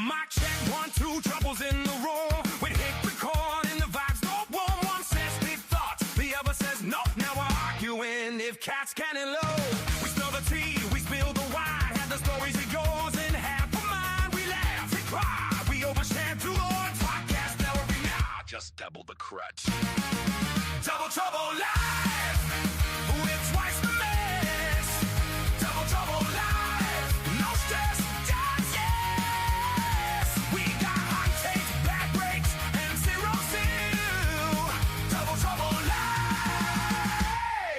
Mic check, 1, 2, troubles in the roar. We hit record and the vibes go warm. One says big thoughts, the other says no. Now we're arguing if cats can and low. We spill the tea, we spill the wine. Have the stories it goes in half a mind. We laugh, we cry, we overshare through our podcast. Now we just double the crutch. Double trouble live with twice the mess. Double trouble live, no stress, just yes. We got hot takes, bad breaks, and zero zeal. Double trouble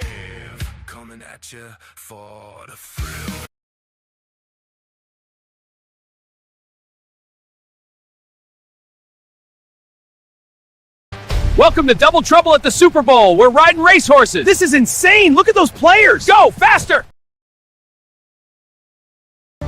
live, coming at you for the thrill. Welcome to Double Trouble at the Super Bowl. We're riding racehorses. This is insane. Look at those players. Go, faster.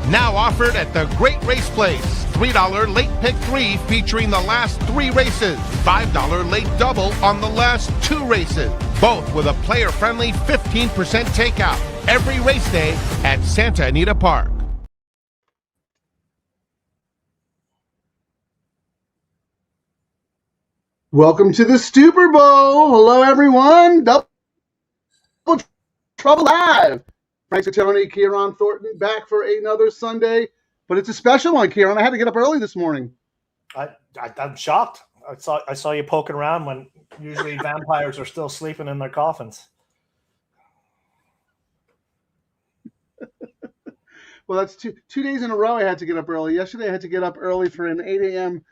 Now offered at the Great Race Place. $3 late pick 3 featuring the last 3 races. $5 late double on the last 2 races. Both with a player-friendly 15% takeout. Every race day at Santa Anita Park. Welcome to the Stupor Bowl. Hello, everyone. Double Trouble Live. Frank Satoni, Kieran Thornton, back for another Sunday. But it's a special one, Kieran. I had to get up early this morning. I'm shocked. I saw you poking around when usually vampires are still sleeping in their coffins. Well, that's two days in a row I had to get up early. Yesterday I had to get up early for an 8 a.m.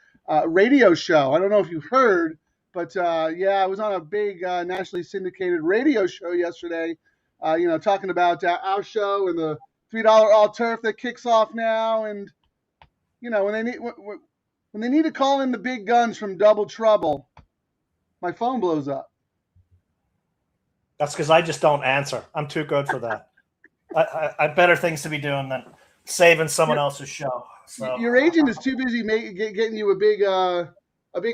Radio show. I don't know if you heard, but yeah, I was on a big nationally syndicated radio show yesterday, talking about our show and the $3 all turf that kicks off now. And, when they need to call in the big guns from Double Trouble, my phone blows up. That's because I just don't answer. I'm too good for that. I have better things to be doing than saving someone else's show. So. Your agent is too busy getting you a big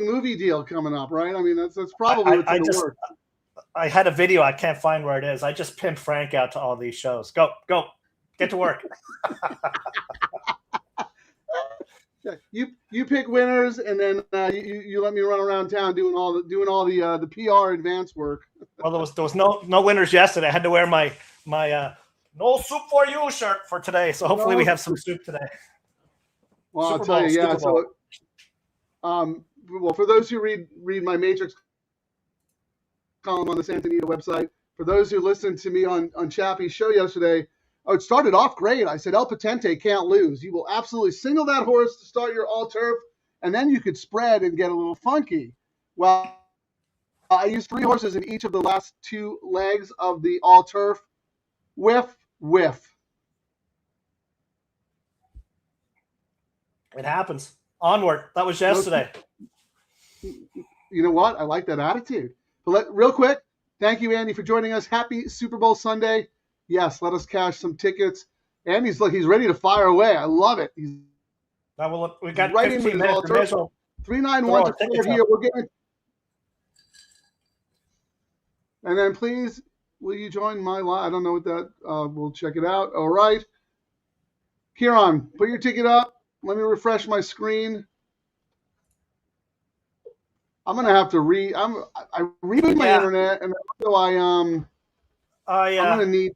movie deal coming up, right? I mean, that's probably what's going to work. I had a video. I can't find where it is. I just pimped Frank out to all these shows. Go, get to work. You pick winners, and then you let me run around town doing all the PR advance work. Well, there was no winners yesterday. I had to wear my no soup for you shirt for today. So hopefully we have some soup today. Well, I'll tell you, yeah. So, well, for those who read my Matrix column on the Santa Anita website, for those who listened to me on Chappie's show yesterday, it started off great. I said El Potente can't lose. You will absolutely single that horse to start your all turf, and then you could spread and get a little funky. Well, I used 3 horses in each of the last 2 legs of the all turf. Whiff. It happens. Onward. That was yesterday. You know what? I like that attitude. But real quick, thank you, Andy, for joining us. Happy Super Bowl Sunday. Yes, let us cash some tickets. Andy's he's ready to fire away. I love it. We got right 15 minutes. 391 to 4 here. We're getting. And then please, will you join my live? I don't know what that. We'll check it out. All right. Kieran, put your ticket up. Let me refresh my screen. I'm gonna have to I reboot my internet, and so I'm gonna need.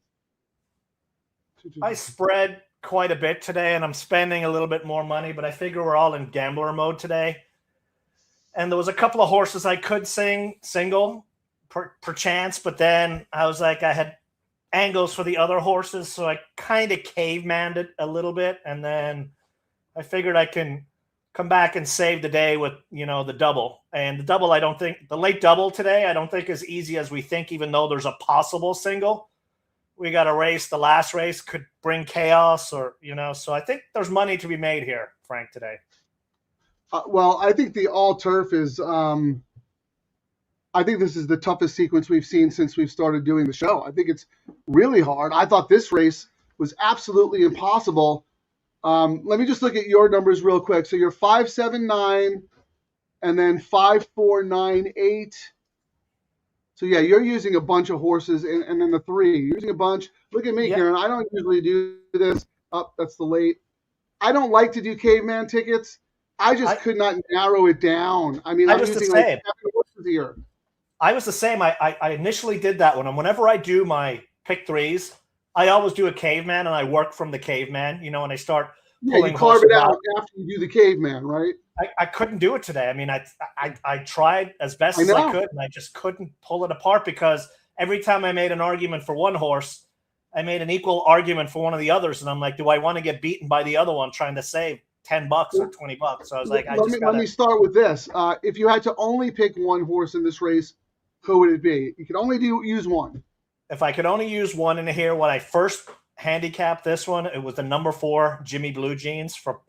I spread quite a bit today, and I'm spending a little bit more money, but I figure we're all in gambler mode today. And there was a couple of horses I could single per chance, but then I was like, I had angles for the other horses, so I kind of cavemanned it a little bit, and then I figured I can come back and save the day with, the double. And the double, the late double today, I don't think is easy as we think, even though there's a possible single. We got a race. The last race could bring chaos so I think there's money to be made here, Frank, today. Well, I think the all turf is, I think this is the toughest sequence we've seen since we've started doing the show. I think it's really hard. I thought this race was absolutely impossible. Let me just look at your numbers real quick. So you're 579 and then 5498. So yeah, you're using a bunch of horses and then the 3. You're using a bunch. Look at me, Karen. I don't usually do this. That's the late. I don't like to do caveman tickets I just could not narrow it down. I mean, I I'm was the using like same. 7 horses here. I was the same. I initially did that one. And whenever I do my pick threes, I always do a caveman and I work from the caveman, you know, and I start Yeah, you pulling carve horses it out out. after you do the caveman, right? I couldn't do it today. I mean, I tried as best I as I know. could, and I just couldn't pull it apart because every time I made an argument for one horse, I made an equal argument for one of the others. And I'm like, do I want to get beaten by the other one trying to save $10 or $20? So I was like, Let me start with this. If you had to only pick one horse in this race, who would it be? You could only use one. If I could only use one in here, when I first handicapped this one, it was the number 4 Jimmy Blue Jeans for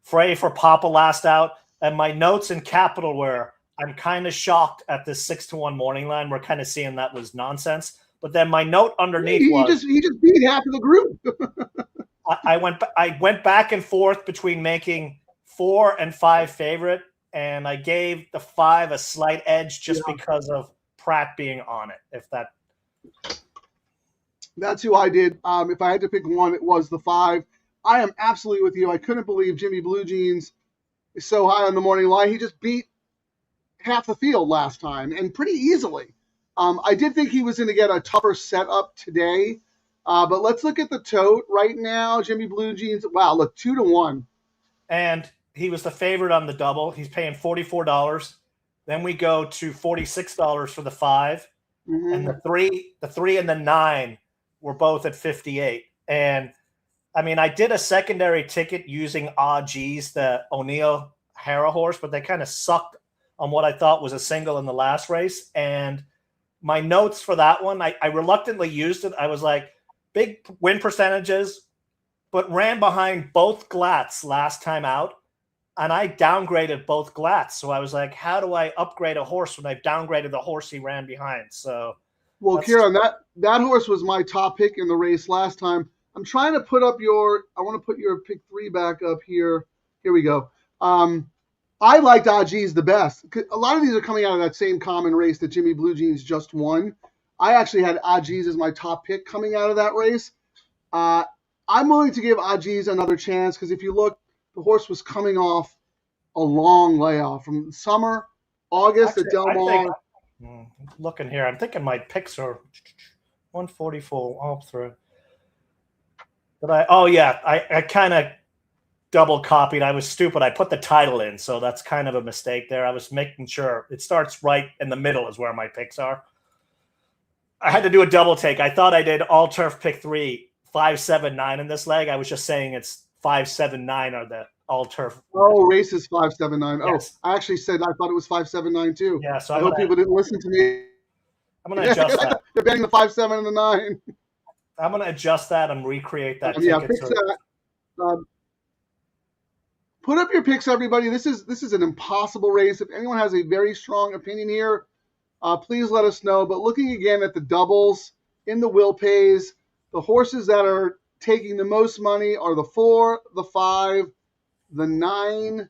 Frey for Papa last out. And my notes in capital were, I'm kind of shocked at this 6-1 morning line. We're kind of seeing that was nonsense. But then my note underneath He just beat half of the group. I went back and forth between making 4 and 5 favorite, and I gave the 5 a slight edge just because of Pratt being on it. That's who I did. If I had to pick one, it was the 5. I am absolutely with you. I couldn't believe Jimmy Blue Jeans is so high on the morning line. He just beat half the field last time, and pretty easily. I did think he was going to get a tougher setup today, but let's look at the tote right now. Jimmy Blue Jeans, wow, look, 2-1. And he was the favorite on the double. He's paying $44. Then we go to $46 for the 5, and the 3 and the 9 were both at $58. And I mean, I did a secondary ticket using G's, the O'Neill Hara horse, but they kind of sucked on what I thought was a single in the last race. And my notes for that one, I reluctantly used it. I was like, big win percentages, but ran behind both Glatts last time out. And I downgraded both Glatts. So I was like, how do I upgrade a horse when I've downgraded the horse he ran behind? So, well, Kieran, that horse was my top pick in the race last time. I'm trying to put up I want to put your pick 3 back up here. Here we go. I liked Ajiz the best. A lot of these are coming out of that same common race that Jimmy Blue Jeans just won. I actually had Ajiz as my top pick coming out of that race. I'm willing to give Ajiz another chance because if you look, the horse was coming off a long layoff from summer, August at Del Mar. Looking here, I'm thinking my picks are 144 all through. But I kind of double copied. I was stupid. I put the title in, so that's kind of a mistake there. I was making sure it starts right in the middle is where my picks are. I had to do a double take. I thought I did all turf pick 3, 5, 7, 9 in this leg. I was just saying it's 5, 7, 9 are the all turf. Oh, races 5, 7, 9. Yes. Oh, I actually said I thought it was 5, 7, 9 too. Yeah, so I hope people didn't listen to me. I'm going to adjust that. They're betting the 5, 7, and the 9. I'm going to adjust that and recreate that. Yeah, fix that. Put up your picks, everybody. This is an impossible race. If anyone has a very strong opinion here, please let us know. But looking again at the doubles in the will pays, the horses that are taking the most money are the 4, the 5, the 9,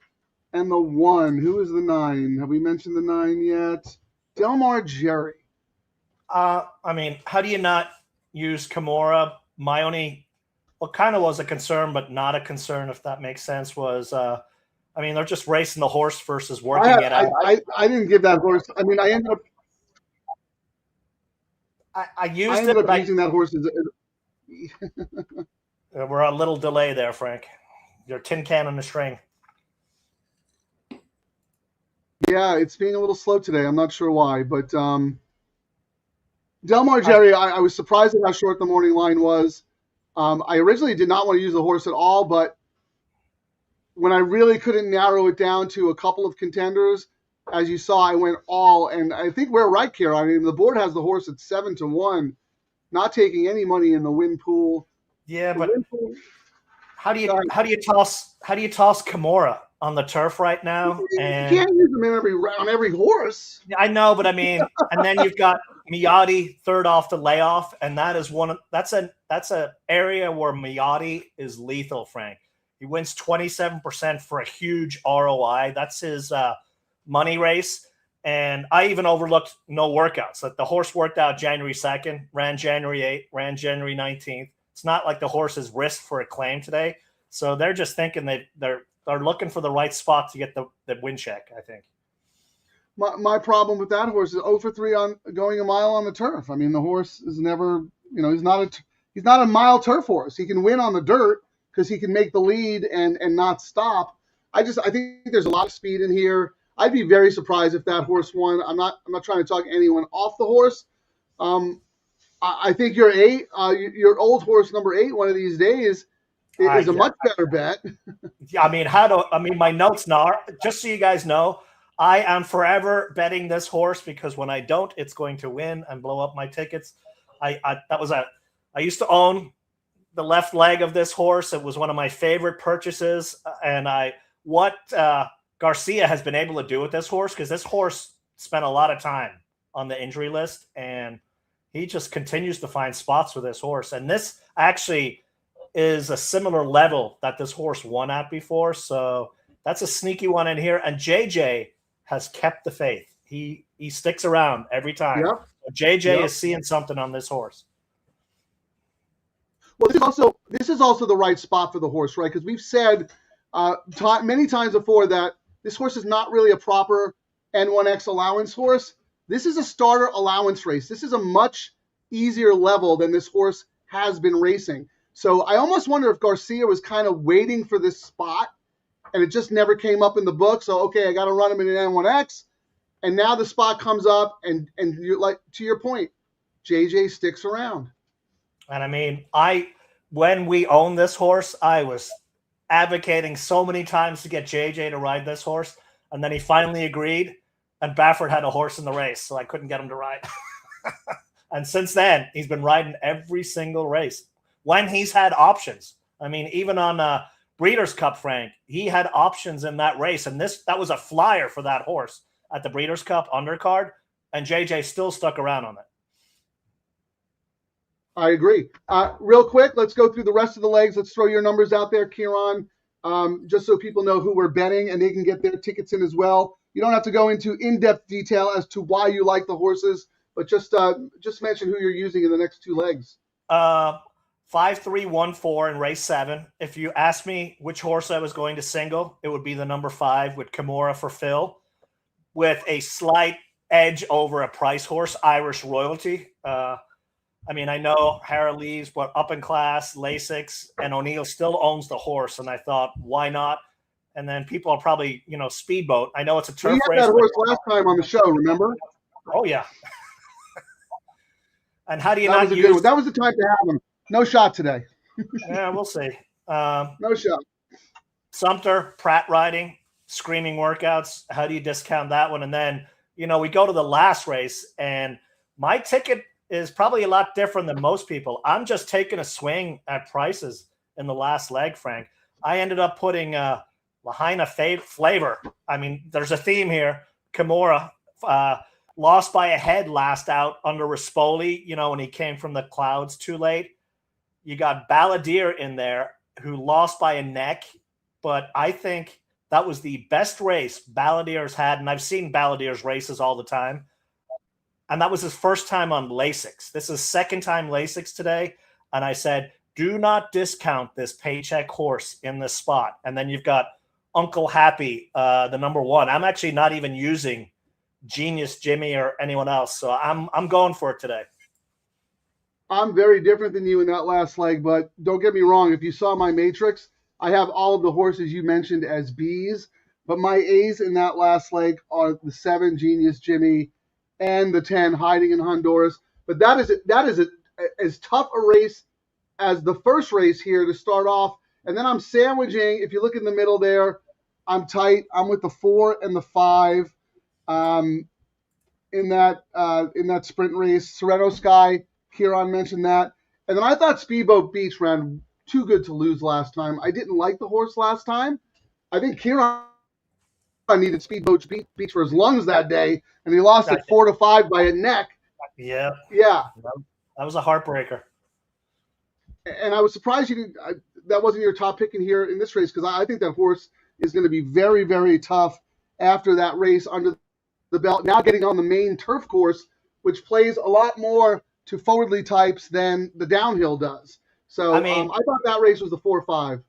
and the 1. Who is the 9? Have we mentioned the 9 yet? Del Mar Jerry. I mean, how do you not use Kimura? My only, what kind of was a concern, but not a concern, if that makes sense, was, I mean, they're just racing the horse versus working it out. I didn't give that horse. I mean, I ended up. I used using that horse as. We're a little delay there, Frank. Your tin can on the string. Yeah, it's being a little slow today. I'm not sure why, but Del Mar Jerry, I was surprised at how short the morning line was. I originally did not want to use the horse at all, but when I really couldn't narrow it down to a couple of contenders, as you saw, I went all, and I think we're right here. I mean, the board has the horse at 7-1, not taking any money in the win pool. Yeah, but how do you toss Kimura on the turf right now? And you can't use them on every horse. I know, but I mean, and then you've got Miyadi third off the layoff, and that's an area where Miyadi is lethal, Frank. He wins 27% for a huge ROI. That's his money race. And I even overlooked no workouts. Like the horse worked out January 2nd, ran January 8th, ran January 19th. It's not like the horse is risked for a claim today. So they're just thinking they're they're looking for the right spot to get the win check, I think. My problem with that horse is 0 for 3 on going a mile on the turf. I mean, the horse is never, he's not a mile turf horse. He can win on the dirt because he can make the lead and not stop. I think there's a lot of speed in here. I'd be very surprised if that horse won. I'm not trying to talk anyone off the horse. I think your your old horse number 8, one of these days, is a much better bet. Yeah, I mean, my notes now, just so you guys know, I am forever betting this horse because when I don't, it's going to win and blow up my tickets. I used to own the left leg of this horse. It was one of my favorite purchases, and what Garcia has been able to do with this horse, because this horse spent a lot of time on the injury list, and he just continues to find spots with this horse. And this actually is a similar level that this horse won at before, so that's a sneaky one in here. And JJ has kept the faith. He sticks around every time. Yep. JJ is seeing something on this horse. Well, this is also the right spot for the horse, right? Because we've said many times before that this horse is not really a proper N1X allowance horse. This is a starter allowance race. This is a much easier level than this horse has been racing. So I almost wonder if Garcia was kind of waiting for this spot, and it just never came up in the book. So, okay, I got to run him in an N1X. And now the spot comes up, and you're like, to your point, JJ sticks around. And I mean, when we owned this horse, I was advocating so many times to get JJ to ride this horse. And then he finally agreed, and Baffert had a horse in the race, so I couldn't get him to ride. And since then, he's been riding every single race when he's had options. I mean, even on Breeders' Cup, Frank, he had options in that race, and that was a flyer for that horse at the Breeders' Cup undercard, and JJ still stuck around on it. I agree. Real quick, let's go through the rest of the legs. Let's throw your numbers out there, Kieran, just so people know who we're betting and they can get their tickets in as well. You don't have to go into in-depth detail as to why you like the horses, but just mention who you're using in the next 2 legs. 5-3-1-4 in race 7. If you asked me which horse I was going to single, it would be the number 5 with Kimura for Phil, with a slight edge over a price horse, Irish Royalty. I mean, I know Hara Lee's up in class, Lasix, and O'Neill still owns the horse, and I thought, why not? And then people are probably, Speedboat. I know it's a turf race. We had that horse last time on the show, remember? Oh, yeah. And how do you not use... That was the time to have him. No shot today. Yeah, we'll see. No shot. Sumter, Pratt riding, screaming workouts. How do you discount that one? And then, we go to the last race, and my ticket is probably a lot different than most people. I'm just taking a swing at prices in the last leg, Frank. I ended up putting Lahaina Flavor. I mean, there's a theme here. Kimura lost by a head last out under Rispoli, when he came from the clouds too late. You got Balladeer in there who lost by a neck, but I think that was the best race Balladeer's had, and I've seen Balladeer's races all the time. And that was his first time on Lasix. This is second time Lasix today. And I said, do not discount this paycheck horse in this spot. And then you've got Uncle Happy, the number 1. I'm actually not even using Genius Jimmy or anyone else. So I'm going for it today. I'm very different than you in that last leg, but don't get me wrong. If you saw my matrix, I have all of the horses you mentioned as Bs, but my As in that last leg are the 7 Genius Jimmy and the 10 Hiding in Honduras. But that is as tough a race as the first race here to start off. And then I'm sandwiching. If you look in the middle there, I'm tight. I'm with the 4 and the 5 in that sprint race. Sereno Sky, Kieran mentioned that. And then I thought Speedboat Beach ran too good to lose last time. I didn't like the horse last time. I think Kieran needed Speedboat Beach for his lungs that day, and he lost at 4-5 by a neck. Yeah. Yeah. That was a heartbreaker. And I was surprised you didn't. That wasn't your top pick in here in this race, because I think that horse is going to be very, very tough after that race under the belt. Now getting on the main turf course, which plays a lot more to forwardly types than the downhill does. So I thought that race was the 4-5.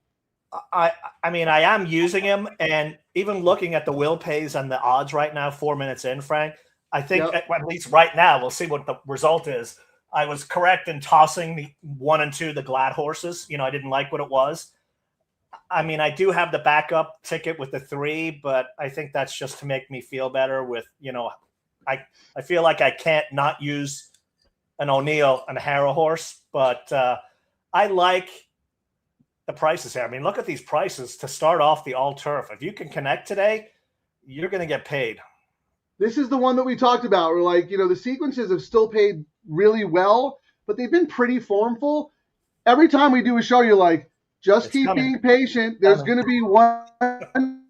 I I mean, I am using him, and even looking at the will pays and the odds right now, 4 minutes in, Frank, I think Yep. at least right now, we'll see what the result is. I was correct in tossing the 1 and 2, the Glad horses. I didn't like what it was. I mean, I do have the backup ticket with the 3, but I think that's just to make me feel better with, I feel like I can't not use an O'Neill and a Harrow horse, but I like the prices here. I mean, look at these prices to start off the all turf. If you can connect today, you're going to get paid. This is the one that we talked about. We're like, the sequences have still paid really well, but they've been pretty formful. Every time we do a show, you're like, just keep being patient. There's going to be one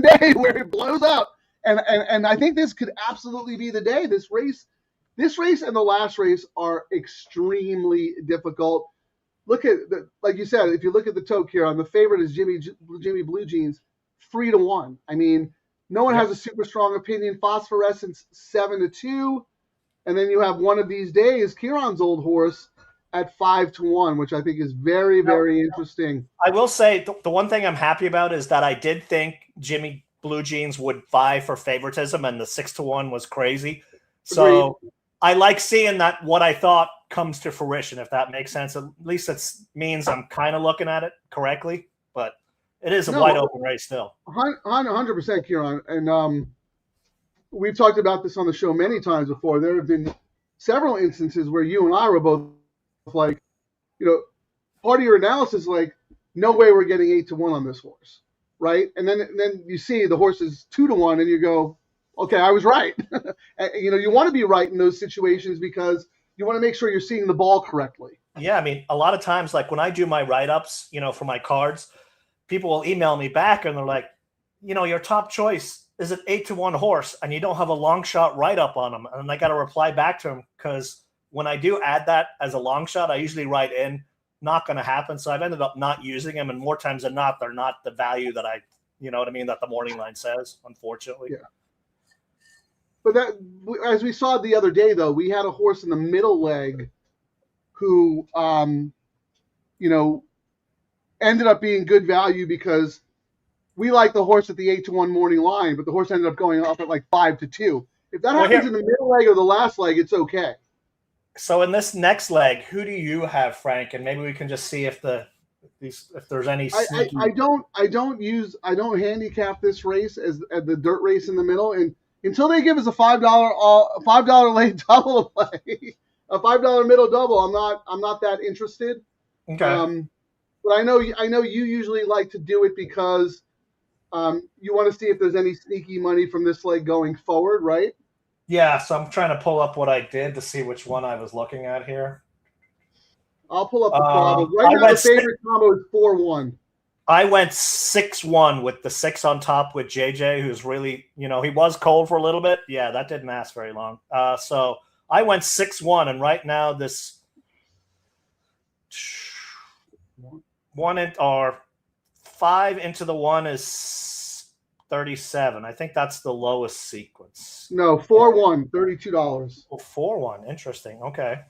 day where it blows up. And I think this could absolutely be the day. This race and the last race are extremely difficult. Look at like you said, if you look at the toke here, on the favorite is Jimmy Blue Jeans, 3-1. I mean, no one has a super strong opinion. Phosphorescence 7-2, and then you have One of These Days, Kieran's old horse, at 5-1, which I think is very, very interesting. I will say the one thing I'm happy about is that I did think Jimmy Blue Jeans would vie for favoritism, and the 6-1 was crazy. So I like seeing that what I thought comes to fruition, if that makes sense. At least it means I'm kind of looking at it correctly, but it is a wide open race still. 100%, Kieran. And we've talked about this on the show many times before. There have been several instances where you and I were both like, part of your analysis, like, no way we're getting 8-1 on this horse, right? And then you see the horse is 2-1, and you go, okay, I was right. You want to be right in those situations because you want to make sure you're seeing the ball correctly. Yeah, I mean, a lot of times, like when I do my write-ups, for my cards, people will email me back and they're like, your top choice is an 8-1 horse, and you don't have a long shot write-up on them. And I got to reply back to them because when I do add that as a long shot, I usually write in, not going to happen. So I've ended up not using them, and more times than not, they're not the value that that the morning line says, unfortunately. Yeah. But that, as we saw the other day, though, we had a horse in the middle leg who, ended up being good value because we like the horse at the 8-1 morning line, but the horse ended up going up at like 5-2. If that happens in the middle leg or the last leg, it's okay. So in this next leg, who do you have, Frank? And maybe we can just see if there's any. I don't handicap this race as the dirt race in the middle, and until they give us a $5 late double to play, a $5 middle double, I'm not that interested. Okay. But I know you usually like to do it because you want to see if there's any sneaky money from this leg going forward, right? Yeah, so I'm trying to pull up what I did to see which one I was looking at here. I'll pull up the combo. Right now, the favorite combo is 4-1. I went 6-1 with the 6 on top with JJ, who's really, he was cold for a little bit. Yeah, that didn't last very long. So I went 6-1, and right now this 5 into the 1 is 37. I think that's the lowest sequence. No, 4-1, $32. Oh, 4-1. Interesting. Okay.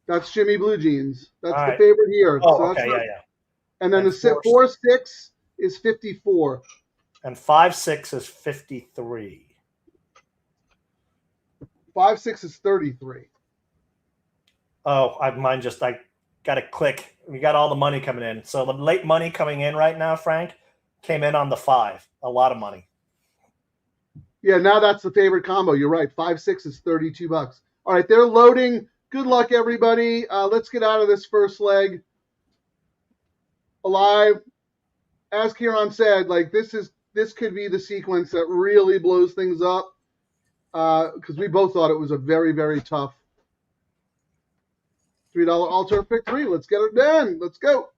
That's Jimmy Blue Jeans. That's All the right. favorite here. Oh, so okay, yeah. And then the 4-6 is 54. And 5-6 is 53. 5-6 is 33. Oh, I got to click. We got all the money coming in. So the late money coming in right now, Frank, came in on the 5. A lot of money. Yeah, now that's the favorite combo. You're right. 5-6 is $32. All right, they're loading. Good luck, everybody. Let's get out of this first leg alive. As Kieran said, like this could be the sequence that really blows things up because we both thought it was a very, very tough $3 all-turf pick 3. Let's get it done. Let's go.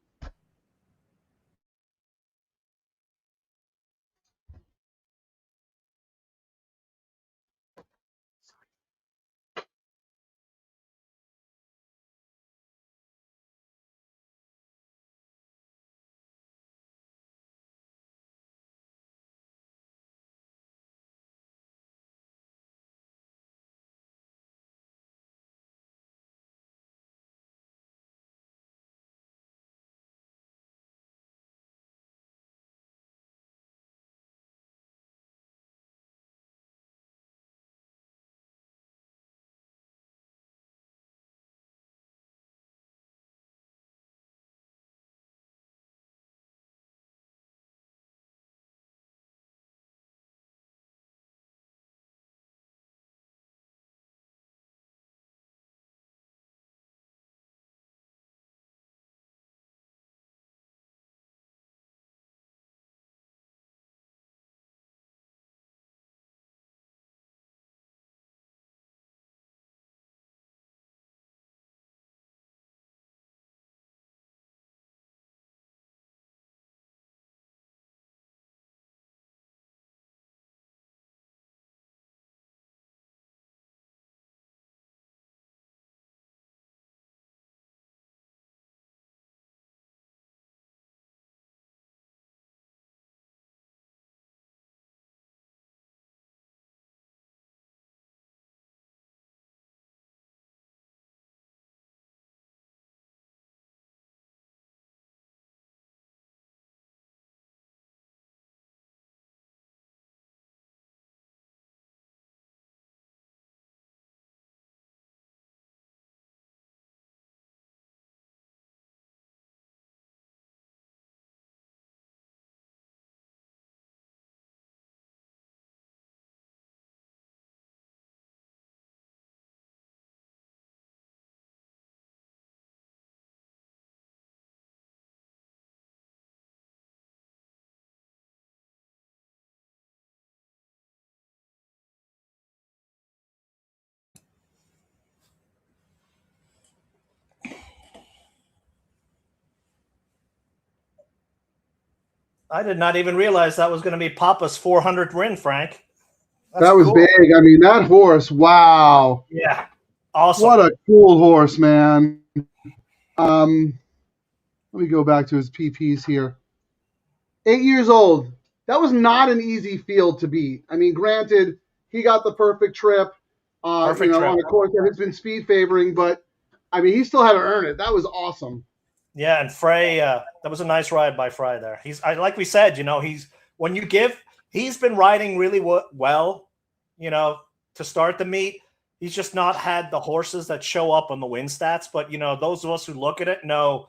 I did not even realize that was going to be Papa's 400th win, Frank. That's that was cool. big. I mean, that horse, wow. Yeah. Awesome. What a cool horse, man. Let me go back to his PPs here. 8 years old. That was not an easy field to beat. I mean, granted, he got the perfect trip, Perfect trip. on a course that has been speed favoring, but I mean, he still had to earn it. That was awesome. Yeah, and Frey, that was a nice ride by Frey there. Like we said, he's been riding really well, to start the meet. He's just not had the horses that show up on the win stats. But, those of us who look at it know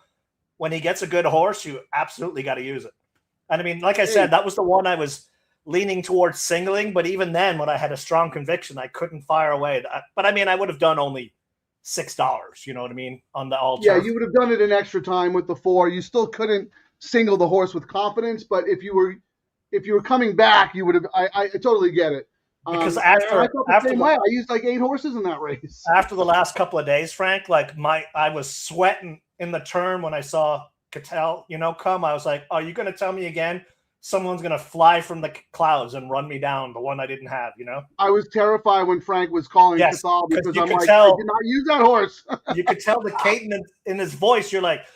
when he gets a good horse, you absolutely got to use it. And I mean, like I said, that was the one I was leaning towards singling. But even then, when I had a strong conviction, I couldn't fire away. But I mean, I would have done only $6, you know what I mean, on the all. Yeah, you would have done it in extra time with the 4. You still couldn't single the horse with confidence, but if you were coming back, you would have. I totally get it. Because I used like 8 horses in that race. After the last couple of days, Frank, I was sweating in the turn when I saw Cattell, come. I was like, "Are you going to tell me again? Someone's going to fly from the clouds and run me down, the one I didn't have, I was terrified when Frank was calling Cathal because I'm like, I did not use that horse. You could tell the cadence in his voice. You're like,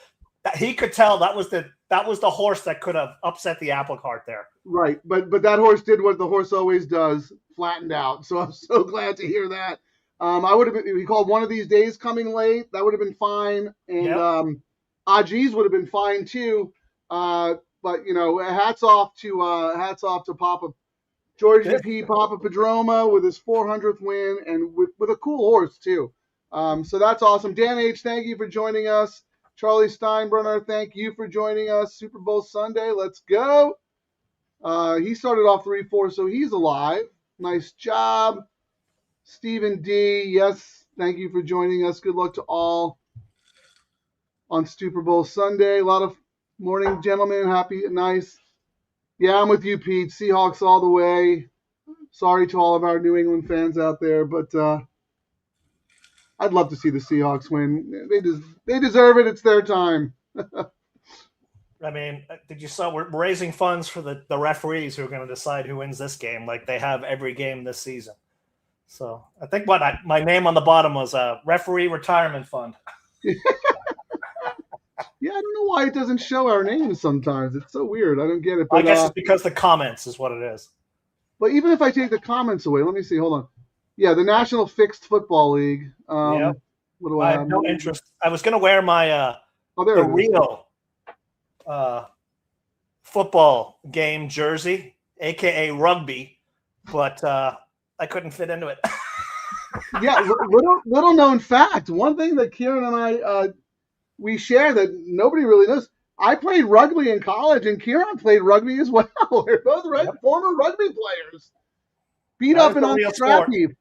he could tell that was the horse that could have upset the apple cart there. Right, but that horse did what the horse always does, flattened out. So I'm so glad to hear that. I would have been. He called one of these days coming late. That would have been fine, and Ajiz would have been fine too. But hats off to Papa George P. Papa Padroma with his 400th win and with a cool horse too. So that's awesome. Dan H., thank you for joining us. Charlie Steinbrenner, thank you for joining us. Super Bowl Sunday, let's go. He started off 3-4, so he's alive. Nice job. Stephen D., yes, thank you for joining us. Good luck to all on Super Bowl Sunday. A lot of morning, gentlemen. Happy, nice. Yeah, I'm with you, Pete. Seahawks all the way. Sorry to all of our New England fans out there, but I'd love to see the Seahawks win. They deserve it. It's their time. I mean, did you saw we're raising funds for the referees who are going to decide who wins this game, like they have every game this season. So I think my name on the bottom was a referee retirement fund. Yeah, I don't know why it doesn't show our names sometimes. It's so weird. I don't get it. But, I guess it's because the comments is what it is. But even if I take the comments away, let me see. Hold on. Yeah, the National Fixed Football League. What do I have? No interest. I was going to wear my the real football game jersey, a.k.a. rugby, but I couldn't fit into it. Yeah, little known fact. One thing that Kieran and I we share that nobody really knows. I played rugby in college, and Kieran played rugby as well. We're both former rugby players. Beat up and unstrappy.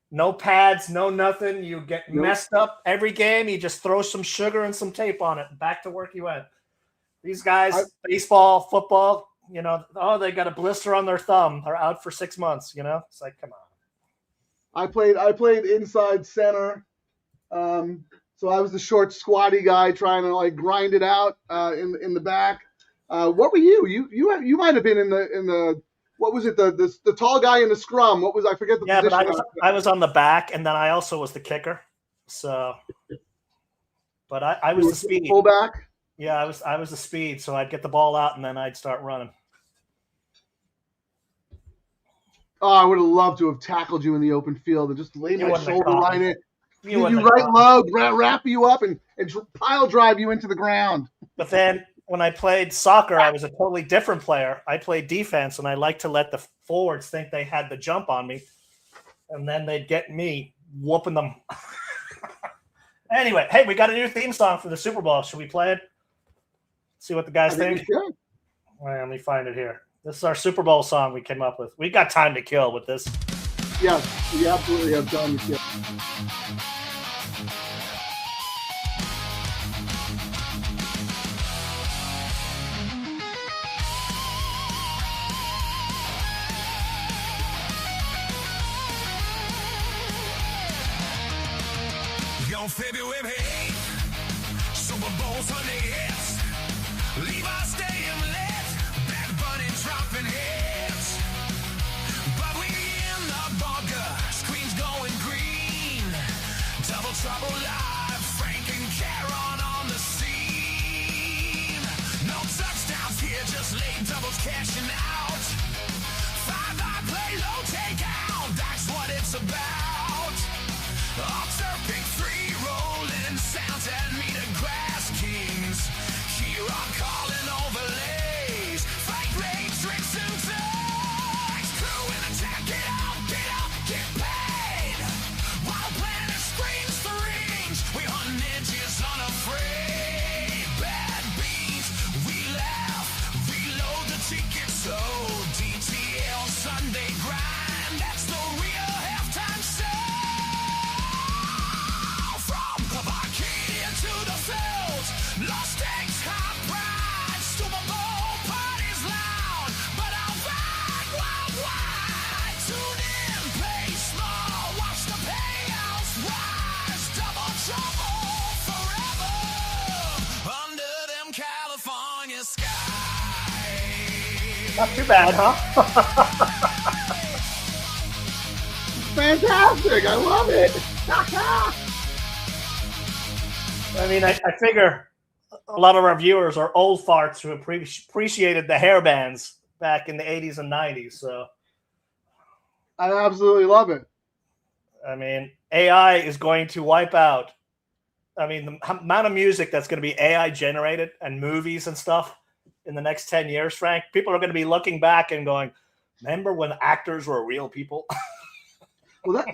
No pads, no nothing. You get messed up every game. You just throw some sugar and some tape on it. Back to work you went. These guys, baseball, football, they got a blister on their thumb. They're out for 6 months, It's like, come on. I played inside center. So I was the short, squatty guy trying to grind it out in the back. What were you? You might have been in the what was it? The tall guy in the scrum. What was I forget the position? Yeah, but I was on the back, and then I also was the kicker. So, but I was the speed fullback. Yeah, I was the speed. So I'd get the ball out, and then I'd start running. Oh, I would have loved to have tackled you in the open field and just laid my shoulder right in. You right low, wrap you up, and pile drive you into the ground. But then when I played soccer, I was a totally different player. I played defense, and I like to let the forwards think they had the jump on me, and then they'd get me whooping them. Anyway, hey, we got a new theme song for the Super Bowl. Should we play it? See what the guys think? All right, let me find it here. This is our Super Bowl song we came up with. We got time to kill with this. Yes, we absolutely have time to kill. On February 8th, Super Bowl Sunday hits. Levi Stadium lit. Bad Not too bad, huh? Fantastic. I love it. I mean, I figure a lot of our viewers are old farts who appreciated the hair bands back in the 80s and 90s. So, I absolutely love it. I mean, AI is going to wipe out. I mean, the amount of music that's going to be AI generated and movies and stuff in the next 10 years, Frank, people are going to be looking back and going, remember when actors were real people? Well,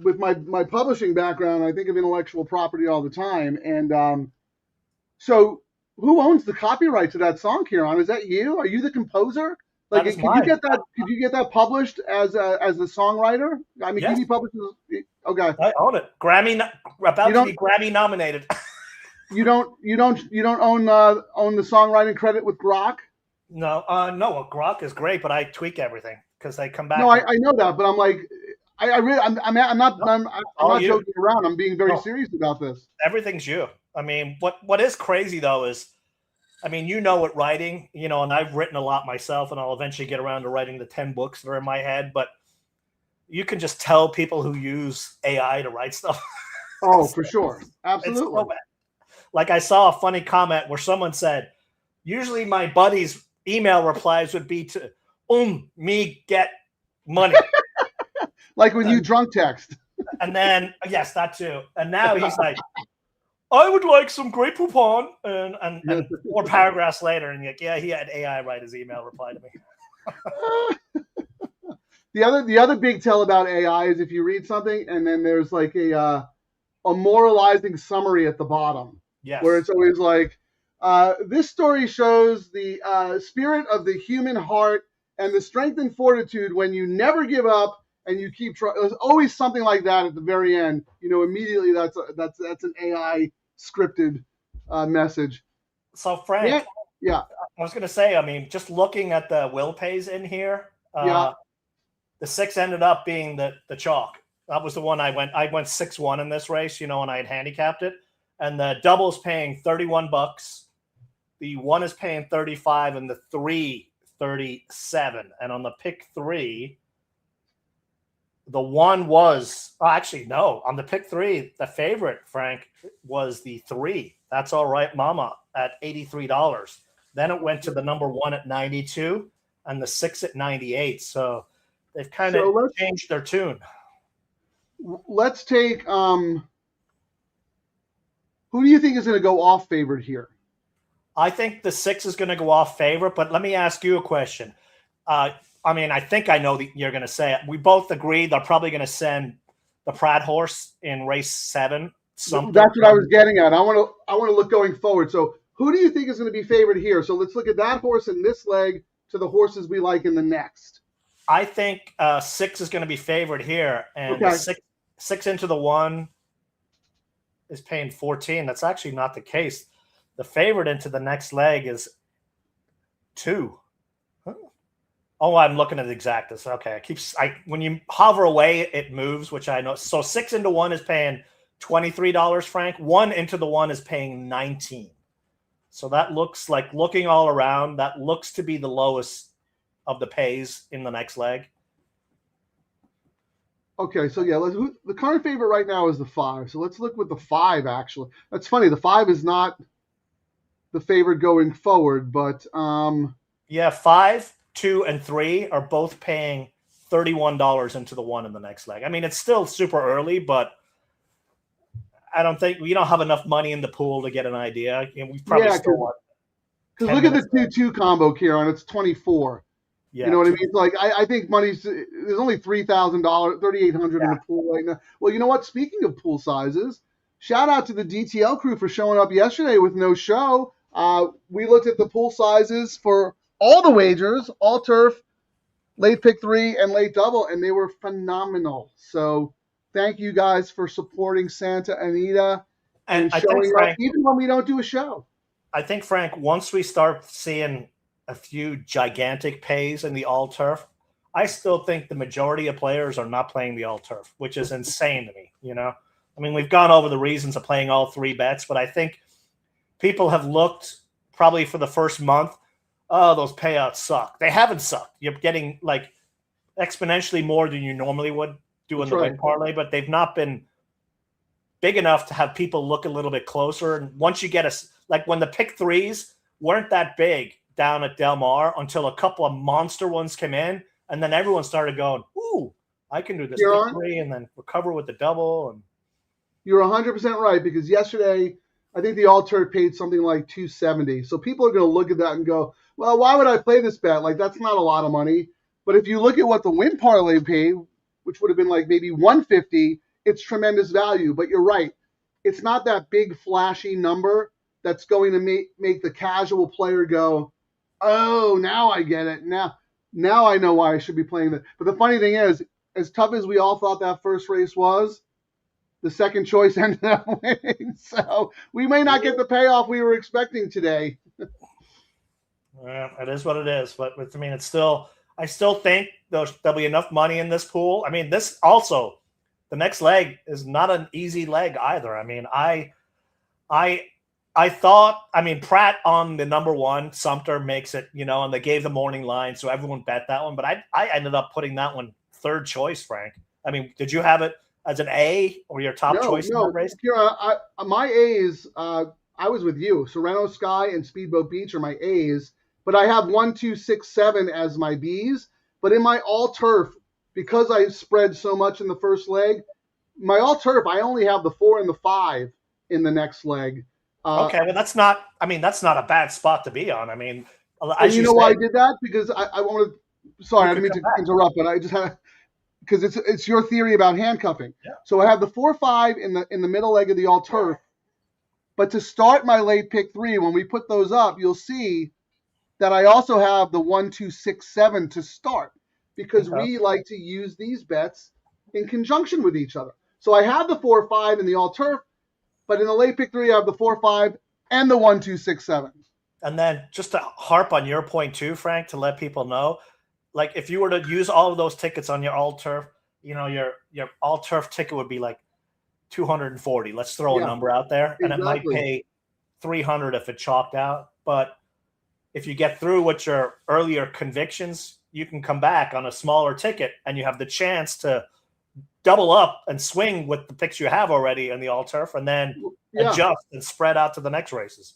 with my publishing background, I think of intellectual property all the time. And so who owns the copyright to that song, Kieran? Is that you? Are you the composer? Like, That is could mine. you get that published as the songwriter? I mean, Yes. can you publish it? Okay. I own it. About to be Grammy nominated. You don't own the songwriting credit with Grok? No, Grok is great, but I tweak everything because they come back. No, I know that, but I'm like, I'm not joking around. I'm being very serious about this. Everything's you. I mean, what is crazy though is, I mean, what writing, and I've written a lot myself, and I'll eventually get around to writing the 10 books that are in my head, but you can just tell people who use AI to write stuff. Oh, for sure. Absolutely. It's so bad. Like, I saw a funny comment where someone said, usually my buddy's email replies would be to, me get money. Like when you drunk text. And then, yes, that too. And now he's like, I would like some Grey Poupon. And 4 paragraphs later, and like, yeah, he had AI write his email reply to me. The other big tell about AI is if you read something and then there's like a moralizing summary at the bottom. Yes. Where it's always like, this story shows the spirit of the human heart and the strength and fortitude when you never give up and you keep trying. There's always something like that at the very end. Immediately that's an AI scripted message. So, Frank, yeah. I was going to say, I mean, just looking at the will pays in here, the 6 ended up being the chalk. That was the one I went 6-1 in this race, and I had handicapped it. And the double's paying $31. The 1 is paying $35, and the 3 $37. And on the pick 3, the 1 was on the pick 3, the favorite, Frank, was the 3. That's All Right Mama at $83. Then it went to the number 1 at $92 and the 6 at $98. So they've kind of changed their tune. Let's take who do you think is going to go off favorite here? I think the 6 is going to go off favorite, but let me ask you a question. I mean, I think I know that you're going to say it. We both agree they're probably going to send the Pratt horse in race 7. That's what I was getting at. I want to look going forward. So who do you think is going to be favored here? So let's look at that horse in this leg to the horses we like in the next. I think 6 is going to be favored here, and okay. 6 into the 1 is paying 14. That's actually not the case. The favorite into the next leg is 2. Oh, I'm looking at the exactas. Okay, when you hover away, it moves, which I know. So 6 into 1 is paying $23, Frank. 1 into the 1 is paying $19. So that looks like, looking all around, that looks to be the lowest of the pays in the next leg. Okay, so yeah, the current favorite right now is the 5. So let's look with the 5, actually. That's funny. The 5 is not the favorite going forward, but... Yeah, 5, 2, and 3 are both paying $31 into the 1 in the next leg. I mean, it's still super early, but I don't think we don't have enough money in the pool to get an idea. We probably still want. Because look at the 2-2 combo, Kieran. It's 24. Yeah, you know what I mean? Like I think there's only $3,000, $3,800 in the pool right now. Well, you know what? Speaking of pool sizes, shout out to the DTL crew for showing up yesterday with no show. We looked at the pool sizes for all the wagers, all turf, late pick 3, and late double, and they were phenomenal. So thank you guys for supporting Santa Anita and showing up even when we don't do a show. I think, Frank, once we start seeing a few gigantic pays in the all turf, I still think the majority of players are not playing the all turf, which is insane to me. I mean, we've gone over the reasons of playing all 3 bets, but I think people have looked probably for the first month. oh, those payouts suck. They haven't sucked. You're getting like exponentially more than you normally would do in the win parlay, but they've not been big enough to have people look a little bit closer. And once you get like when the pick threes weren't that big down at Del Mar until a couple of monster ones came in, and then everyone started going, ooh, I can do this pick three and then recover with the double. And you're 100% right, because yesterday I think the all-turf paid something like $270. So people are going to look at that and go, well, why would I play this bet? Like, that's not a lot of money. But if you look at what the win parlay paid, which would have been like maybe $150, it's tremendous value. But you're right. It's not that big flashy number that's going to make the casual player go, oh, now I get it. Now I know why I should be playing that. But the funny thing is, as tough as we all thought that first race was, the second choice ended up winning. So we may not get the payoff we were expecting today. Yeah, it is what it is. But I mean, I still think there'll be enough money in this pool. I mean, this also, the next leg is not an easy leg either. I mean, I thought, I mean, Pratt on the number one, Sumter makes it, and they gave the morning line, so everyone bet that one. But I ended up putting that one third choice, Frank. I mean, did you have it as an A or your top choice in the race? Kira, my A's, I was with you. Sereno Sky and Speedboat Beach are my A's, but I have 1, 2, 6, 7 as my B's. But in my all-turf, because I spread so much in the first leg, my all-turf, I only have the 4 and the 5 in the next leg. Okay, well, that's not a bad spot to be on. I mean, as you know why I did that? Because I wanted – sorry, I didn't mean to interrupt, but I just had – because it's your theory about handcuffing. Yeah. So I have the 4-5 in the middle leg of the all-turf. But to start my late pick three, when we put those up, you'll see that I also have the 1, 2, 6, 7 to start, because we like to use these bets in conjunction with each other. So I have the 4-5 in the all-turf, but in the late pick three, I have the 4-5 and the 1, 2, 6, 7. And then just to harp on your point too, Frank, to let people know, like if you were to use all of those tickets on your all-turf, your all-turf ticket would be like $240. Let's throw a number out there. And it might pay $300 if it chalked out. But if you get through with your earlier convictions, you can come back on a smaller ticket and you have the chance to double up and swing with the picks you have already in the all-turf and then adjust and spread out to the next races.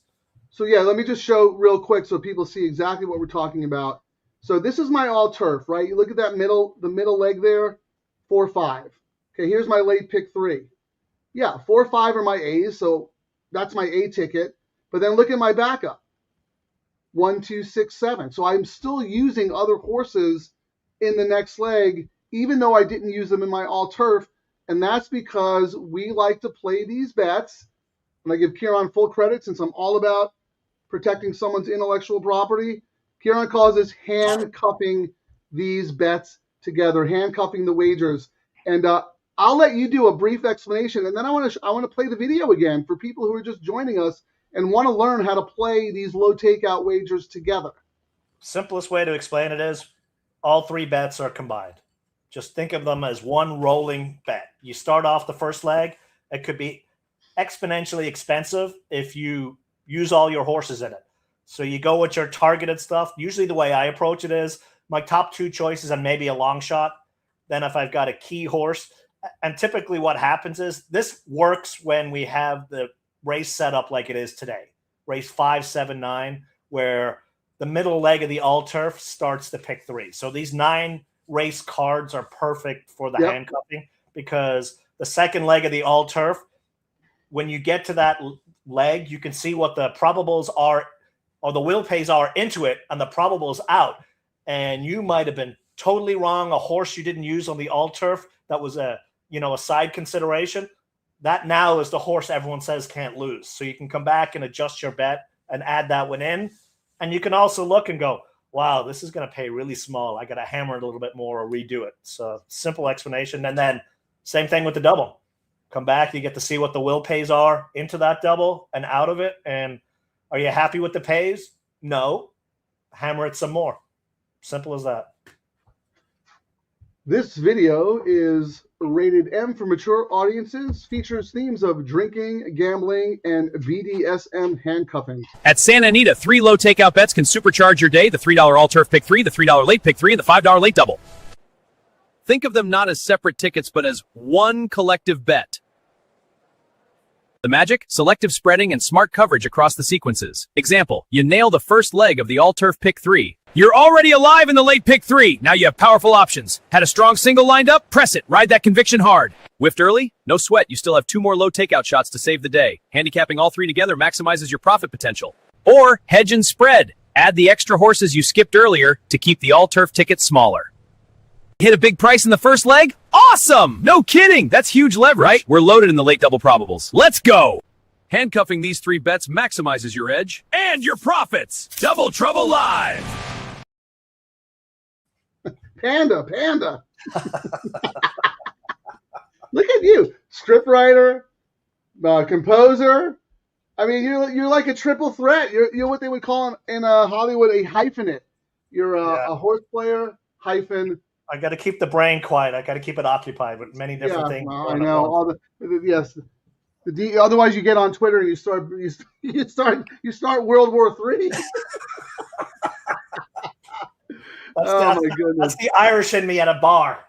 So, let me just show real quick so people see exactly what we're talking about. So this is my all-turf, right? You look at the middle leg there, 4-5. Okay, here's my late pick three. 4-5 are my A's, so that's my A ticket. But then look at my backup, 1, 2, 6, 7. So I'm still using other horses in the next leg, even though I didn't use them in my all-turf. And that's because we like to play these bets. And I give Kieran full credit, since I'm all about protecting someone's intellectual property. Kieran calls this handcuffing these bets together, handcuffing the wagers. And I'll let you do a brief explanation, and then I want to play the video again for people who are just joining us and want to learn how to play these low takeout wagers together. Simplest way to explain it is all three bets are combined. Just think of them as one rolling bet. You start off the first leg. It could be exponentially expensive if you use all your horses in it. So you go with your targeted stuff. Usually the way I approach it is my top two choices and maybe a long shot. Then if I've got a key horse, and typically what happens is this works when we have the race set up like it is today. Race 5, 7, 9, where the middle leg of the all-turf starts the pick three. So these 9 race cards are perfect for the handcuffing, because the second leg of the all-turf, when you get to that leg, you can see what the probables are, or the will pays are into it, and the probables out. And you might have been totally wrong. A horse you didn't use on the all-turf that was a side consideration. That now is the horse everyone says can't lose. So you can come back and adjust your bet and add that one in. And you can also look and go, wow, this is going to pay really small. I got to hammer it a little bit more or redo it. So simple explanation. And then same thing with the double. Come back, you get to see what the will pays are into that double and out of it. And are you happy with the pays? No. Hammer it some more. Simple as that. This video is rated M for mature audiences, features themes of drinking, gambling, and BDSM handcuffing. At Santa Anita, 3 low takeout bets can supercharge your day. The $3 all-turf pick 3, the $3 late pick 3, and the $5 late double. Think of them not as separate tickets, but as one collective bet. The magic? Selective spreading and smart coverage across the sequences. Example, you nail the first leg of the all-turf pick 3. You're already alive in the late pick 3. Now you have powerful options. Had a strong single lined up? Press it. Ride that conviction hard. Whiffed early? No sweat. You still have 2 more low takeout shots to save the day. Handicapping all 3 together maximizes your profit potential. Or hedge and spread. Add the extra horses you skipped earlier to keep the all-turf ticket smaller. Hit a big price in the first leg? Awesome! No kidding! That's huge leverage, right? We're loaded in the late double probables. Let's go! Handcuffing these 3 bets maximizes your edge and your profits. Double Trouble Live! Panda. Look at you, scriptwriter, composer. I mean, you're like a triple threat. You're what they would call in Hollywood a hyphenate. You're a horse player hyphen. I got to keep the brain quiet. I got to keep it occupied with many different things. Well, I know all yes. Otherwise, you get on Twitter and you start World War III. Oh my goodness! That's the Irish in me at a bar.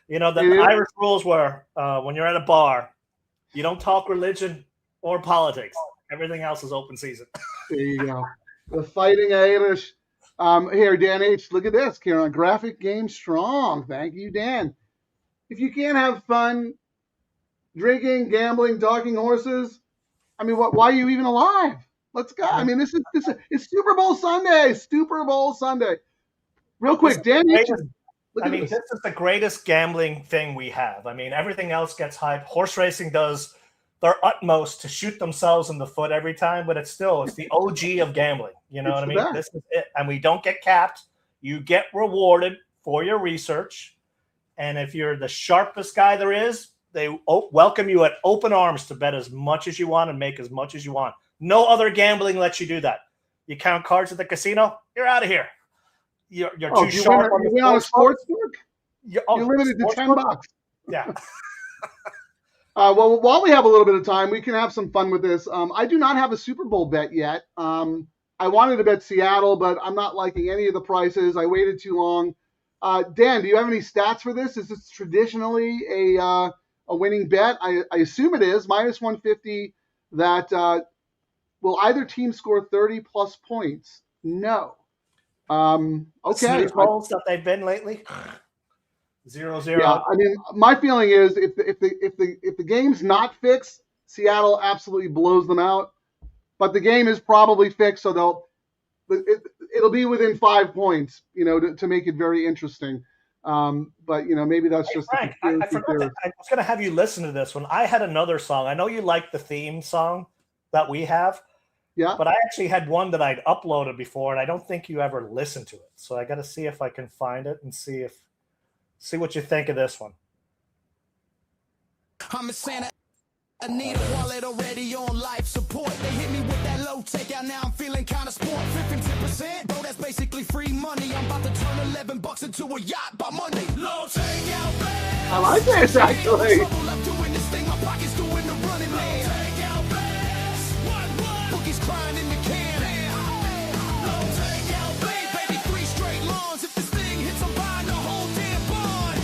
You know, the Irish rules were when you're at a bar, you don't talk religion or politics. Everything else is open season. There you go. The Fighting Irish. Here, Dan H. Look at this, Karen. Graphic game strong. Thank you, Dan. If you can't have fun drinking, gambling, docking horses, I mean, why are you even alive? Let's go. I mean, it's Super Bowl Sunday. Super Bowl Sunday. Real quick, Dan H. This is the greatest gambling thing we have. I mean, everything else gets hype. Horse racing does their utmost to shoot themselves in the foot every time, but it's the OG of gambling. You know what I mean? This is it. And we don't get capped. You get rewarded for your research. And if you're the sharpest guy there is, they welcome you at open arms to bet as much as you want and make as much as you want. No other gambling lets you do that. You count cards at the casino, you're out of here. You're too sharp on the sports book. You're limited to $10. Yeah. Well, while we have a little bit of time, we can have some fun with this. I do not have a Super Bowl bet yet. I wanted to bet Seattle, but I'm not liking any of the prices. I waited too long. Dan, do you have any stats for this? Is this traditionally a winning bet? I assume it is. Minus 150 that will either team score 30-plus points? No. Okay. Rolls that they've been lately. 0-0. Yeah, I mean, my feeling is if the game's not fixed, Seattle absolutely blows them out. But the game is probably fixed, so it'll be within 5 points, you know, to make it very interesting. But you know, maybe that's just Frank, I was going to have you listen to this one. I had another song. I know you like the theme song that we have. Yeah. But I actually had one that I'd uploaded before, and I don't think you ever listened to it. So I got to see if I can find it and see what you think of this one. I'm a Santa Anita wallet already on life support. They hit me with that low takeout. Now I'm feeling kind of sport. 15%, bro, that's basically free money. I'm about to turn $11 into a yacht by Monday. Low takeout, man. I like this actually. I'm doing this thing. My pocket's doing the running, man. Takeout, man. Bookies crying in the can. Low takeout, baby. 3 straight lawns. If this thing hits, I'm buying the whole damn barn.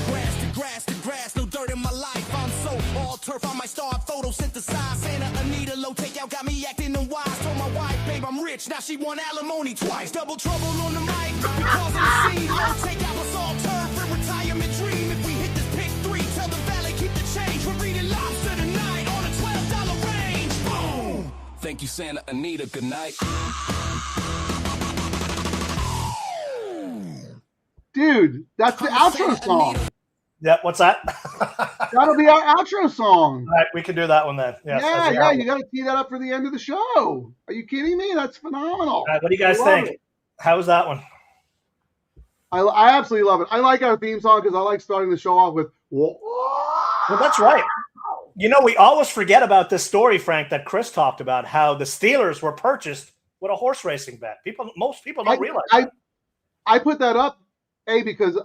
Grass to grass, no dirt in my life. I'm so all turf. I might start photosynthesize. Santa Anita, low takeout got me acting unwise. Told my wife, babe, I'm rich. Now she want alimony twice. Double trouble on the mic because of the scene. Low takeout was all turf and retirement dream. If we hit this pick 3, tell the valley keep the change. We're reading lobster tonight on a $12 range. Boom. Thank you, Santa Anita. Good night. Dude, that's the outro song. Yeah, what's that? That'll be our outro song. All right, we can do that one then. Yes, yeah, you got to tee that up for the end of the show. Are you kidding me? That's phenomenal. All right, what do you guys think? How was that one? I absolutely love it. I like our theme song because I like starting the show off with. Well, that's right. You know, we always forget about this story, Frank, that Chris talked about, how the Steelers were purchased with a horse racing bet. Most people don't realize that. I put that up, because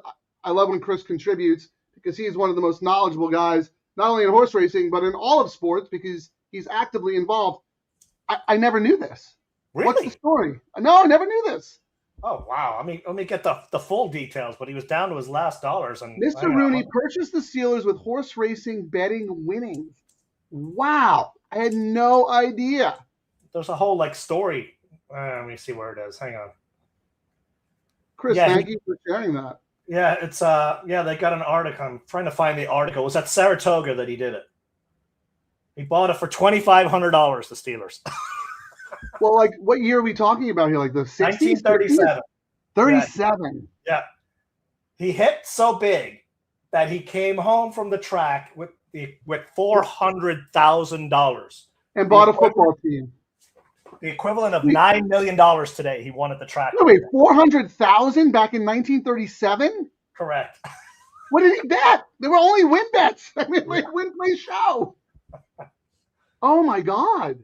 I love when Chris contributes because he is one of the most knowledgeable guys, not only in horse racing, but in all of sports because he's actively involved. I never knew this. Really? What's the story? No, I never knew this. Oh, wow. I mean, let me get the full details, but he was down to his last dollars. And Mr. Rooney purchased the Steelers with horse racing betting winnings. Wow. I had no idea. There's a whole like story. Let me see where it is. Hang on. Chris, thank you for sharing that. Yeah, it's they got an article. I'm trying to find the article. It was at Saratoga that he did it. He bought it for $2,500, the Steelers. Well, like, what year are we talking about here? Like the 60s? 1937. 37. Yeah. He hit so big that he came home from the track with $400,000 And bought a football team. The equivalent of $9 million today. He won at the track. No, wait, 400,000 back in 1937? Correct. What did he bet? There were only win bets. I mean, like win play show. Oh my God.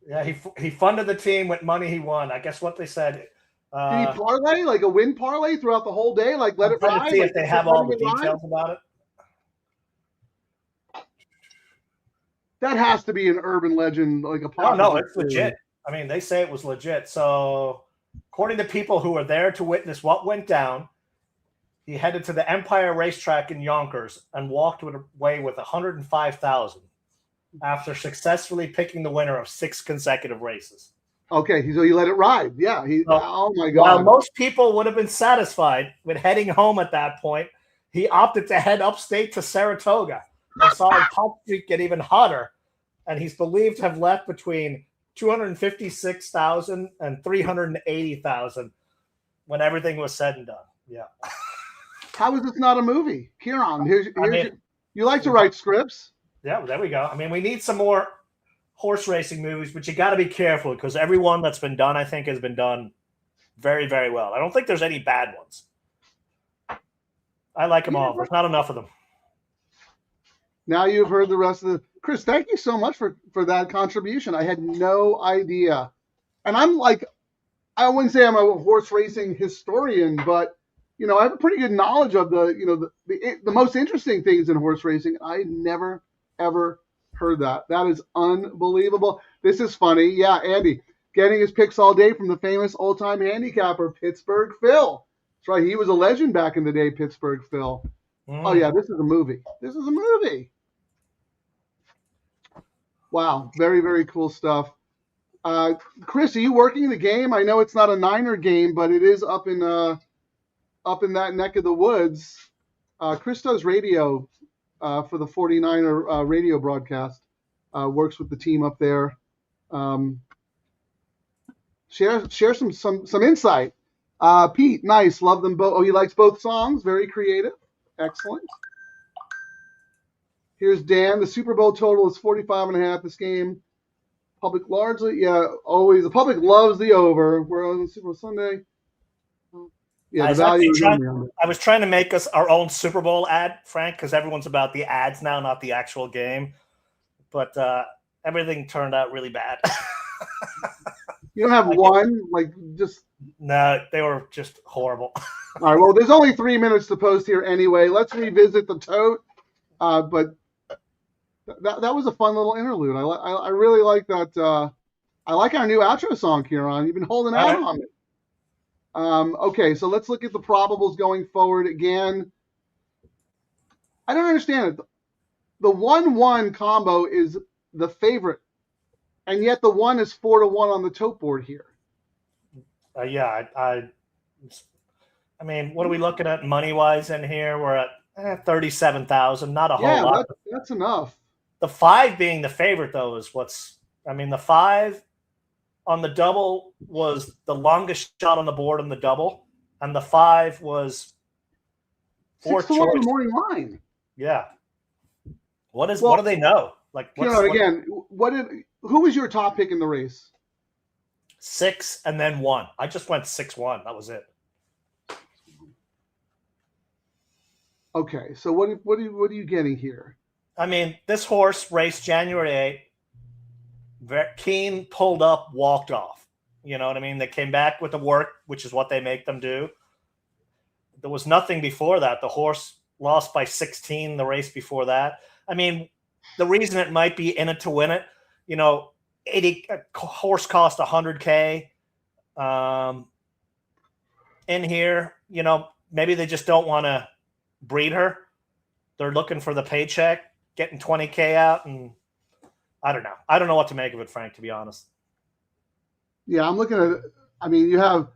Yeah, he funded the team with money he won. I guess what they said. Did he parlay, like a win parlay throughout the whole day? Like let it ride? To see like, if they have all the details about it. That has to be an urban legend, like a Oh, no, it's legit. I mean, they say it was legit. So according to people who were there to witness what went down, he headed to the Empire Racetrack in Yonkers and walked away with $105,000 after successfully picking the winner of 6 consecutive races. Okay, so he let it ride. Yeah. Oh my God. While most people would have been satisfied with heading home at that point, he opted to head upstate to Saratoga and saw his hot streak get even hotter. And he's believed to have left between $256,000 and $380,000 when everything was said and done. Yeah. How is this not a movie? Kieran, you like to write scripts? Yeah, there we go. I mean, we need some more horse racing movies, but you got to be careful because every one that's been done, I think, has been done very, very well. I don't think there's any bad ones. I like them all. There's not enough of them. Now you've heard the rest of the... Chris, thank you so much for that contribution. I had no idea. And I'm like, I wouldn't say I'm a horse racing historian, but, I have a pretty good knowledge of the most interesting things in horse racing. I never, ever heard that. That is unbelievable. This is funny. Yeah, Andy, getting his picks all day from the famous old-time handicapper, Pittsburgh Phil. That's right. He was a legend back in the day, Pittsburgh Phil. Oh, yeah, this is a movie. This is a movie. Wow, very, very cool stuff. Chris, are you working the game? I know it's not a Niner game, but it is up in that neck of the woods. Chris does radio for the 49er radio broadcast. Works with the team up there. Share some insight. Pete, nice, love them both. Oh, he likes both songs. Very creative, excellent. Here's Dan. The Super Bowl total is 45.5 this game. Public largely, always. The public loves the over. We're on Super Bowl Sunday. Yeah, the value is on it. I was trying to make us our own Super Bowl ad, Frank, because everyone's about the ads now, not the actual game. But everything turned out really bad. You don't have one? Like, just... No, they were just horrible. All right, well, there's only 3 minutes to post here anyway. Let's revisit the tote. But that was a fun little interlude. I really like that. I like our new outro song, Kieran. You've been holding out on it. Okay, so let's look at the probables going forward again. I don't understand it. The 1-1 combo is the favorite, and yet the 1 is 4-1 on the tote board here. Yeah, I mean, what are we looking at money-wise in here? We're at 37,000, not a whole lot. That's enough. The 5 being the favorite, though, is the 5 on the double was the longest shot on the board on the double, and the 5 was 4 choice. 6-1 morning line. Yeah. What do they know? Like, who was your top pick in the race? 6 and then 1. I just went 6-1. That was it. Okay, so what are you getting here? I mean, this horse raced January 8th. Keen pulled up, walked off. You know what I mean? They came back with the work, which is what they make them do. There was nothing before that. The horse lost by 16 the race before that. I mean, the reason it might be in it to win it, you know, a horse cost $100K in here. You know, maybe they just don't want to breed her. They're looking for the paycheck, getting 20K out, and I don't know. I don't know what to make of it, Frank, to be honest. Yeah, I'm looking at. I mean, you have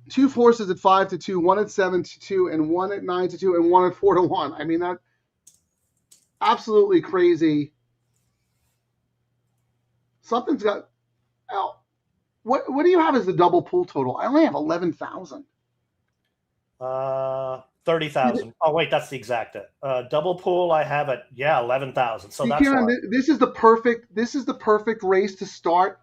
2 horses at 5-2, 1 at 7-2, and 1 at 9-2, and 1 at 4-1. I mean, that absolutely crazy. Something's got. Al, what do you have as the double pool total? I only have 11,000. 30,000. Oh wait, that's the exact double pool. I have it. Yeah, 11,000. So that's Kieran, this is the perfect race to start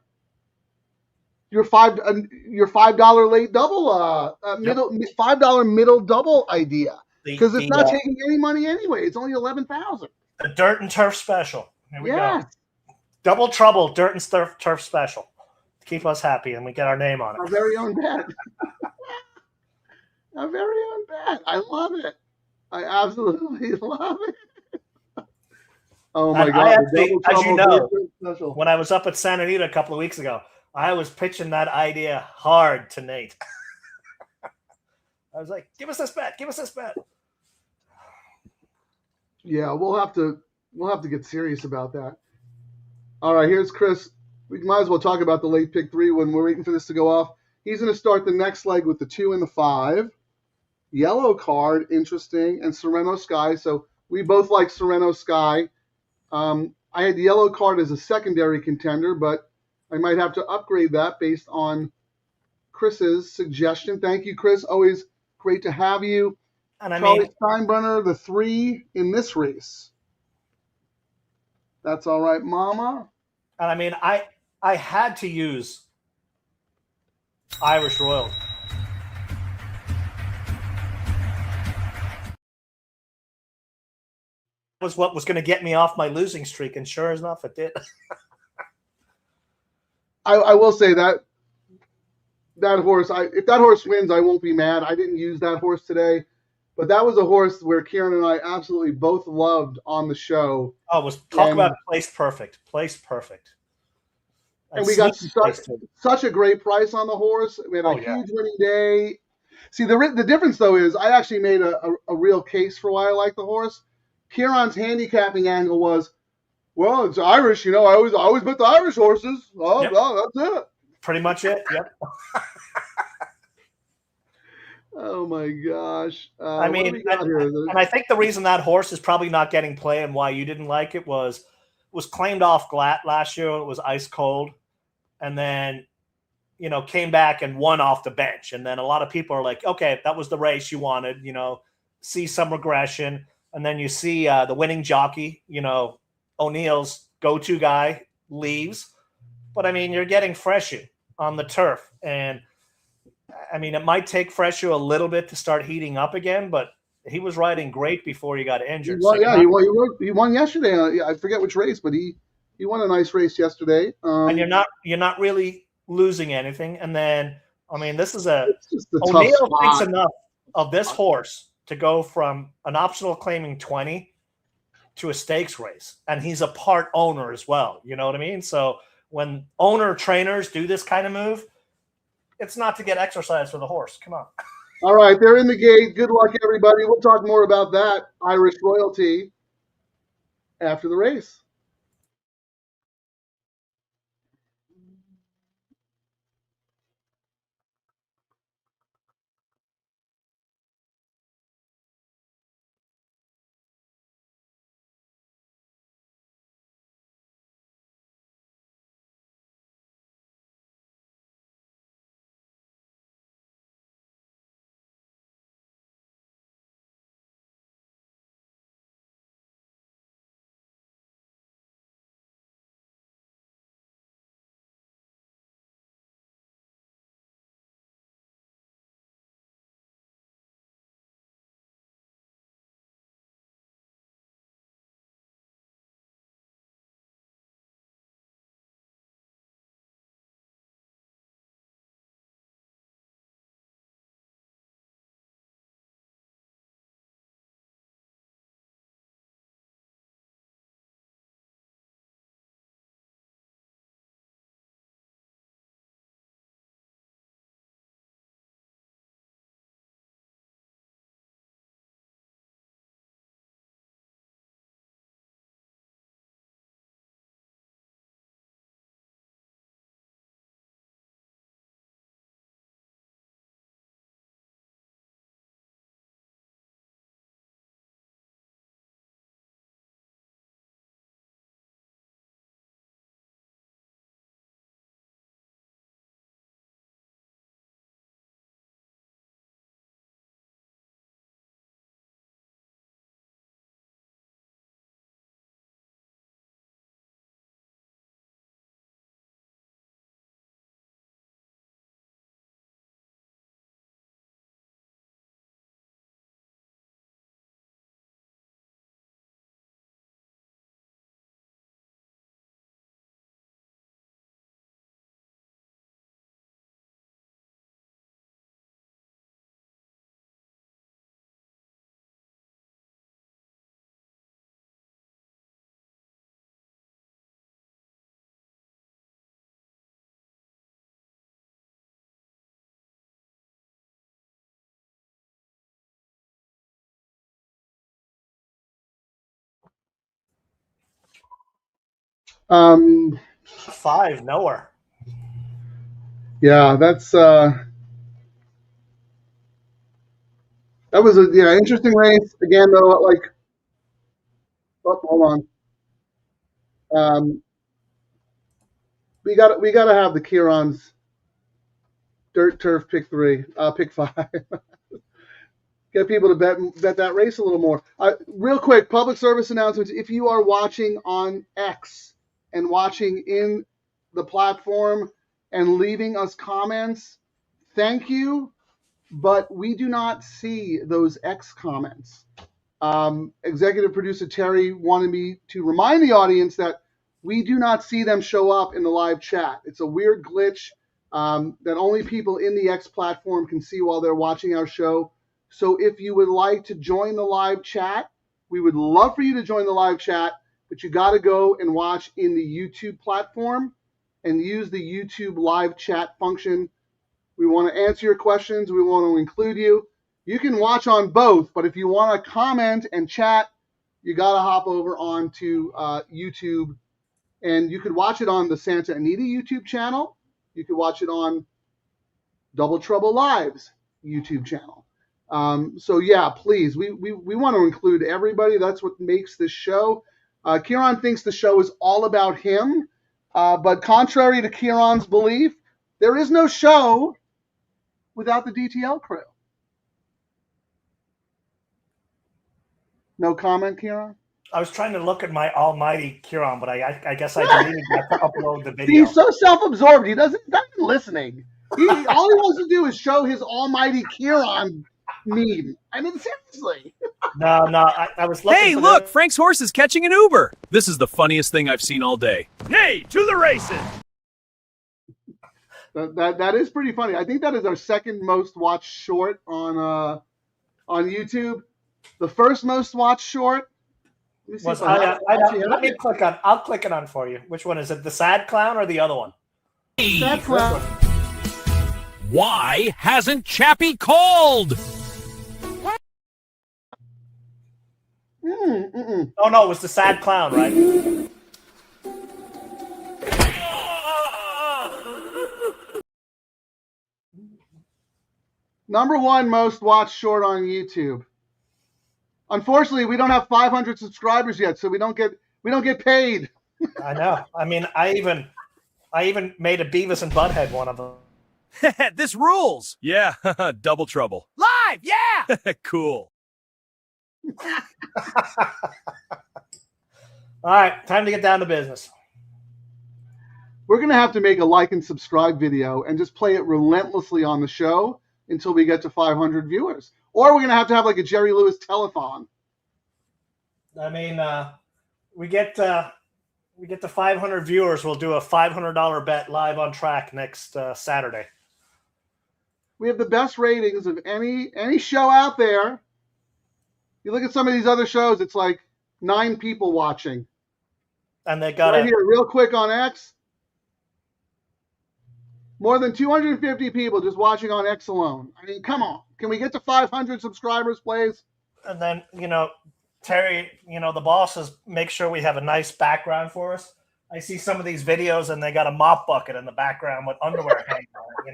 your $5 late double middle $5 middle double idea, because it's not taking any money anyway. It's only 11,000. The dirt and turf special. Here we go. Double trouble dirt and turf special. Keep us happy, and we get our name on it. Our very own bet. Our very own bet. I love it. I absolutely love it. Oh my God! Actually, as you know, when I was up at Santa Anita a couple of weeks ago, I was pitching that idea hard to Nate. I was like, "Give us this bet. Give us this bet." Yeah, we'll have to get serious about that. All right, here's Chris. We might as well talk about the late pick 3 when we're waiting for this to go off. He's going to start the next leg with the 2 and the 5. Yellow card, interesting, and Sereno Sky. So we both like Sereno Sky. I had the yellow card as a secondary contender, but I might have to upgrade that based on Chris's suggestion. Thank you, Chris. Always great to have you. And I Charlie mean, Steinbrenner, the 3 in this race. That's all right, Mama. And I mean, I had to use Irish Royal. Was what was going to get me off my losing streak, and sure enough, it did. I will say that horse, if that horse wins, I won't be mad. I didn't use that horse today, but that was a horse where Kieran and I absolutely both loved on the show. Oh, talk about placed perfect. Placed perfect. And we got such a great price on the horse. We had a huge winning day. See, the difference, though, is I actually made a real case for why I like the horse. Kieran's handicapping angle was, well, it's Irish. You know, I always bet the Irish horses. Oh, yep. Well, that's it. Pretty much it. Yep. Oh my gosh. I mean, and I think the reason that horse is probably not getting play and why you didn't like it was claimed off Glatt last year. It was ice cold, and then, you know, came back and won off the bench. And then a lot of people are like, okay, that was the race you wanted. You know, see some regression. And then you see the winning jockey, you know, O'Neill's go-to guy leaves. But, I mean, you're getting Freshu on the turf. And, I mean, it might take Freshu a little bit to start heating up again, but he was riding great before he got injured. He won yesterday. I forget which race, but he won a nice race yesterday. And you're not really losing anything. And then, I mean, this is O'Neill thinks enough of this horse to go from an optional claiming 20 to a stakes race. And he's a part owner as well. You know what I mean? So when owner trainers do this kind of move, it's not to get exercise for the horse. Come on. All right, they're in the gate. Good luck, everybody. We'll talk more about that Irish royalty after the race. Um, 5 nowhere. yeah, that was a interesting race. Again, though, like, oh, hold on. We got to have the Kieran's dirt turf pick 3, pick 5. Get people to bet that race a little more. Real quick, public service announcements. If you are watching on X and watching in the platform and leaving us comments, thank you, but we do not see those X comments. Executive producer Terry wanted me to remind the audience that we do not see them show up in the live chat. It's a weird glitch that only people in the X platform can see while they're watching our show. So if you would like to join the live chat, we would love for you to join the live chat, but you got to go and watch in the YouTube platform and use the YouTube live chat function. We want to answer your questions. We want to include you. You can watch on both, but if you want to comment and chat, you got to hop over onto YouTube, and you could watch it on the Santa Anita YouTube channel. You could watch it on Double Trouble Live's YouTube channel. So yeah, please, we want to include everybody. That's what makes this show. Kieran thinks the show is all about him, but contrary to Kieran's belief, there is no show without the DTL crew. No comment, Kieran? I was trying to look at my almighty Kieran, but I guess I deleted that to upload the video. He's so self-absorbed. He's not even listening. All he wants to do is show his almighty Kieran meme. I mean, seriously. No, I was looking. Hey, for look, Frank's horse is catching an Uber. This is the funniest thing I've seen all day. Hey, to the races! That is pretty funny. I think that is our second most watched short on YouTube. The first most watched short. Let me click on. I'll click it on for you. Which one is it? The sad clown or the other one? Sad clown. Why hasn't Chappie called? Oh no, it was the sad clown, right? Number one most watched short on YouTube. Unfortunately, we don't have 500 subscribers yet, so we don't get paid. I know. I mean, I even made a Beavis and Butthead one of them. This rules. Yeah, double trouble. Live, yeah. Cool. All right, time to get down to business. We're going to have to make a like and subscribe video and just play it relentlessly on the show until we get to 500 viewers. Or we're going to have like a Jerry Lewis telethon. I mean, we get to 500 viewers, we'll do a $500 bet live on track next Saturday. We have the best ratings of any show out there. You look at some of these other shows, it's like 9 people watching. And they got right here, real quick on X. More than 250 people just watching on X alone. I mean, come on. Can we get to 500 subscribers, please? And then, Terry, the bosses make sure we have a nice background for us. I see some of these videos and they got a mop bucket in the background with underwear hanging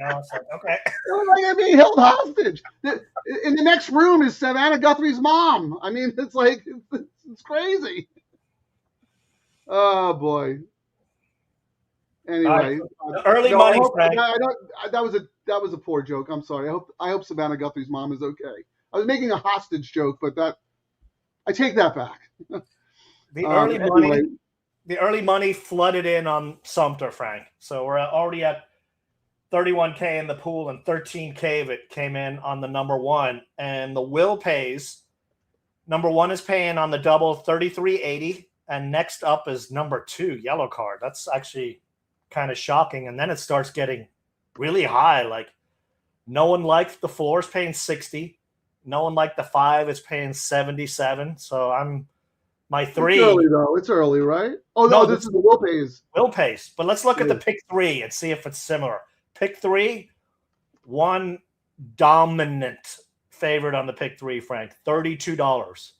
on it, It's like, okay. It's like I'm being held hostage. In the next room is Savannah Guthrie's mom. I mean, it's like, it's crazy. Oh, boy. Anyway. Early money, Frank. That was a poor joke. I'm sorry. I hope Savannah Guthrie's mom is okay. I was making a hostage joke, but I take that back. The early money flooded in on Sumter, Frank. So we're already at $31K in the pool, and $13K of it came in on the number one. And the will pays. Number one is paying on the double $33.80, and next up is number 2, yellow card. That's actually kind of shocking. And then it starts getting really high. Like, no one liked the 4 is paying 60. No one liked the 5 is paying 77. So my 3. It's early, though. It's early, right? Oh, no, this is the will pays. Will pays. But let's look at the pick 3 and see if it's similar. Pick 3, one dominant favorite on the pick 3, Frank, $32.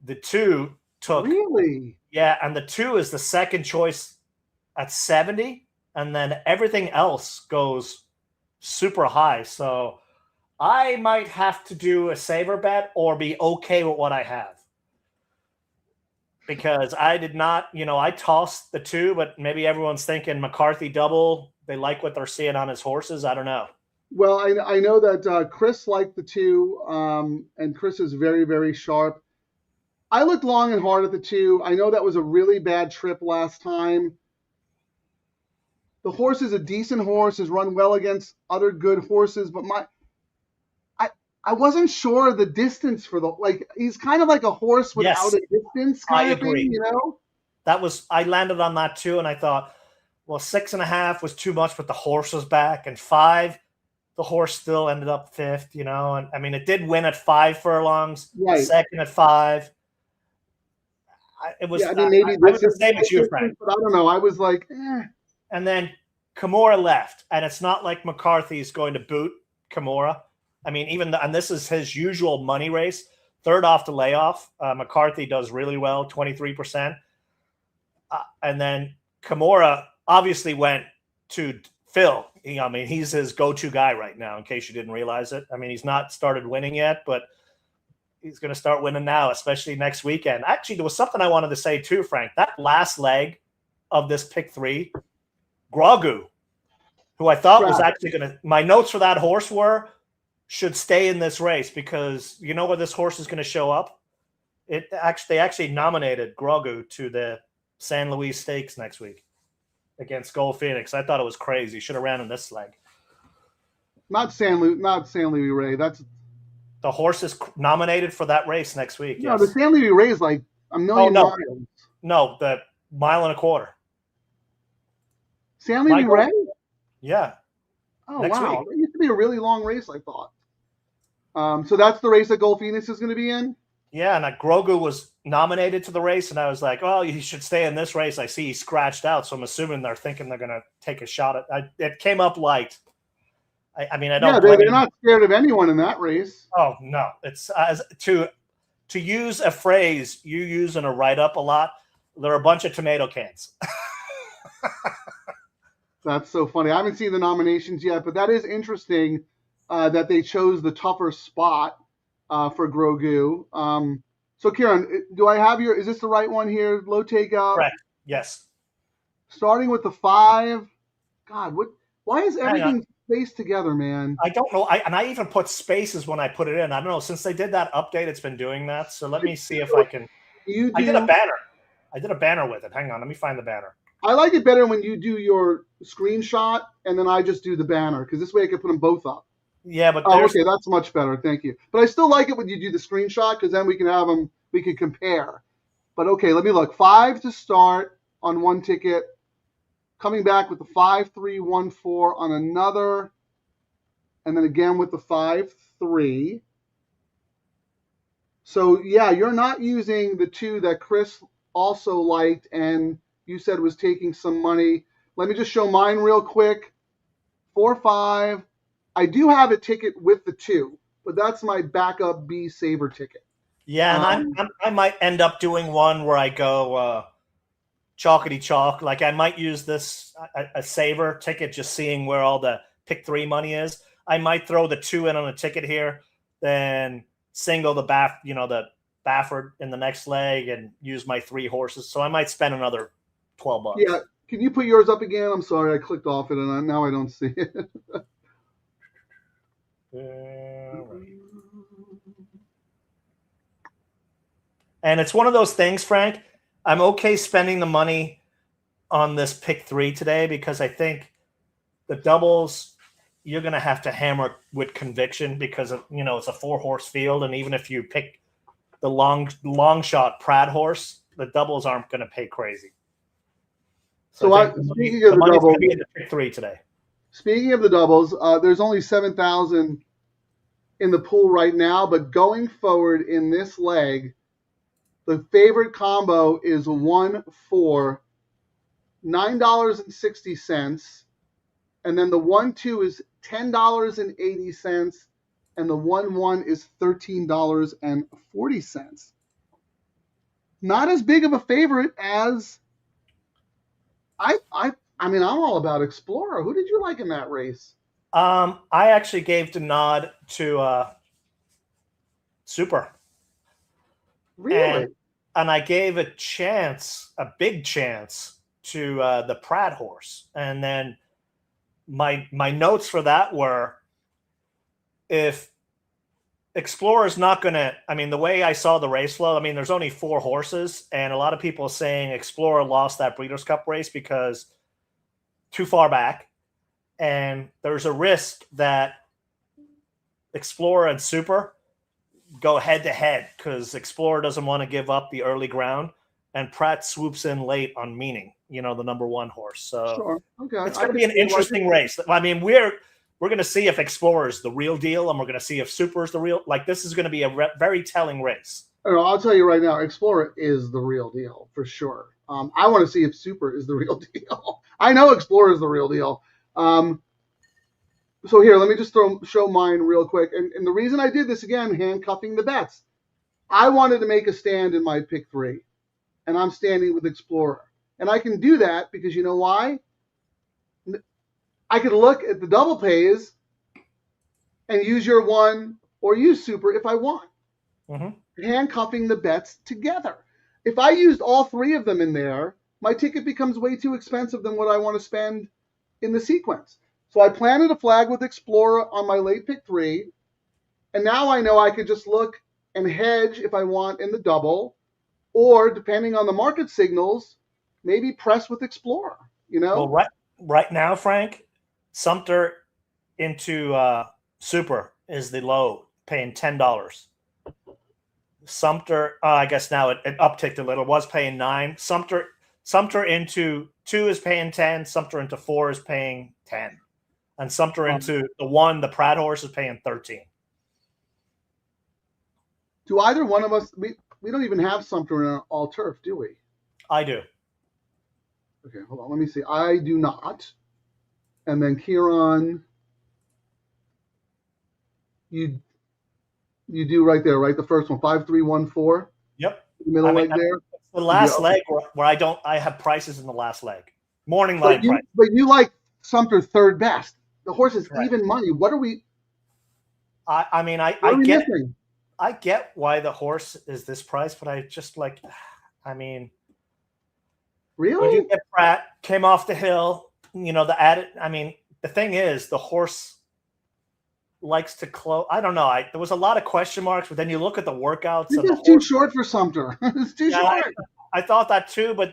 The 2, took. Really? Yeah, and the 2 is the second choice at 70, and then everything else goes super high. So I might have to do a saver bet or be okay with what I have. Because I did not, I tossed the 2, but maybe everyone's thinking McCarthy double. They like what they're seeing on his horses. I don't know. Well, I know that Chris liked the 2, and Chris is very, very sharp. I looked long and hard at the 2. I know that was a really bad trip last time. The horse is a decent horse, has run well against other good horses, but I wasn't sure of the distance for he's kind of like a horse without a distance kind of thing, I landed on that too, and I thought, well, 6.5 was too much, but the horse was back, and 5, the horse still ended up 5th, and I mean, it did win at 5 furlongs, right. Second at 5. It was. Yeah, I mean, maybe I was the same as you, Frank. But I don't know. I was like, eh. And then Kimura left, and it's not like McCarthy's going to boot Kimura. I mean, and this is his usual money race. Third off the layoff, McCarthy does really well, 23%. And then Kimura obviously went to Phil. I mean, he's his go-to guy right now, in case you didn't realize it. I mean, he's not started winning yet, but he's going to start winning now, especially next weekend. Actually, there was something I wanted to say too, Frank. That last leg of this pick 3, Grogu, who I thought was actually going to – my notes for that horse were – should stay in this race, because you know where this horse is going to show up? They actually nominated Grogu to the San Luis Stakes next week against Gold Phoenix. I thought it was crazy. Should have ran in this leg. Not San Luis Ray. That's the horse is nominated for that race next week. No, the San Luis Ray is like a million miles. No, the 1.25 miles. San Luis Ray? Yeah. Oh, wow. That used to be a really long race, I thought. So that's the race that Gold Phoenix is going to be in? Yeah, and Grogu was nominated to the race, and I was like, oh, he should stay in this race. I see he scratched out, so I'm assuming they're thinking they're going to take a shot at it. Came up light. I mean, I don't. Yeah, they're not scared of anyone in that race. Oh no, it's to use a phrase you use in a write-up a lot. They're a bunch of tomato cans. That's so funny. I haven't seen the nominations yet, but that is interesting that they chose the tougher spot for Grogu. So, Kieran, do I have is this the right one here? Low takeout? Correct. Yes. Starting with the 5. God, why is everything spaced together, man? I don't know. I even put spaces when I put it in. I don't know. Since they did that update, it's been doing that. So let me see if I can. I did a banner. I did a banner with it. Hang on. Let me find the banner. I like it better when you do your screenshot and then I just do the banner, because this way I can put them both up. Yeah, but okay, that's much better. Thank you. But I still like it when you do the screenshot, because then we can compare. But okay, let me look. 5 to start on one ticket. Coming back with the 5-3-1-4 on another, and then again with the 5-3. So yeah, you're not using the 2 that Chris also liked and you said was taking some money. Let me just show mine real quick. 4-5. I do have a ticket with the 2, but that's my backup B saver ticket. Yeah, and I might end up doing one where I go chalkity chalk. Like I might use this a saver ticket, just seeing where all the pick 3 money is. I might throw the 2 in on a ticket here, then single the Bafford in the next leg and use my 3 horses. So I might spend another $12. Yeah. Can you put yours up again? I'm sorry, I clicked off it and now I don't see it. And it's one of those things, Frank. I'm okay spending the money on this pick 3 today, because I think the doubles you're going to have to hammer with conviction, because of, it's a 4-horse field, and even if you pick the long shot Pratt horse, the doubles aren't going to pay crazy. So speaking of the doubles, be in the pick 3 today. Speaking of the doubles, there's only 7,000 in the pool right now, but going forward in this leg, the favorite combo is 1-4, $9.60, and then the 1-2 is $10.80, and the 1-1 is $13.40. not as big of a favorite as I mean, I'm all about Explorer. Who did you like in that race? I actually gave the nod to Super. Really? And I gave a chance, a big chance, to the Pratt horse. And then my notes for that were, if Explorer's not going to, I mean, the way I saw the race flow, I mean, there's only 4 horses, and a lot of people saying Explorer lost that Breeders' Cup race because too far back. And there's a risk that Explorer and Super go head to head because Explorer doesn't want to give up the early ground, and Pratt swoops in late on Meaning, the number 1 horse. So Sure. Okay. it's going to be an interesting race. I mean, we're going to see if Explorer is the real deal, and we're going to see if Super is the real. Like, this is going to be a very telling race. I'll tell you right now, Explorer is the real deal for sure. I want to see if Super is the real deal. I know Explorer is the real deal. So here, let me just show mine real quick. And the reason I did this, again, handcuffing the bets, I wanted to make a stand in my pick 3, and I'm standing with Explorer. And I can do that because you know why? I could look at the double pays and use your 1 or use Super if I want. Mm-hmm. Handcuffing the bets together. If I used all 3 of them in there, my ticket becomes way too expensive than what I want to spend in the sequence. So I planted a flag with Explorer on my late pick 3, and now I know I could just look and hedge if I want in the double, or depending on the market signals, maybe press with Explorer. Well, right now, Frank, Sumter into Super is the low, paying $10. Sumter, I guess now it upticked a little. It was paying $9. Sumter into 2 is paying 10. Sumter into 4 is paying 10. And Sumter into the 1, the Pratt horse, is paying 13. Do either one of us, we don't even have Sumter in an all turf, do we? I do. Okay, hold on. Let me see. I do not. And then Kieran, you do right there, right? The first one, 5314. Yep. The middle leg there. The last leg where I have prices in the last leg. Morning line price. But you like Sumter third best. The horse is even money. What are we? I mean, I get why the horse is this price, but I just I mean, really? When you get Pratt, came off the hill, the added. I mean, the thing is, the horse likes to close. I don't know. There was a lot of question marks, but then you look at the workouts. It's too short for Sumter. It's too short. I thought that too, but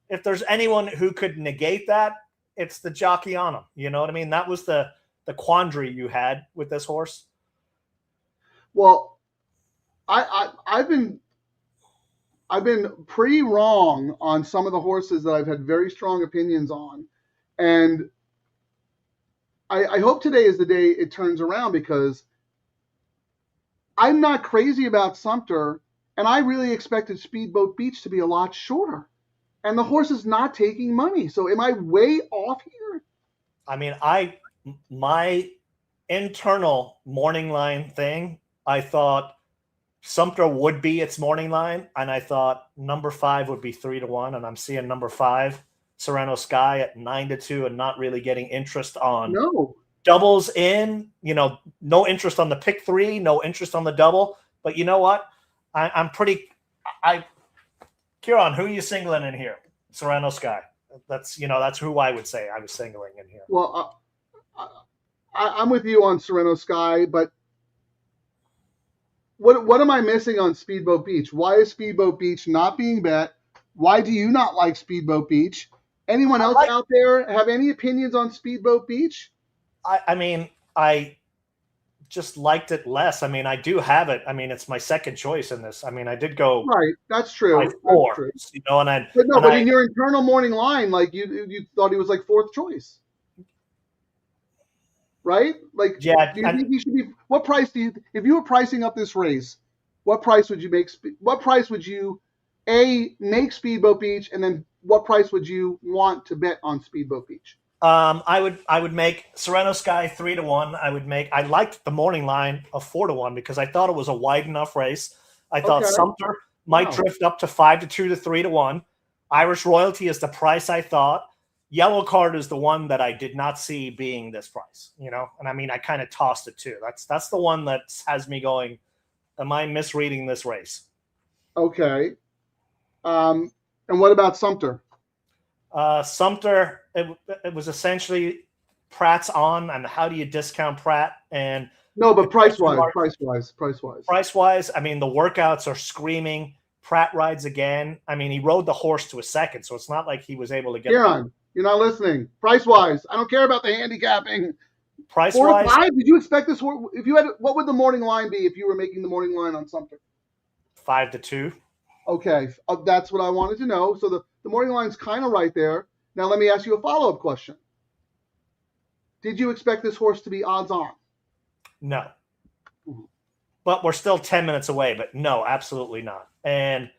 if there's anyone who could negate that, it's the jockey on him. You know what I mean? That was the quandary you had with this horse. Well, I've been pretty wrong on some of the horses that I've had very strong opinions on, and I hope today is the day it turns around, because I'm not crazy about Sumter, and I really expected Speedboat Beach to be a lot shorter. And the horse is not taking money. So am I way off here? I mean, my internal morning line thing, I thought Sumter would be its morning line, and I thought number 5 would be 3-1, and I'm seeing number 5, Sereno Sky, at 9-2, and not really getting interest on doubles in. No interest on the pick 3, no interest on the double. But you know what? I'm pretty. Kieran, who are you singling in here? Sereno Sky. That's who I would say I was singling in here. Well, I'm with you on Sereno Sky, but what am I missing on Speedboat Beach? Why is Speedboat Beach not being bet? Why do you not like Speedboat Beach? Anyone else out there have any opinions on Speedboat Beach? I mean, I just liked it less. I mean, I do have it. I mean, it's my second choice in this. I mean, I did go right. That's true. That's true. But in your internal morning line, you thought he was like 4th choice, right? Do you think he should be? What price if you were pricing up this race, what price would you make? What price would you make Speedboat Beach, and then what price would you want to bet on Speedboat Beach? I would make Sereno Sky 3-1. I liked the morning line of 4-1 because I thought it was a wide enough race. I thought Sumter Might Wow. drift up to 5-2 to 3-1. Irish Royalty is the price I thought. Yellow Card is the one that I did not see being this price, And I mean, I kind of tossed it too. That's the one that has me going, am I misreading this race? Okay. And what about Sumter? Sumter, it was essentially Pratt's on, and how do you discount Pratt? And No, but price-wise. Price-wise, I mean, the workouts are screaming. Pratt rides again. I mean, he rode the horse to a second, so it's not like he was able to get. Kieran, you're not listening. Price-wise, I don't care about the handicapping. Price-wise, 4 to 5. Did you expect this? If you had, what would the morning line be if you were making the morning line on Sumter? 5-2. Okay, that's what I wanted to know. So the morning line's kind of right there. Now let me ask you a follow-up question. Did you expect this horse to be odds on? No. But we're still 10 minutes away, but no, absolutely not. And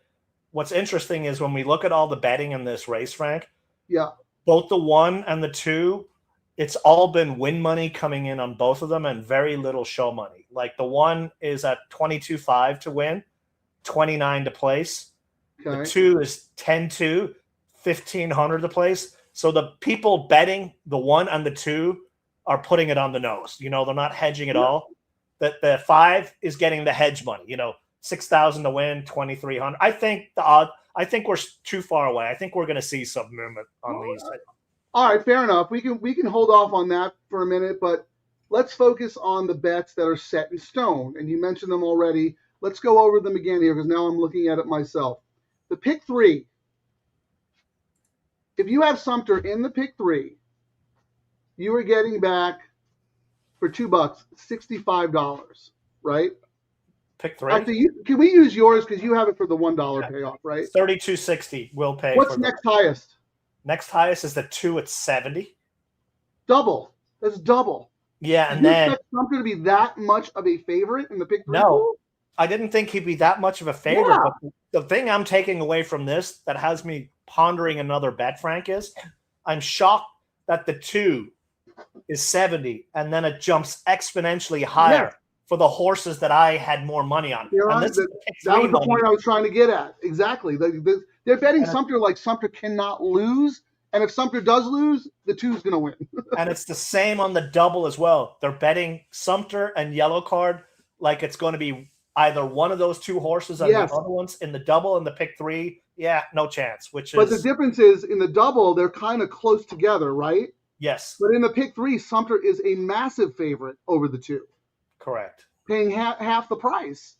what's interesting is when we look at all the betting in this race, Frank, Yeah. both the 1 and the 2, it's all been win money coming in on both of them and very little show money. Like the 1 is at 22.5 to win, 29 to place. Okay. The 2 is 10-2, 1,500 to place. So the people betting the 1 and the 2 are putting it on the nose. They're not hedging at all. The 5 is getting the hedge money. 6,000 to win, 2,300. I think we're too far away. I think we're going to see some movement on these. All right, fair enough. We can hold off on that for a minute, but let's focus on the bets that are set in stone. And you mentioned them already. Let's go over them again here because now I'm looking at it myself. The pick 3. If you have Sumter in the pick 3, you are getting back for $2, $65, right? Pick 3. Actually, can we use yours because you have it for the $1 payoff, right? 32.60 will pay. What's next highest? Next highest is the 2 at 70. Double. That's double. Yeah, Did and you then expect Sumter to be that much of a favorite in the pick 3? No, I didn't think he'd be that much of a favorite. Yeah. But the thing I'm taking away from this that has me pondering another bet, Frank, is I'm shocked that the 2 is 70 and then it jumps exponentially higher for the horses that I had more money on. That was the point I was trying to get at. Exactly. They're betting Sumter like Sumter cannot lose. And if Sumter does lose, the 2's going to win. And it's the same on the double as well. They're betting Sumter and Yellow Card like it's going to be either one of those 2 horses and the other ones in the double and the pick 3. Yeah, no chance. But the difference is in the double, they're kind of close together, right? Yes. But in the pick 3, Sumter is a massive favorite over the 2. Correct. Paying half the price.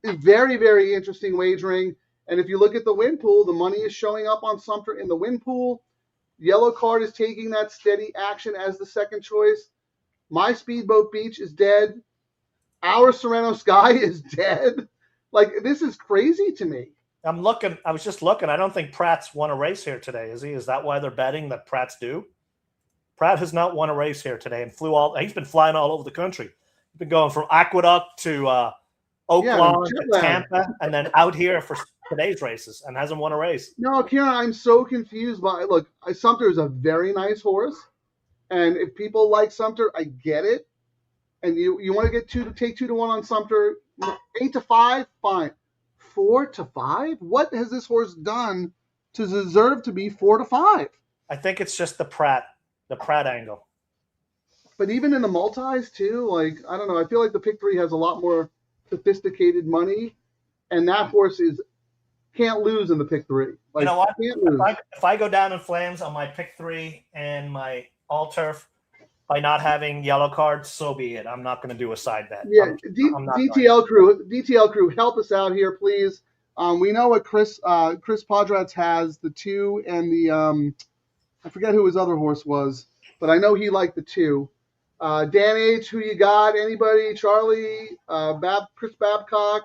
It's very, very interesting wagering. And if you look at the win pool, the money is showing up on Sumter in the win pool. Yellow Card is taking that steady action as the second choice. My Speedboat Beach is dead. Our Sereno Sky is dead. Like, this is crazy to me. I'm looking. I was just looking. I don't think Pratt's won a race here today, is he? Is that why they're betting that Pratt's due? Pratt has not won a race here today and he's been flying all over the country. He's been going from Aqueduct to Oaklawn to Tampa and then out here for today's races and hasn't won a race. No, Kieran, I'm so confused by it. Look, Sumter is a very nice horse. And if people like Sumter, I get it. And you want to get take 2 to 1 on Sumter, 8 to 5, fine. 4 to 5? What has this horse done to deserve to be 4 to 5? I think it's just the Pratt angle. But even in the multis too, like, I don't know. I feel like the pick 3 has a lot more sophisticated money, and that horse can't lose in the pick 3. Like, you know what? Can't lose. If I go down in flames on my pick 3 and my all turf by not having Yellow Card, so be it. I'm not going to do a side bet. Yeah, DTL Crew, help us out here, please. We know what Chris Padrats has, the 2 and the I forget who his other horse was, but I know he liked the 2. Dan H, who you got? Anybody? Charlie, Chris Babcock,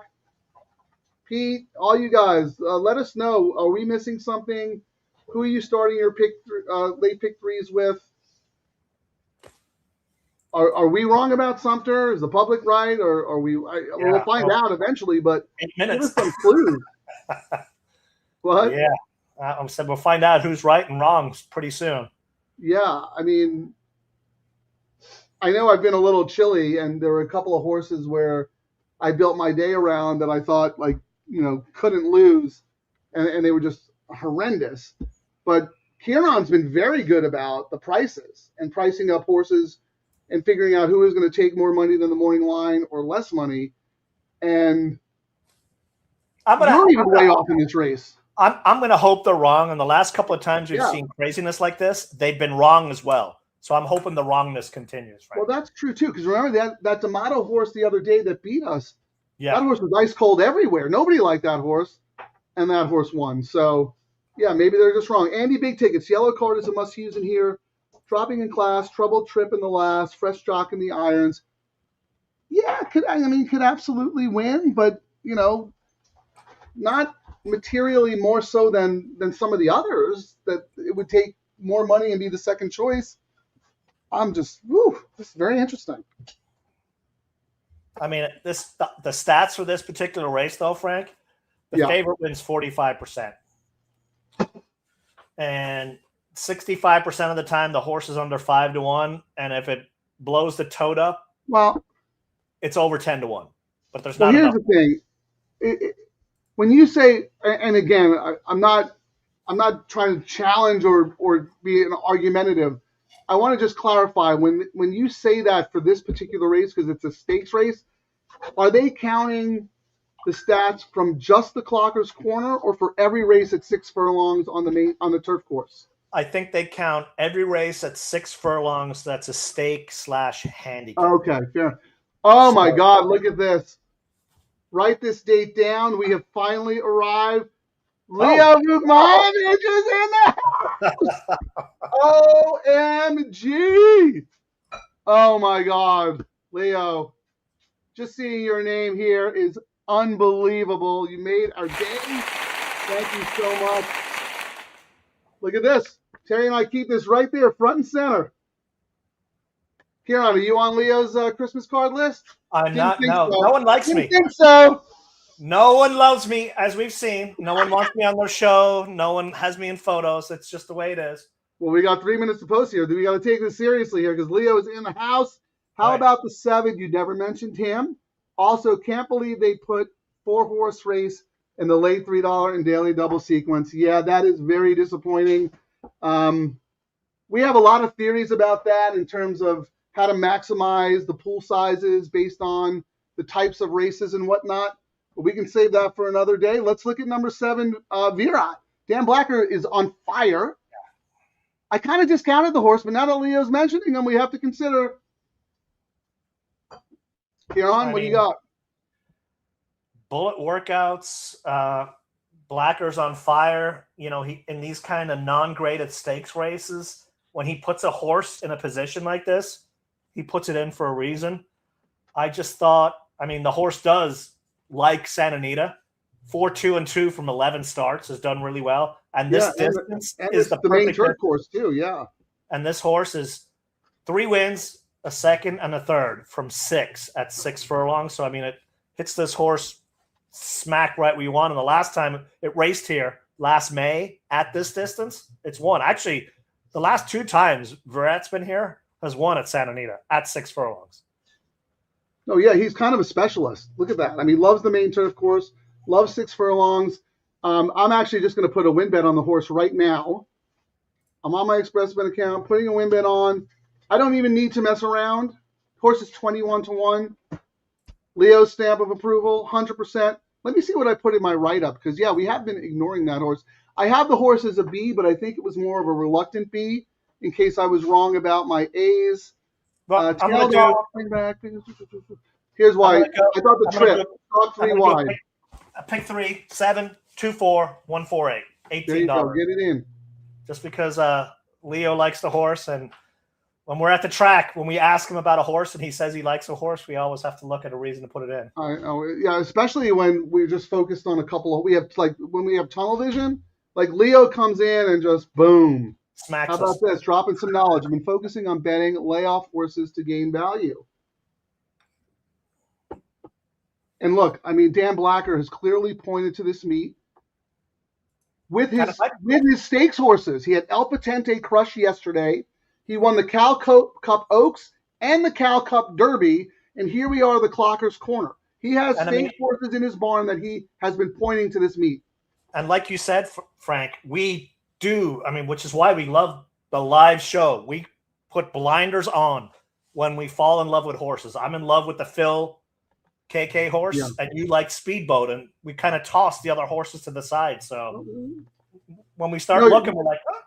Pete, all you guys, let us know. Are we missing something? Who are you starting your late pick 3s with? Are we wrong about Sumter? Is the public right, or are we? We'll find out eventually. But 8 minutes. Give us some clues. What? Yeah, I said we'll find out who's right and wrong pretty soon. Yeah, I mean, I know I've been a little chilly, and there were a couple of horses where I built my day around that I thought, like, couldn't lose, and they were just horrendous. But Kieran's been very good about the prices and pricing up horses and figuring out who is going to take more money than the morning line or less money. And you're even way off in this race. I'm going to hope they're wrong. And the last couple of times we've seen craziness like this, they've been wrong as well. So I'm hoping the wrongness continues. Right? Well, that's true too. Because remember that D'Amato horse the other day that beat us. Yeah, that horse was ice cold everywhere. Nobody liked that horse, and that horse won. So, yeah, maybe they're just wrong. Andy, big tickets. Yellow card is a must-use in here. Dropping in class, troubled trip in the last, fresh jock in the irons. Yeah, could absolutely win, but not materially more so than some of the others. That it would take more money and be the second choice. This is very interesting. I mean, the stats for this particular race, though, Frank, the favorite wins 45%. And 65% of the time, the horse is under 5-1. And if it blows the tote up, it's over 10-1. But there's not enough. Here's the thing. When you say, and again, I'm not trying to challenge or be an argumentative. I want to just clarify, when you say that for this particular race, because it's a stakes race, are they counting the stats from just the Clocker's Corner or for every race at 6 furlongs on the turf course? I think they count every race at 6 furlongs. That's a stake/handicap. Okay, fair. Oh my God, look at this. Write this date down. We have finally arrived. Leo Vukmanovic is in the house. OMG. Oh my God. Leo, just seeing your name here is unbelievable. You made our day. Thank you so much. Look at this. Terry and I keep this right there, front and center. Kieran, are you on Leo's Christmas card list? I'm not. No, so. No one likes me. Think so. No one loves me, as we've seen. No one wants me on their show. No one has me in photos. It's just the way it is. Well, we got 3 minutes to post here. We got to take this seriously here because Leo is in the house. How about the 7? You never mentioned him. Also, can't believe they put 4-horse race in the late $3 and daily double sequence. Yeah, that is very disappointing. We have a lot of theories about that in terms of how to maximize the pool sizes based on the types of races and whatnot. But we can save that for another day. Let's look at number 7, Virat. Dan Blacker is on fire. I kind of discounted the horse, but now that Leo's mentioning him, we have to consider. Kieran, what do you got? Bullet workouts. Blacker's on fire. He in these kind of non-graded stakes races, when he puts a horse in a position like this, he puts it in for a reason. I just thought, the horse does like Santa Anita. 4-2-2 from 11 starts has done really well. And this distance is the main turf course too, yeah. And this horse is 3 wins, a second, and a third from 6 at 6 furlongs. So, it hits this horse smack right where you want. And the last time it raced here, last May, at this distance, it's won. Actually, the last 2 times Virat's been here has won at Santa Anita at 6 furlongs. Oh, yeah, he's kind of a specialist. Look at that. He loves the main turf course, loves 6 furlongs. I'm actually just going to put a win bet on the horse right now. I'm on my Express Bet account, putting a win bet on. I don't even need to mess around. Horse is 21-1. Leo's stamp of approval, 100%. Let me see what I put in my write-up, because, we have been ignoring that horse. I have the horse as a B, but I think it was more of a reluctant B in case I was wrong about my A's. Well, Here's why. I thought the trip. Talk 3 wide. Pick 3, 7, 2, 4, 1, 4, 8. $18. There you go. Get it in. Just because Leo likes the horse, and when we're at the track, when we ask him about a horse and he says he likes a horse, we always have to look at a reason to put it in. I know. Yeah, especially when we're just focused on a couple of. When we have tunnel vision, like Leo comes in and just boom. Smacks How about this? Dropping some knowledge. I've been focusing on betting layoff horses to gain value. And look, Dan Blacker has clearly pointed to this meet with his stakes horses. He had El Patente Crush yesterday. He won the Cal Cup Oaks and the Cal Cup Derby. And here we are, the Clocker's Corner. He has And I stake mean, horses in his barn that he has been pointing to this meet. and like you said, Frank, we do. I mean, which is why we love the live show. We put blinders on when we fall in love with horses. I'm in love with the Phil KK horse, Yeah. and you like Speedboat, and we kind of toss the other horses to the side. So when we start looking, we're like, oh,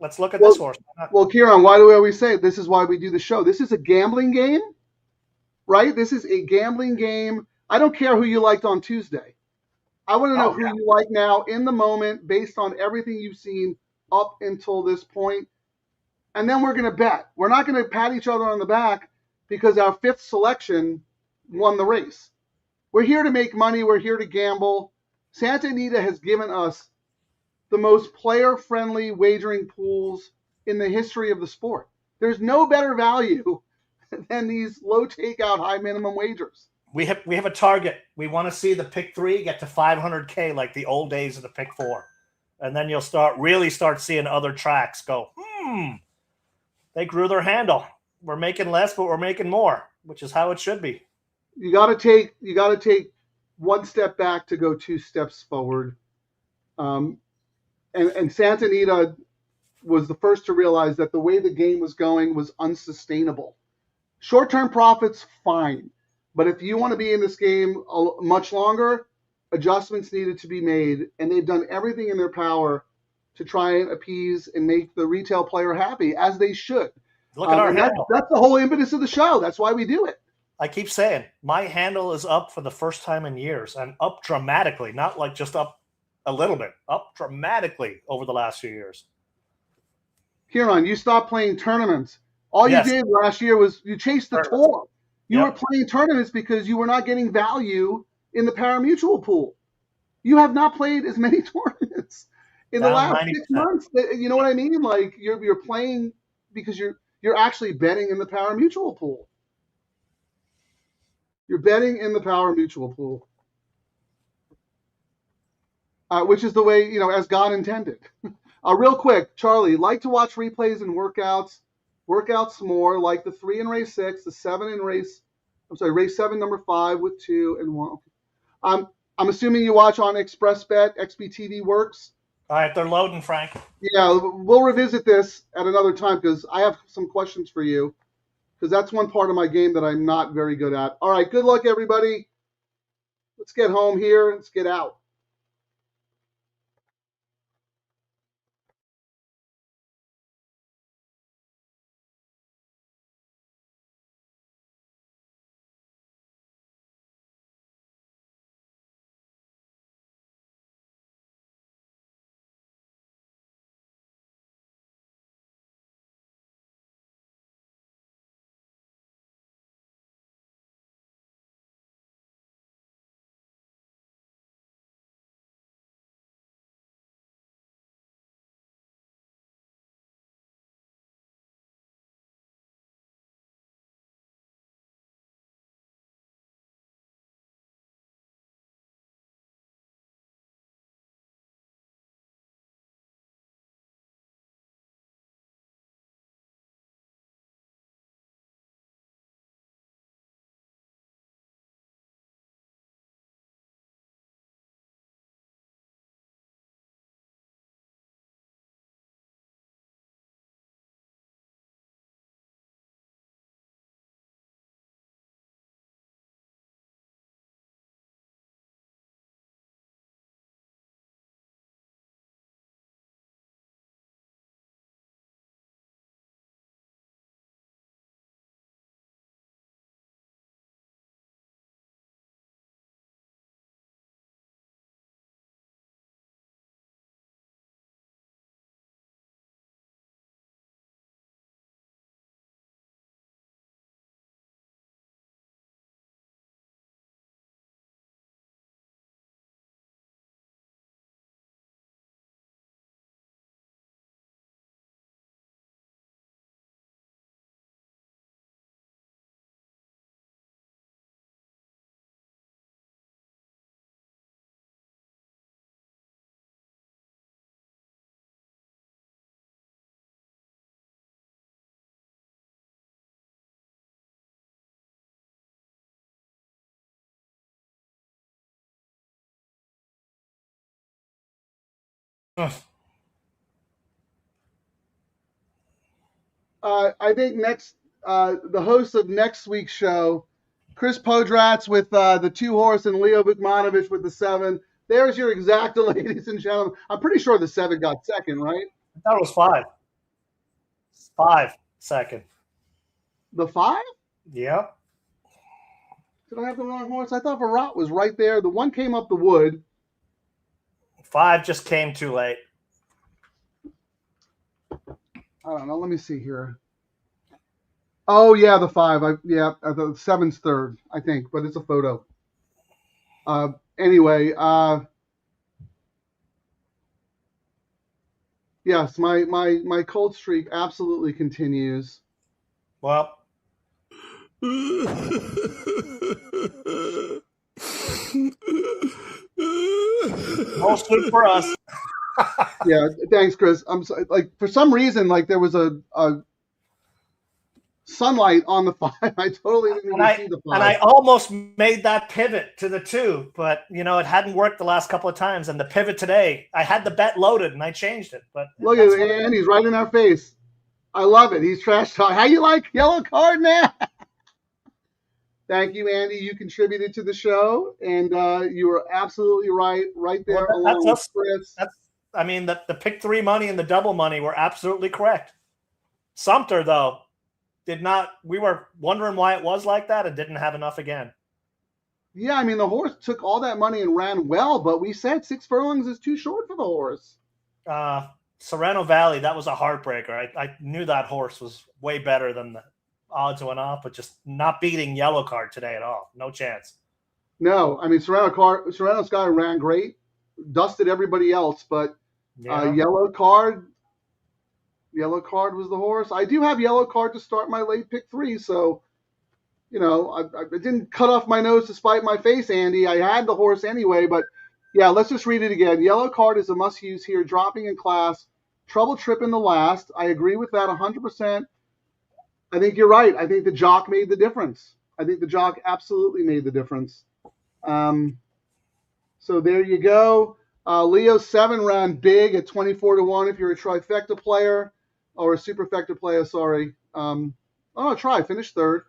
let's look at this horse. Well, Kieran, why do we always say this is why we do the show? This is a gambling game, right? This is a gambling game. I don't care who you liked on Tuesday. I want to know who you like now in the moment based on everything you've seen up until this point. And then we're going to bet. We're not going to pat each other on the back because our fifth selection won the race. We're here to make money. We're here to gamble. Santa Anita has given us the most player-friendly wagering pools in the history of the sport. There's no better value than these low takeout, high minimum wagers. We have a target. We want to see the pick 3 get to 500K like the old days of the pick 4. And then you'll start seeing other tracks go, they grew their handle. We're making less, but we're making more, which is how it should be. You got to take one step back to go 2 steps forward. And Santa Anita was the first to realize that the way the game was going was unsustainable. Short-term profits, fine. But if you want to be in this game much longer, adjustments needed to be made, and they've done everything in their power to try and appease and make the retail player happy, as they should. Look at our handle. That's the whole impetus of the show. That's why we do it. I keep saying my handle is up for the first time in years, and up dramatically, not like just up a little bit, up dramatically over the last few years. Kieran, you stopped playing tournaments. All you did last year was you chased the tour. You were playing tournaments because you were not getting value in the parimutuel pool. You have not played as many tournaments in the last 6 months. You know what I mean? Like you're playing because you're actually betting in the parimutuel pool. You're betting in the parimutuel pool, which is the way, as God intended. Real quick, Charlie, like to watch replays and workouts more, like the 3 in race 6, the 7 in race 7, number 5 with 2 and 1. I'm assuming you watch on ExpressBet, XBTV Works. All right, they're loading, Frank. Yeah, we'll revisit this at another time because I have some questions for you, because that's one part of my game that I'm not very good at. All right, good luck, everybody. Let's get home here. Let's get out. I think the host of next week's show, Chris Podratz with the 2 horse and Leo Bukmanovich with the 7. There's your exacta, ladies and gentlemen. I'm pretty sure the 7 got second, right? I thought it was 5. 5 second. The 5? Yep. Did I have the wrong horse? I thought Virat was right there. The 1 came up the wood. 5 just came too late. I don't know. Let me see here. Oh, yeah, the 5. The 7's third, I think, but it's a photo. Anyway, yes, my cold streak absolutely continues. Well, no sleep for us. Yeah, thanks, Chris. I'm sorry, for some reason, there was a sunlight on the 5. I totally didn't even see the 5. And I almost made that pivot to the 2, but it hadn't worked the last couple of times. And the pivot today, I had the bet loaded and I changed it. But look at Andy's right in our face. I love it. He's trash talking. How you like yellow card, man? Thank you, Andy. You contributed to the show, and you were absolutely right there along with Chris. The pick 3 money and the double money were absolutely correct. Sumter, though, we were wondering why it was like that and didn't have enough again. Yeah, the horse took all that money and ran well, but we said 6 furlongs is too short for the horse. Sereno Valley, that was a heartbreaker. I knew that horse was way better than the odds went off, but just not beating Yellow Card today at all. No chance. No, Sereno Sky ran great, dusted everybody else, but Yellow Card was the horse. I do have Yellow Card to start my late pick 3, so I didn't cut off my nose to spite my face, Andy. I had the horse anyway, but yeah, let's just read it again. Yellow Card is a must-use here, dropping in class. Trouble trip in the last. I agree with that 100%. I think you're right. I think the jock made the difference. I think the jock absolutely made the difference. So there you go. Leo 7 ran big at 24-1 if you're a trifecta player or a superfecta player, sorry. Finished third.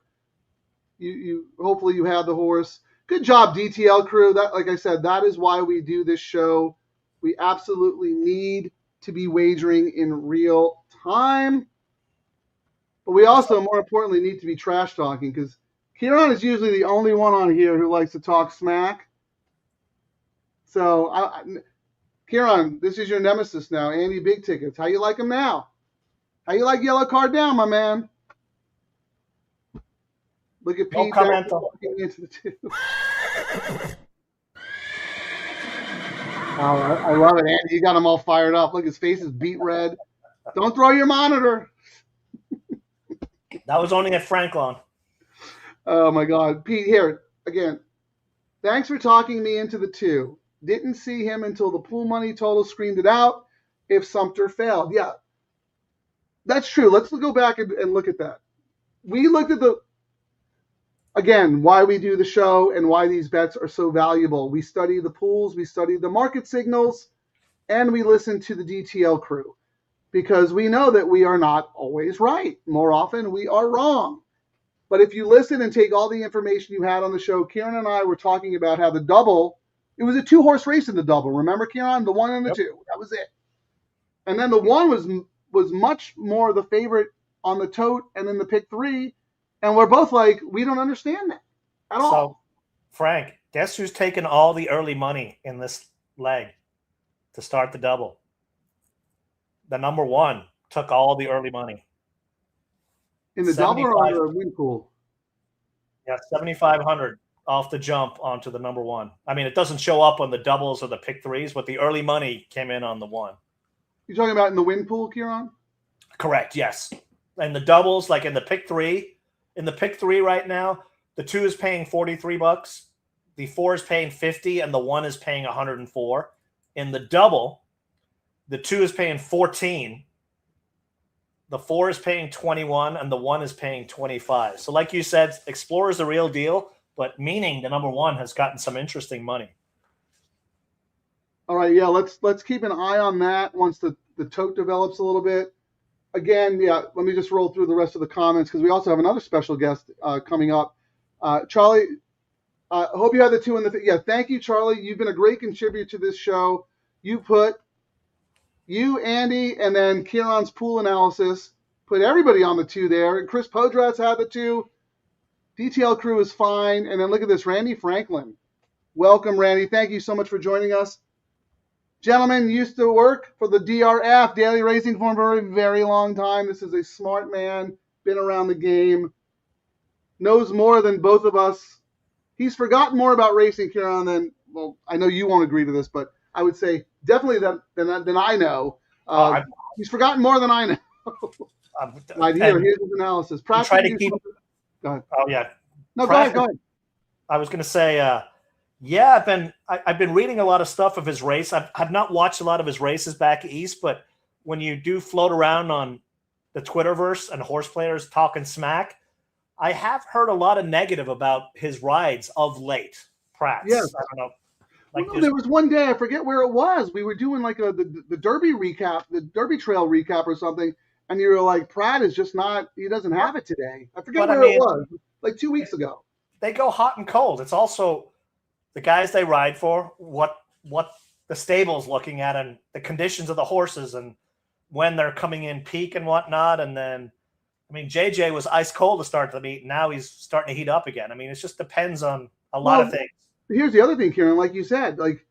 You hopefully you had the horse. Good job, DTL crew. That, like I said, that is why we do this show. We absolutely need to be wagering in real time. But we also, more importantly, need to be trash talking, because Kieran is usually the only one on here who likes to talk smack. So, Kieran, this is your nemesis now, Andy Big Tickets. How you like him now? How you like Yellow Card down, my man? Look at Pete walking into the 2. I love it, Andy. You got him all fired up. Look, his face is beet red. Don't throw your monitor. That was only at Franklin. Oh, my God. Pete, here, again, thanks for talking me into the 2. Didn't see him until the pool money total screamed it out if Sumter failed. Yeah, that's true. Let's go back and look at that. We looked at why we do the show and why these bets are so valuable. We study the pools, we study the market signals, and we listen to the DTL crew, because we know that we are not always right. More often, we are wrong. But if you listen and take all the information you had on the show, Kieran and I were talking about how the double, it was a 2-horse race in the double. Remember, Kieran? The 1 and the 2. That was it. And then the 1 was much more the favorite on the tote and then the pick 3. And we're both like, we don't understand that at all. So, Frank, guess who's taken all the early money in this leg to start the double? The number 1 took all the early money. In the double or on the win pool? Yeah, 7,500 off the jump onto the number 1. I mean, it doesn't show up on the doubles or the pick 3s, but the early money came in on the 1. You're talking about in the win pool, Kieran? Correct, yes. And the doubles, like in the pick 3, right now, the 2 is paying $43, the 4 is paying $50, and the 1 is paying $104. In the double, the 2 is paying $14, the 4 is paying $21, and the 1 is paying $25. So like you said, Explorer is the real deal, but meaning the number 1 has gotten some interesting money. All right, yeah, let's keep an eye on that once the tote develops a little bit. Again, yeah, let me just roll through the rest of the comments because we also have another special guest coming up. Charlie, hope you had the two in the yeah. Thank you, Charlie. You've been a great contributor to this show. You, Andy, and then Kieran's pool analysis put everybody on the two there. And Chris Podrat's had the two. DTL Crew is fine. And then look at this, Randy Franklin. Welcome, Randy. Thank you so much for joining us. Gentlemen, used to work for the DRF, Daily Racing for a very, very long time. This is a smart man, been around the game, knows more than both of us. He's forgotten more about racing, Kieran, than, well, I know you won't agree to this, but I would say definitely than I know. He's forgotten more than I know. Right here, here's his analysis. Try to keep. Go ahead. Oh yeah. No, go ahead. I was going to say, yeah, I've been reading a lot of stuff of his race. I've not watched a lot of his races back east, but when you do float around on the Twitterverse and horse players talking smack, I have heard a lot of negative about his rides of late. Pratt's. Yes. I don't know. Well, there was one day, I forget where it was. We were doing like the Derby recap, the Derby Trail recap or something, and you were like, Pratt is just not, he doesn't have it today. I forget where it was, like 2 weeks ago. They go hot and cold. It's also the guys they ride for, what the stable's looking at and the conditions of the horses and when they're coming in peak and whatnot. And then, I mean, JJ was ice cold to start the meet. Now he's starting to heat up again. I mean, it just depends on a lot of things. Here's the other thing, Kieran, like you said, like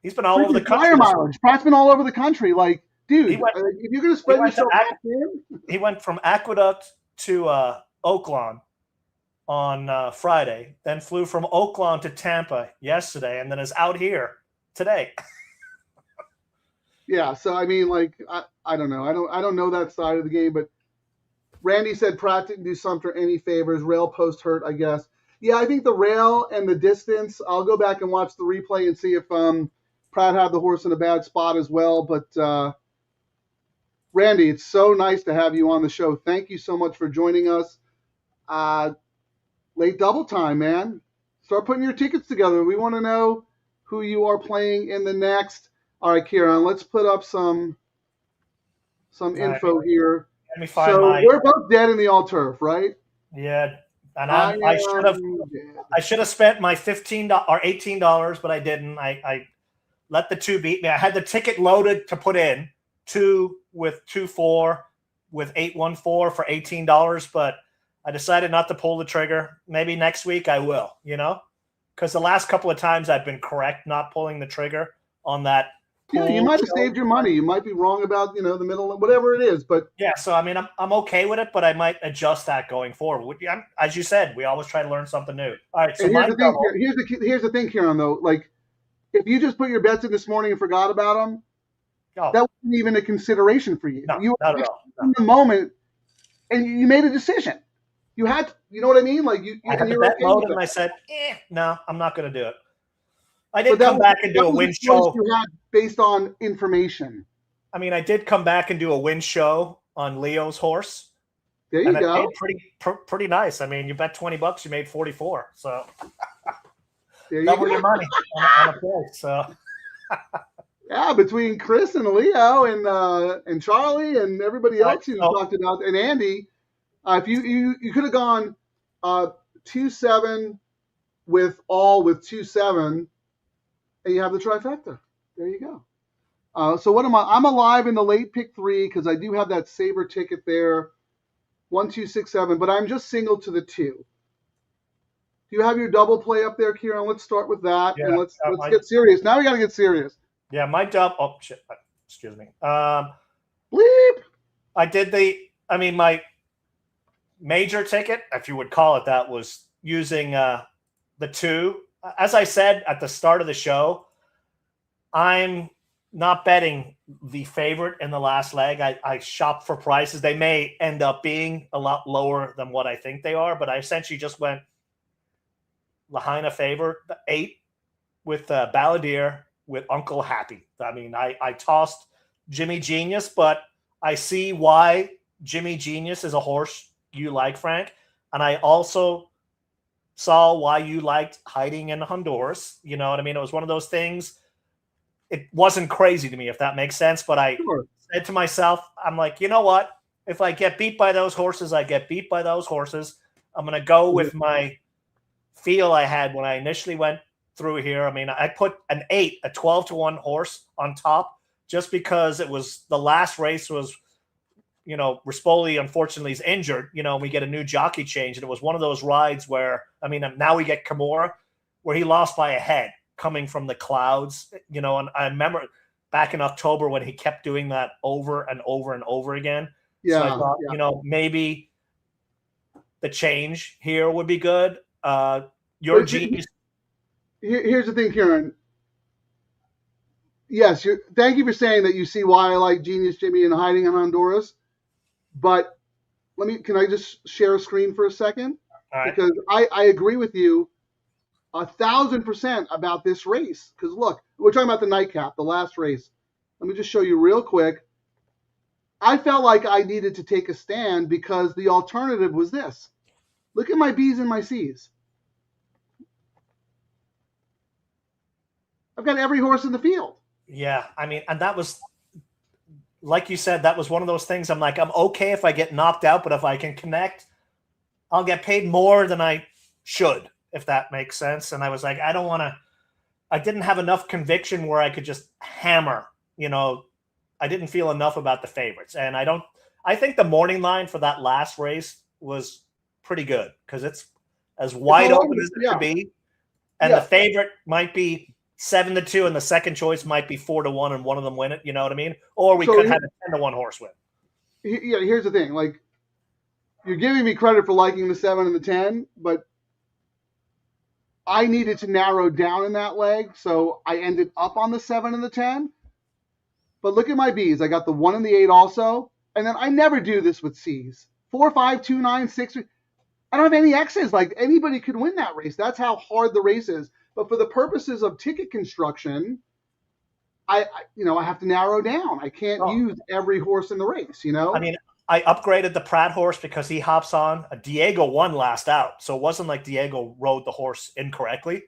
he's been all over the country. Tire mileage. Pratt's been all over the country. Like, dude, if you're going to spread yourself out there. He went from Aqueduct to Oaklawn on Friday, then flew from Oaklawn to Tampa yesterday, and then is out here today. Yeah, so I mean, like, I don't know. I don't know that side of the game, but Randy said Pratt didn't do Sumter any favors. Rail post hurt, I guess. Yeah, I think the rail and the distance, I'll go back and watch the replay and see if Pratt had the horse in a bad spot as well. But, Randy, it's so nice to have you on the show. Thank you so much for joining us. Late double time, man. Start putting your tickets together. We want to know who you are playing in the next. All right, Kieran, let's put up some info here. Let me find we're both dead in the all turf, right? Yeah. And I should have spent my $15 or $18, but I didn't. I let the two beat me. I had the ticket loaded to put in 2 with 2-4 with 8-1-4 for $18, but I decided not to pull the trigger. Maybe next week I will, because the last couple of times I've been correct not pulling the trigger on that. Yeah, you might have saved your money. You might be wrong about, the middle, whatever it is. But yeah, so I mean, I'm okay with it, but I might adjust that going forward. As you said, we always try to learn something new. All right, so here's the thing, Kieran, though. Like, if you just put your bets in this morning and forgot about them, that wasn't even a consideration for you. No, you not at all. in the moment, and you made a decision. You had, you know what I mean? Like I had the bet mode, and I said, no, I'm not going to do it. I did come back and do a win show. You had based on information. I mean, I did come back and do a win show on Leo's horse. There you go. Pretty nice. I mean, you bet $20, you made 44. So double your money on a play. So yeah, between Chris and Leo and Charlie and everybody else you talked about and Andy, if you could have gone 2-7 with 2-7. And you have the trifecta. There you go. So what am I? I'm alive in the late pick 3 because I do have that Sabre ticket there. 1, 2, 6, 7. But I'm just single to the 2. Do you have your double play up there, Kieran? Let's start with that. Yeah, and let's get serious. Now we got to get serious. Yeah, my double. Oh shit! Excuse me. Bleep. I did my major ticket, if you would call it that, was using the 2. As I said at the start of the show, I'm not betting the favorite in the last leg. I shop for prices. They may end up being a lot lower than what I think they are, but I essentially just went Lahaina favorite, 8 with Balladeer with Uncle Happy. I mean, I tossed Jimmy Genius, but I see why Jimmy Genius is a horse you like, Frank. And I also saw why you liked Hiding in Honduras. You know what I mean? It was one of those things. it wasn't crazy to me, if that makes sense. But I said to myself, I'm like, you know what? If I get beat by those horses, I get beat by those horses. I'm going to go with my feel I had when I initially went through here. I mean, I put an 8, a 12-to-1 horse on top just because it was the last race was, you know, Rispoli unfortunately is injured. You know, we get a new jockey change. And it was one of those rides where, I mean, now we get Kimura where he lost by a head coming from the clouds, you know, and I remember back in October when he kept doing that over and over and over again. Yeah, so I thought, you know, maybe the change here would be good. Your genius. Here's the thing, Kieran. Yes, thank you for saying that you see why I like Genius Jimmy and Hiding in Honduras. But can I just share a screen for a second? All right. Because I agree with you 1,000% about this race. Because look, we're talking about the nightcap, the last race. Let me just show you real quick. I felt like I needed to take a stand because the alternative was this. Look at my B's and my C's. I've got every horse in the field. Yeah, I mean, and that was, like you said, that was one of those things. I'm like, I'm okay if I get knocked out, but if I can connect, I'll get paid more than I should, if that makes sense. And I was like, I don't want to, I didn't have enough conviction where I could just hammer, you know, I didn't feel enough about the favorites. And I think the morning line for that last race was pretty good because it's as wide open as it could be. And the favorite might be 7-2 and the second choice might be 4-1 and one of them win it. You know what I mean? Or we could have a 10-1 horse win. Yeah, here's the thing. Like, you're giving me credit for liking the 7 and the 10, but I needed to narrow down in that leg, so I ended up on the 7 and the 10. But look at my B's. I got the 1 and the 8 also. And then I never do this with C's. 4, 5, 2, 9, 6. I don't have any X's. Like, anybody could win that race. That's how hard the race is. But for the purposes of ticket construction, I have to narrow down. I can't use every horse in the race, you know? I mean, I upgraded the Pratt horse because he hops on. Diego won last out. So it wasn't like Diego rode the horse incorrectly.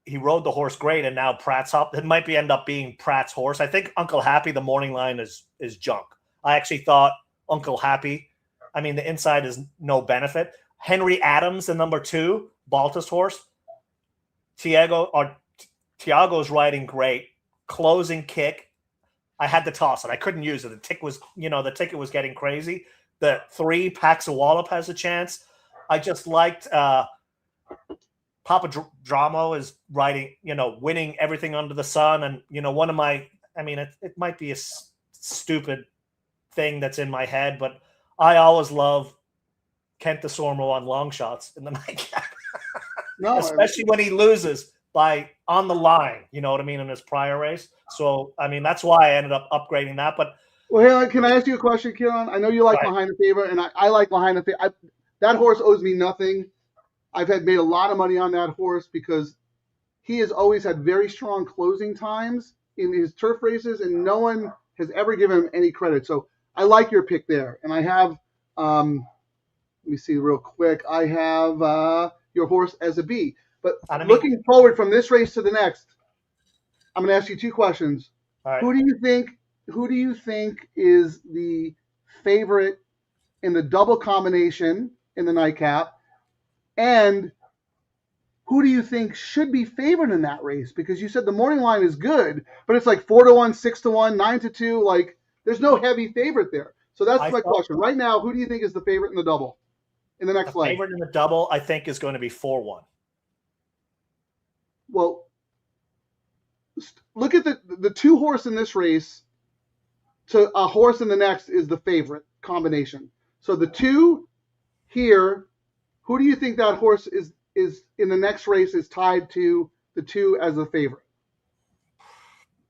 He rode the horse great, and now Pratt's up. It might end up being Pratt's horse. I think Uncle Happy, the morning line, is junk. I actually thought Uncle Happy, I mean, the inside is no benefit. Henry Adams, the number 2, Balta's horse. Tiago's riding great. Closing kick. I had to toss it. I couldn't use it. The ticket was getting crazy. The 3, Paxawallop has a chance. I just liked Papa Dramo is riding, winning everything under the sun. And, one of my, I mean, it might be a stupid thing that's in my head, but I always love Kent DeSormo on long shots in the nightcap. No, especially when he loses by on the line, you know what I mean, in his prior race. So, I mean, that's why I ended up upgrading that. But well, can I ask you a question, Kieran? I know you like Behind the Favorite, and I like Behind the Favorite. That horse owes me nothing. I've made a lot of money on that horse because he has always had very strong closing times in his turf races, and no one has ever given him any credit. So I like your pick there. And I have, let me see real quick. I have your horse as a B. But looking forward from this race to the next, I'm going to ask you 2 questions. All right. Who do you think is the favorite in the double combination in the nightcap? And who do you think should be favored in that race? Because you said the morning line is good, but it's like 4-1, 6-1, 9-2. Like, there's no heavy favorite there. So that's my question. Right now, who do you think is the favorite in the double in the next leg? The favorite in the double, I think, is going to be 4-1. Well, look at the 2 horse in this race to a horse in the next is the favorite combination. So the 2 here, who do you think that horse is in the next race is tied to the 2 as a favorite?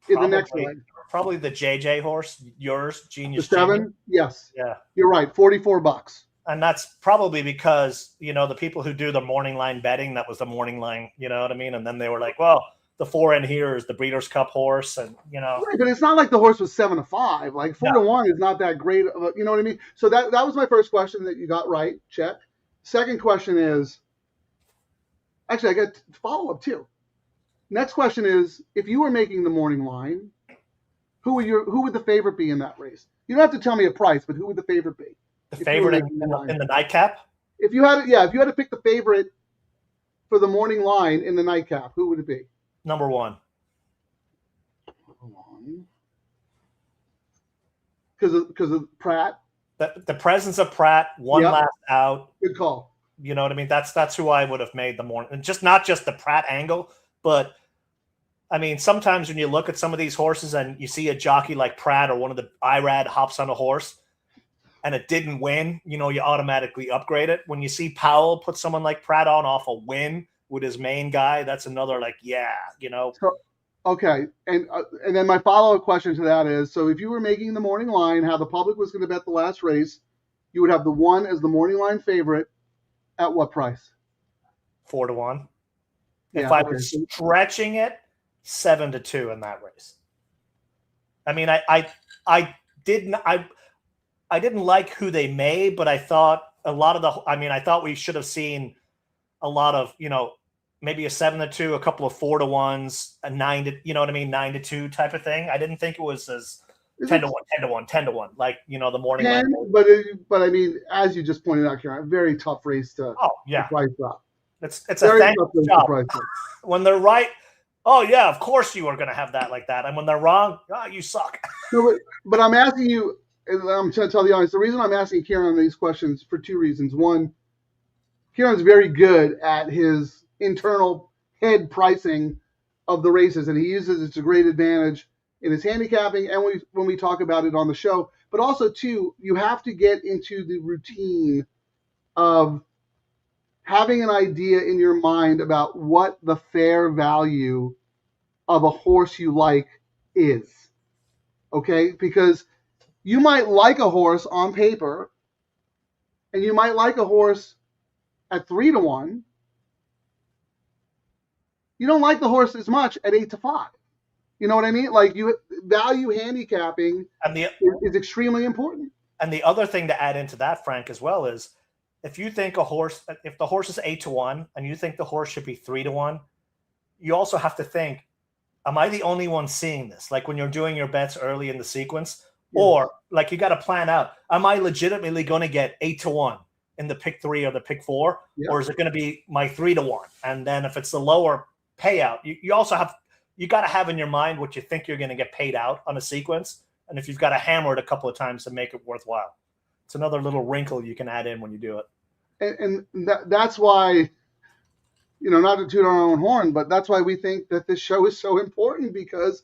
In the next leg. Probably the JJ horse, yours, Genius. The 7? Junior. Yes. Yeah. You're right, $44. And that's probably because, the people who do the morning line betting, that was the morning line, you know what I mean? And then they were like, well, the 4 in here is the Breeders' Cup horse. And, Right, but it's not like the horse was 7-5. Like 4-1 is not that great. You know what I mean? So that was my first question that you got right. Check. Second question is, actually, I got follow-up too. Next question is, if you were making the morning line, who would the favorite be in that race? You don't have to tell me a price, but who would the favorite be? The favorite in the nightcap? If you had to pick the favorite for the morning line in the nightcap, who would it be? Number one. Because of Pratt. The presence of Pratt, last out. Good call. You know what I mean? That's who I would have made the morning. And not just the Pratt angle, but I mean, sometimes when you look at some of these horses and you see a jockey like Pratt or one of the IRAD hops on a horse and it didn't win, you automatically upgrade it. When you see Powell put someone like Pratt on off a win with his main guy, that's another Okay, and then my follow-up question to that is, so if you were making the morning line, how the public was going to bet the last race, you would have the one as the morning line favorite at what price? 4-1. Yeah, if I was stretching it, 7-2 in that race. I mean, I didn't like who they made, but I thought I thought we should have seen a lot of, maybe a 7-2, a couple of 4-1s, a 9-2 type of thing. I didn't think it was as 10-1, 10-1, like the morning line. But I mean, as you just pointed out, Kieran, very tough race to price up. It's a thankless job. When they're right, oh yeah, of course you are going to have that like that, and when they're wrong, you suck. No, but I'm asking you, and I'm trying to tell the audience, the reason I'm asking Kieran these questions for two reasons. One, Kieran's very good at his internal head pricing of the races, and he uses it to great advantage in his handicapping and when we talk about it on the show. But also, too, you have to get into the routine of having an idea in your mind about what the fair value of a horse you like is. Okay? Because you might like a horse on paper, and you might like a horse at 3-1. You don't like the horse as much at 8-5. You know what I mean? Like, you value handicapping is extremely important. And the other thing to add into that, Frank, as well, is if you think if the horse is 8-1 and you think the horse should be 3-1, you also have to think, am I the only one seeing this? Like when you're doing your bets early in the sequence, or like you got to plan out, am I legitimately going to get 8-1 in the pick 3 or the pick 4, or is it going to be my 3-1? And then if it's the lower payout, you also got to have in your mind what you think you're going to get paid out on a sequence, and if you've got to hammer it a couple of times to make it worthwhile. It's another little wrinkle you can add in when you do it. And that's why, not to toot our own horn, but that's why we think that this show is so important, because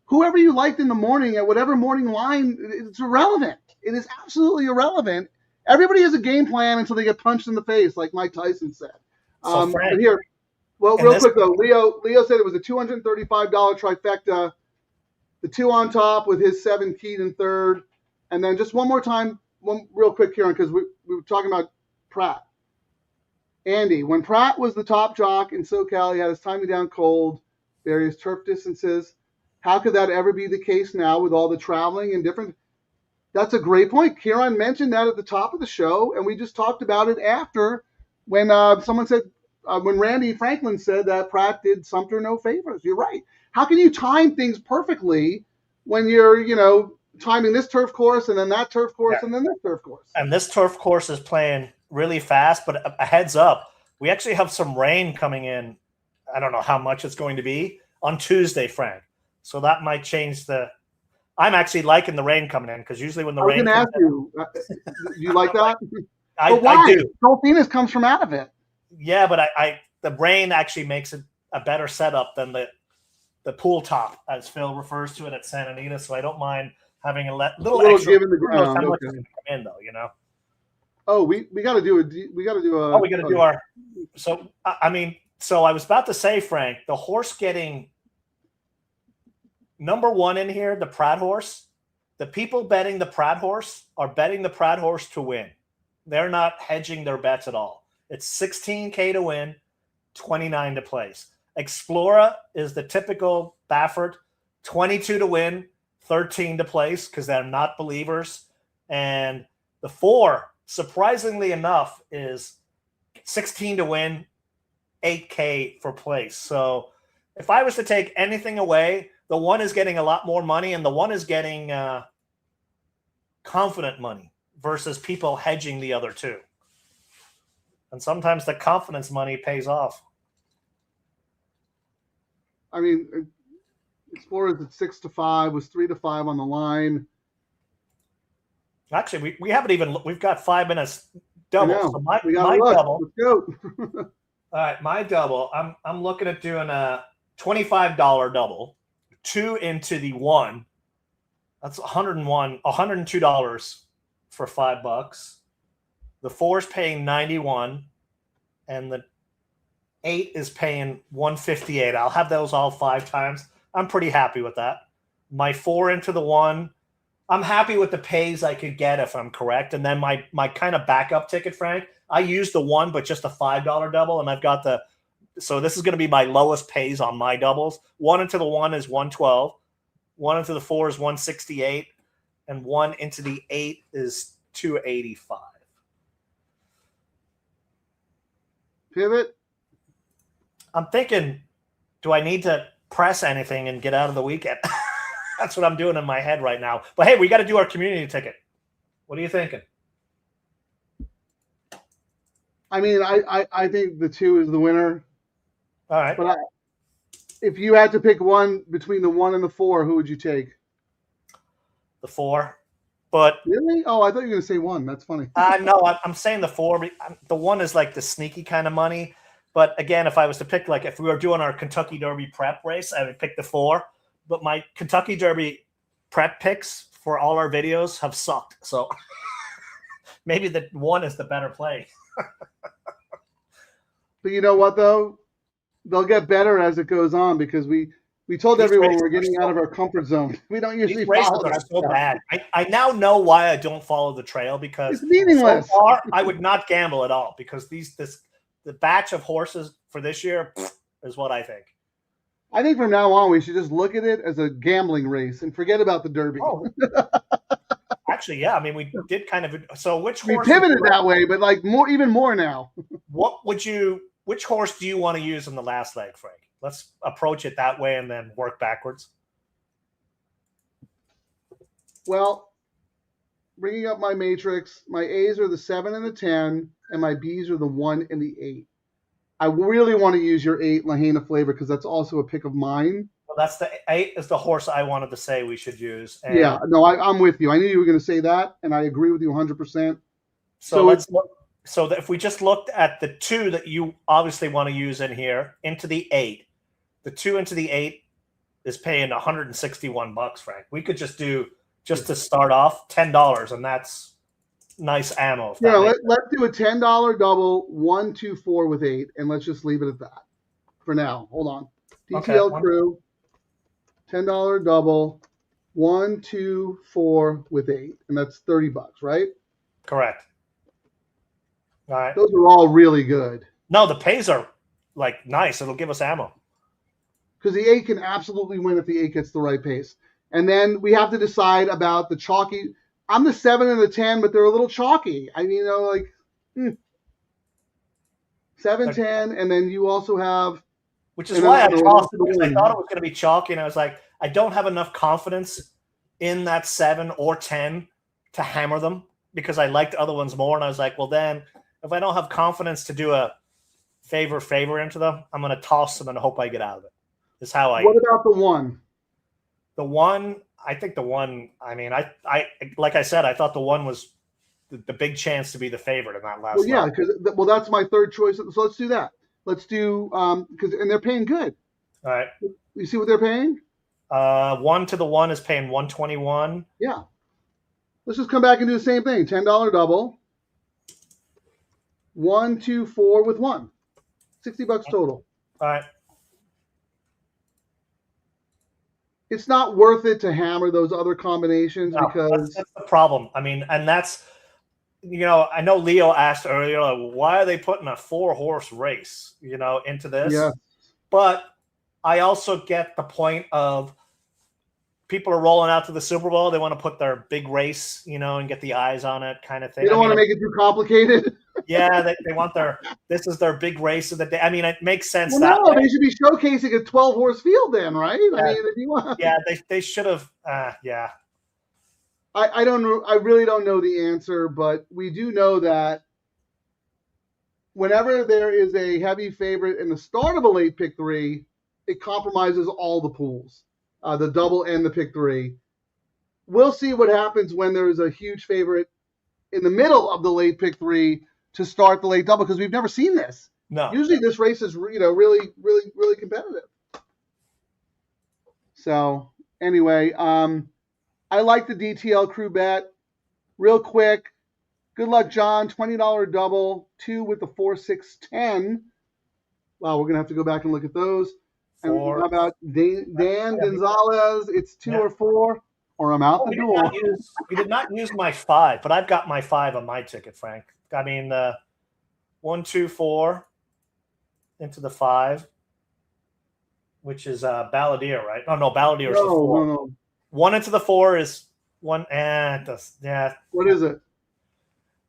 whoever you liked in the morning at whatever morning line, it's irrelevant. It is absolutely irrelevant. Everybody has a game plan until they get punched in the face, like Mike Tyson said. So Frank, real quick though, Leo said it was a $235 trifecta, the 2 on top with his 7 keyed in third, and then just one more time, real quick, Kieran, because we were talking about Pratt. Andy, when Pratt was the top jock in SoCal, he had his timing down cold, various turf distances. How could that ever be the case now with all the traveling and different? That's a great point. Kieran mentioned that at the top of the show, and we just talked about it after when someone said, when Randy Franklin said that Pratt did Sumter no favors. You're right. How can you time things perfectly when you're, timing this turf course and then that turf course and then this turf course? And this turf course is playing really fast, but a heads up, we actually have some rain coming in. I don't know how much it's going to be on Tuesday, Frank. So that might change I'm actually liking the rain coming in, because usually when the rain comes in. Do you like that? I do. Dolphinus comes from out of it. Yeah, but the rain actually makes it a better setup than the pool top, as Phil refers to it at Santa Anita. So I don't mind having a little extra. Give in the ground. How much is going to come in, though, Oh, we got to do our. So I was about to say, Frank, the horse getting number 1 in here, the Pratt horse. The people betting the Pratt horse are betting the Pratt horse to win. They're not hedging their bets at all. It's $16K to win, $29 to place. Explora is the typical Baffert, $22 to win, $13 to place, because they're not believers. And the 4, surprisingly enough, is $16 to win, $8K for place. So If I was to take anything away, the one is getting a lot more money, and the one is getting confident money versus people hedging the other two. And sometimes the confidence money pays off. I mean, Explorers at 6-5 was 3-5 on the line. Actually, we haven't even. We've got 5 minutes double. So my look. double. Let's go. All right, my double. I'm looking at doing a $25 double, 2 into the 1. That's $102 for $5. The 4 is paying 91, and the 8 is paying 158. I'll have those all 5 times. I'm pretty happy with that. My 4 into the 1. I'm happy with the pays I could get if I'm correct. And then my kind of backup ticket, Frank, I used the 1, but just a $5 double. And I've got so this is going to be my lowest pays on my doubles. 1 into the 1 is 112. 1 into the 4 is 168. And 1 into the 8 is 285. Pivot. I'm thinking, do I need to press anything and get out of the weekend? That's what I'm doing in my head right now. But hey, we got to do our community ticket. What are you thinking? I mean, I think the 2 is the winner. All right. But if you had to pick one between the 1 and the 4, who would you take? The 4. But really? Oh, I thought you were going to say 1. That's funny. No, I'm saying the 4. The 1 is like the sneaky kind of money. But again, if I was to pick, like if we were doing our Kentucky Derby prep race, I would pick the 4. But my Kentucky Derby prep picks for all our videos have sucked. So maybe the 1 is the better play. But you know what, though? They'll get better as it goes on because we told everyone we're getting out of our comfort zone. We don't usually follow that so stuff. bad. I now know why I don't follow the trail because it's meaningless. So far, I would not gamble at all because the batch of horses for this year is what I think. I think from now on we should just look at it as a gambling race and forget about the Derby. Oh. Actually, yeah. I mean, we did kind of. So which we horse? pivoted that way, but like even more now. Which horse do you want to use in the last leg, Frank? Let's approach it that way and then work backwards. Well, bringing up my matrix, my A's are the 7 and the 10, and my B's are the 1 and the 8. I really want to use your 8 Lahaina Flavor because that's also a pick of mine. Well, that's the 8 is the horse I wanted to say we should use. And yeah, no, I'm with you. I knew you were going to say that, and I agree with you 100%. So let's look. So that if we just looked at the 2 that you obviously want to use in here into the 8, the 2 into the 8 is paying $161, Frank. We could just do to start off $10, and that's nice ammo. Yeah, let's do a $10 double 1, 2, 4 with 8, and let's just leave it at that for now. Hold on. DTL Crew, $10 double 1, 2, 4 with 8, and that's $30, right? Correct. All right. Those are all really good. No, the pays are like nice. It'll give us ammo. Because the 8 can absolutely win if the 8 gets the right pace. And then we have to decide about the chalky. I'm the 7 and the 10, but they're a little chalky. I mean, 7, 10, and then you also have. Which is why I tossed it because I thought it was going to be chalky, and I was like, I don't have enough confidence in that 7 or 10 to hammer them because I liked other ones more. And I was like, well, then if I don't have confidence to do a favor into them, I'm going to toss them and hope I get out of it. Is how I. What about the 1? The 1, I think the 1. I mean, I like I said, I thought the 1 was the big chance to be the favorite in that last. Well, yeah, because that's my third choice. So let's do that. Let's do and they're paying good. All right. You see what they're paying? 1 to the 1 is paying 121. Yeah. Let's just come back and do the same thing. $10 double. 1, 2, 4 with 1. $60 total. All right. It's not worth it to hammer those other combinations because that's the problem. I mean, and that's, I know Leo asked earlier, like, why are they putting a 4-horse race, into this? Yeah. But I also get the point of people are rolling out to the Super Bowl. They want to put their big race, and get the eyes on it kind of thing. You don't want to make it too complicated. Yeah, they want this is their big race of the day. I mean, it makes sense Well, that no, way. they should be showcasing a 12-horse field then, right? Yeah. I mean, if you want. Yeah, they should have. Yeah. I don't know. I really don't know the answer, but we do know that whenever there is a heavy favorite in the start of a late pick three, it compromises all the pools, the double and the pick three. We'll see what happens when there's a huge favorite in the middle of the late pick three to start the late double, because we've never seen this. No. Usually this race is really competitive. So anyway, I like the DTL Crew bet. Real quick, good luck, John. $20 double, 2 with the 4, 6, 10. Wow, we're gonna have to go back and look at those. And Four. how about Dan Gonzalez? It's 2 or 4, or I'm out the door. You did not use my 5, but I've got my 5 on my ticket, Frank. I mean, 1, 2, 4 into the 5, which is Balladeer, right? Oh no, Balladeer is the 4. No. 1 into the 4 is 1. Yeah. What is it?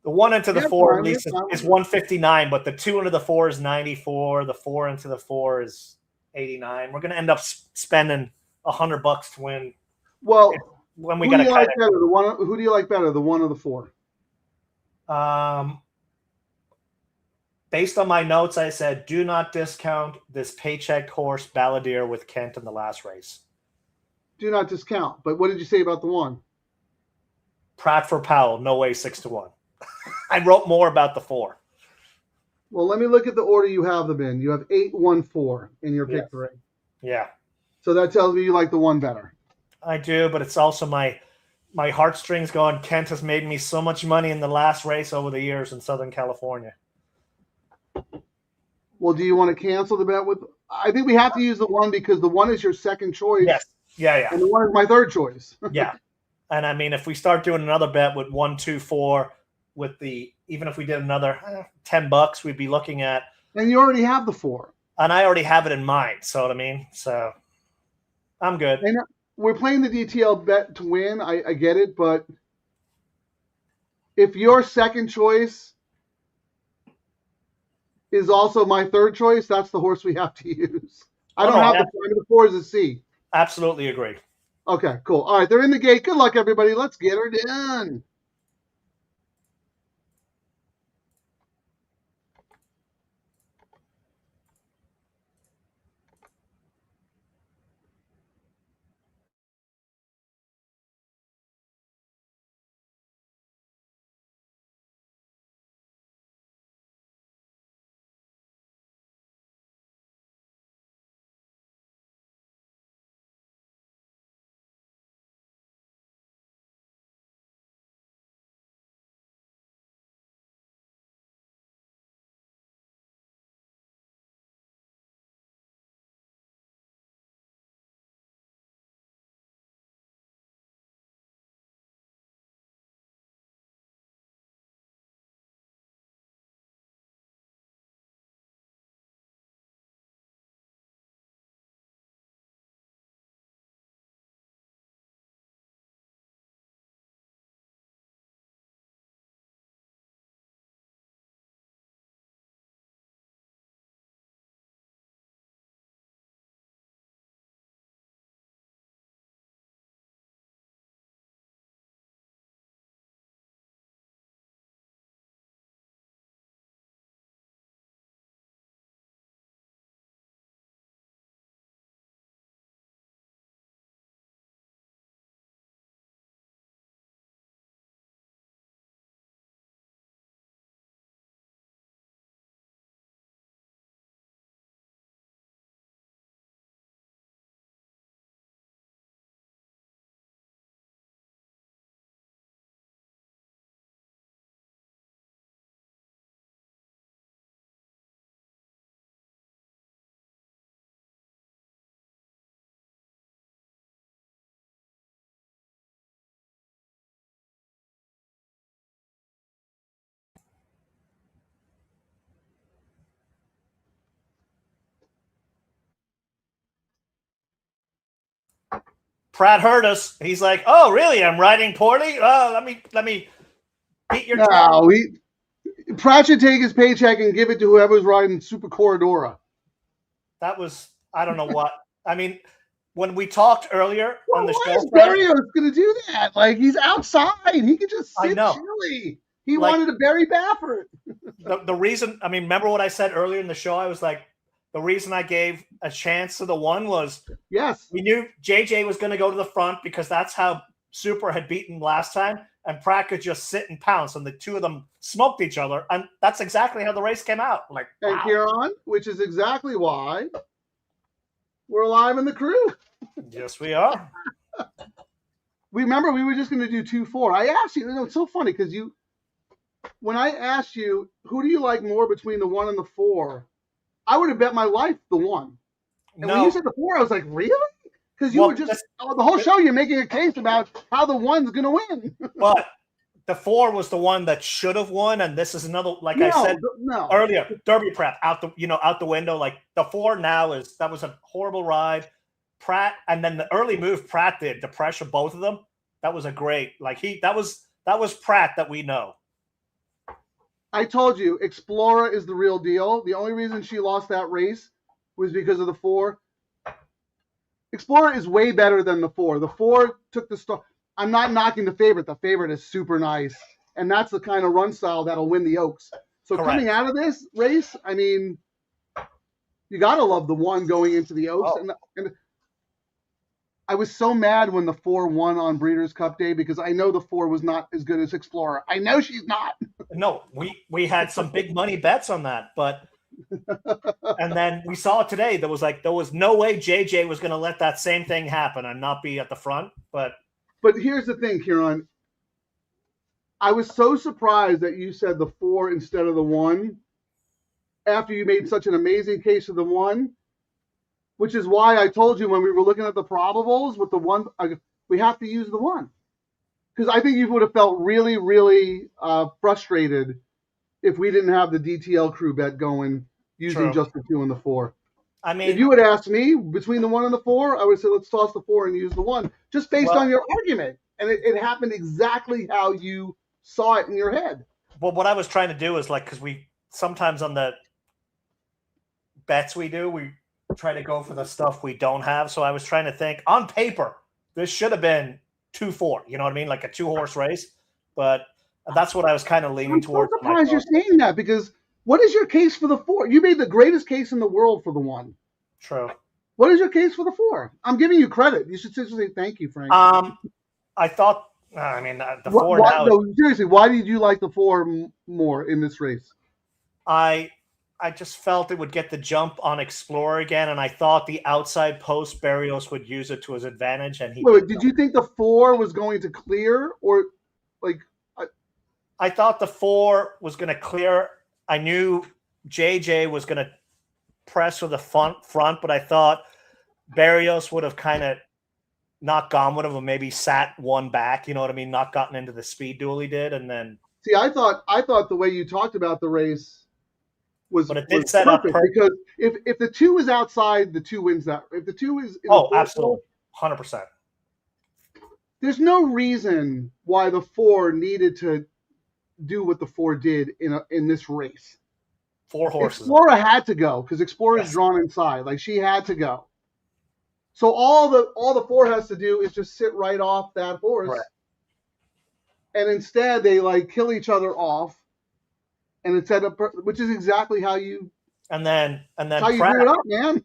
The 1 into the 4 at fine, least it's fine. is 159, but the 2 into the 4 is 94. The 4 into the 4 is 89. We're going to end up spending $100 to win. Well, When we who got do to you like better? Who do you like better, the 1 or the 4? Based on my notes, I said, do not discount this paycheck horse Balladeer with Kent in the last race. Do not discount. But what did you say about the 1? Pratt for Powell, no way 6-1. I wrote more about the 4. Well, let me look at the order you have them in. You have 8, 1, 4 in your pick 3. Yeah, So that tells me you like the 1 better. I do, but it's also my heartstrings going. Kent has made me so much money in the last race over the years in Southern California. Well, do you want to cancel the bet with? I think we have to use the 1 because the 1 is your second choice. Yes. Yeah. And the 1 is my third choice. Yeah. And I mean, if we start doing another bet with 1, 2, 4, with even if we did another $10, we'd be looking at. And you already have the 4. And I already have it in mind. So what I mean, so I'm good. And we're playing the DTL bet to win. I get it, but if your second choice is also my third choice, that's the horse we have to use. I don't have the 4 is a C. Absolutely agree. Okay, cool. All right, they're in the gate. Good luck, everybody. Let's get her done. Pratt heard us. He's like, "Oh, really? I'm riding poorly. Let me beat your No, Pratt should take his paycheck and give it to whoever's riding Super Corridora. That was, I don't know what. I mean, when we talked earlier on the show, Barrios going to do that? Like, he's outside. He could just I sit know. chilly. He Like- wanted to bury Baffert. the reason, I mean, remember what I said earlier in the show? I was like, the reason I gave a chance to the one was Yes. we knew JJ was going to go to the front because that's how Super had beaten last time, and Pratt could just sit and pounce, and the two of them smoked each other, and that's exactly how the race came out. Like, And wow. Kieran, which is exactly why we're live in the crew. Yes, we are. Remember, we were just going to do 2-4. I asked you, it's so funny because when I asked you, who do you like more between the 1 and the 4? I would have bet my life the 1. And when you said the 4, I was like, really? Because you were just, the whole show, you're making a case about how the 1's going to win. But the 4 was the one that should have won, and this is another, like I said earlier, Derby prep out the window. Like the 4 now that was a horrible ride. Pratt, and then the early move Pratt did to pressure both of them. That was a great, that was Pratt that we know. I told you, Explorer is the real deal. The only reason she lost that race was because of the 4. Explorer is way better than the 4. The 4 took the start. I'm not knocking the favorite. The favorite is super nice. And that's the kind of run style that'll win the Oaks. So Coming out of this race, I mean, you got to love the 1 going into the Oaks. Oh. And I was so mad when the 4 won on Breeders' Cup Day because I know the 4 was not as good as Explorer. I know she's not. No, we had some big money bets on that, but and then we saw today there was no way JJ was going to let that same thing happen and not be at the front. But here's the thing, Kieran. I was so surprised that you said the 4 instead of the 1 after you made such an amazing case of the 1, which is why I told you when we were looking at the probables with the 1, we have to use the 1. Because I think you would have felt really, really frustrated if we didn't have the DTL crew bet going using just the 2 and the 4. I mean, if you had asked me between the 1 and the 4, I would say let's toss the 4 and use the 1 just based on your argument. And it happened exactly how you saw it in your head. Well, what I was trying to do is because we sometimes on the bets we do, we try to go for the stuff we don't have. So I was trying to think on paper, this should have been 2-4, you know what I mean? Like a 2-horse race. But that's what I was kind of leaning towards. I'm surprised you're saying that because what is your case for the 4? You made the greatest case in the world for the 1. True. What is your case for the 4? I'm giving you credit. You should say thank you, Frank. I thought, the 4 now. No, seriously, why did you like the 4 more in this race? I just felt it would get the jump on Explorer again, and I thought the outside post Barrios would use it to his advantage. And did you think the 4 was going to clear, or I thought the 4 was going to clear. I knew JJ was going to press with the front, but I thought Barrios would have kind of not gone with him, or maybe sat 1 back. You know what I mean? Not gotten into the speed duel he did, and then. See, I thought the way you talked about the race. But it did set up because if the 2 is outside, the 2 wins that. If the 2 is absolutely 100%. There's no reason why the 4 needed to do what the 4 did in this race. 4 horses. Explorer had to go because Explorer is drawn inside. Like she had to go. So all the 4 has to do is just sit right off that horse, and instead they kill each other off. And it set up, which is exactly how you. And then how you drew it up, man.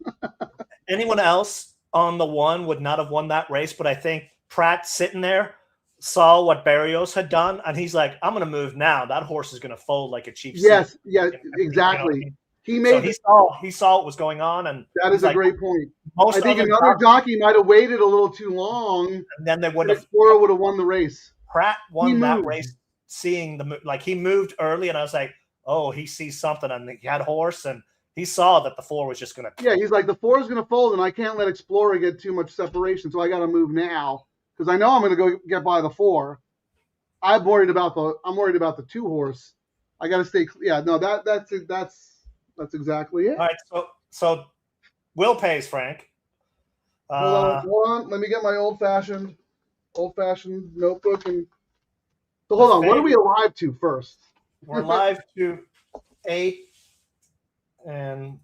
Anyone else on the 1 would not have won that race, but I think Pratt sitting there saw what Barrios had done, and he's like, "I'm going to move now. That horse is going to fold like a cheap." Yes, exactly. You know, he saw what was going on, and that is a great point. I think another jockey might have waited a little too long, and then they would have. Explorer would have won the race. Pratt won that race, seeing he moved early, and I was like. Oh, he sees something, and he had a horse, and he saw that the 4 was just going to. Yeah, he's like, the 4 is going to fold, and I can't let Explorer get too much separation, so I got to move now because I know I'm going to go get by the 4. I'm worried about the 2 horse. I got to stay. Yeah, no, that's exactly it. All right, so Will pays, Frank. Hold on. Let me get my old fashioned notebook and. So hold on. What are we alive to first? We're live to 8 and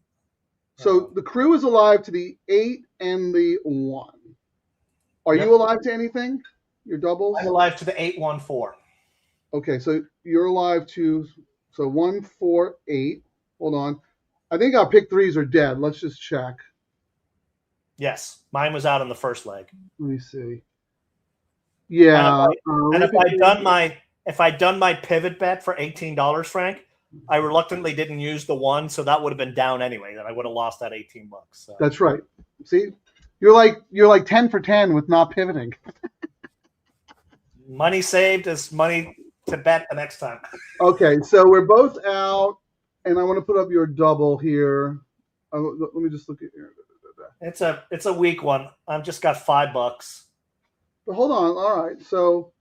So the crew is alive to the 8 and the 1. Are you alive to anything? Your doubles? I'm alive to the 8-1-4. Okay, so you're alive to 1, 4, 8. Hold on. I think our pick threes are dead. Let's just check. Yes, mine was out on the first leg. Let me see. Yeah. And if I'd done my pivot bet for $18, Frank, I reluctantly didn't use the 1, so that would have been down anyway. Then I would have lost that $18. So. That's right. See, you're like 10 for 10 with not pivoting. Money saved is money to bet the next time. Okay, so we're both out, and I want to put up your double here. Let me just look at here. It's a weak one. I've just got $5. But hold on. All right, so.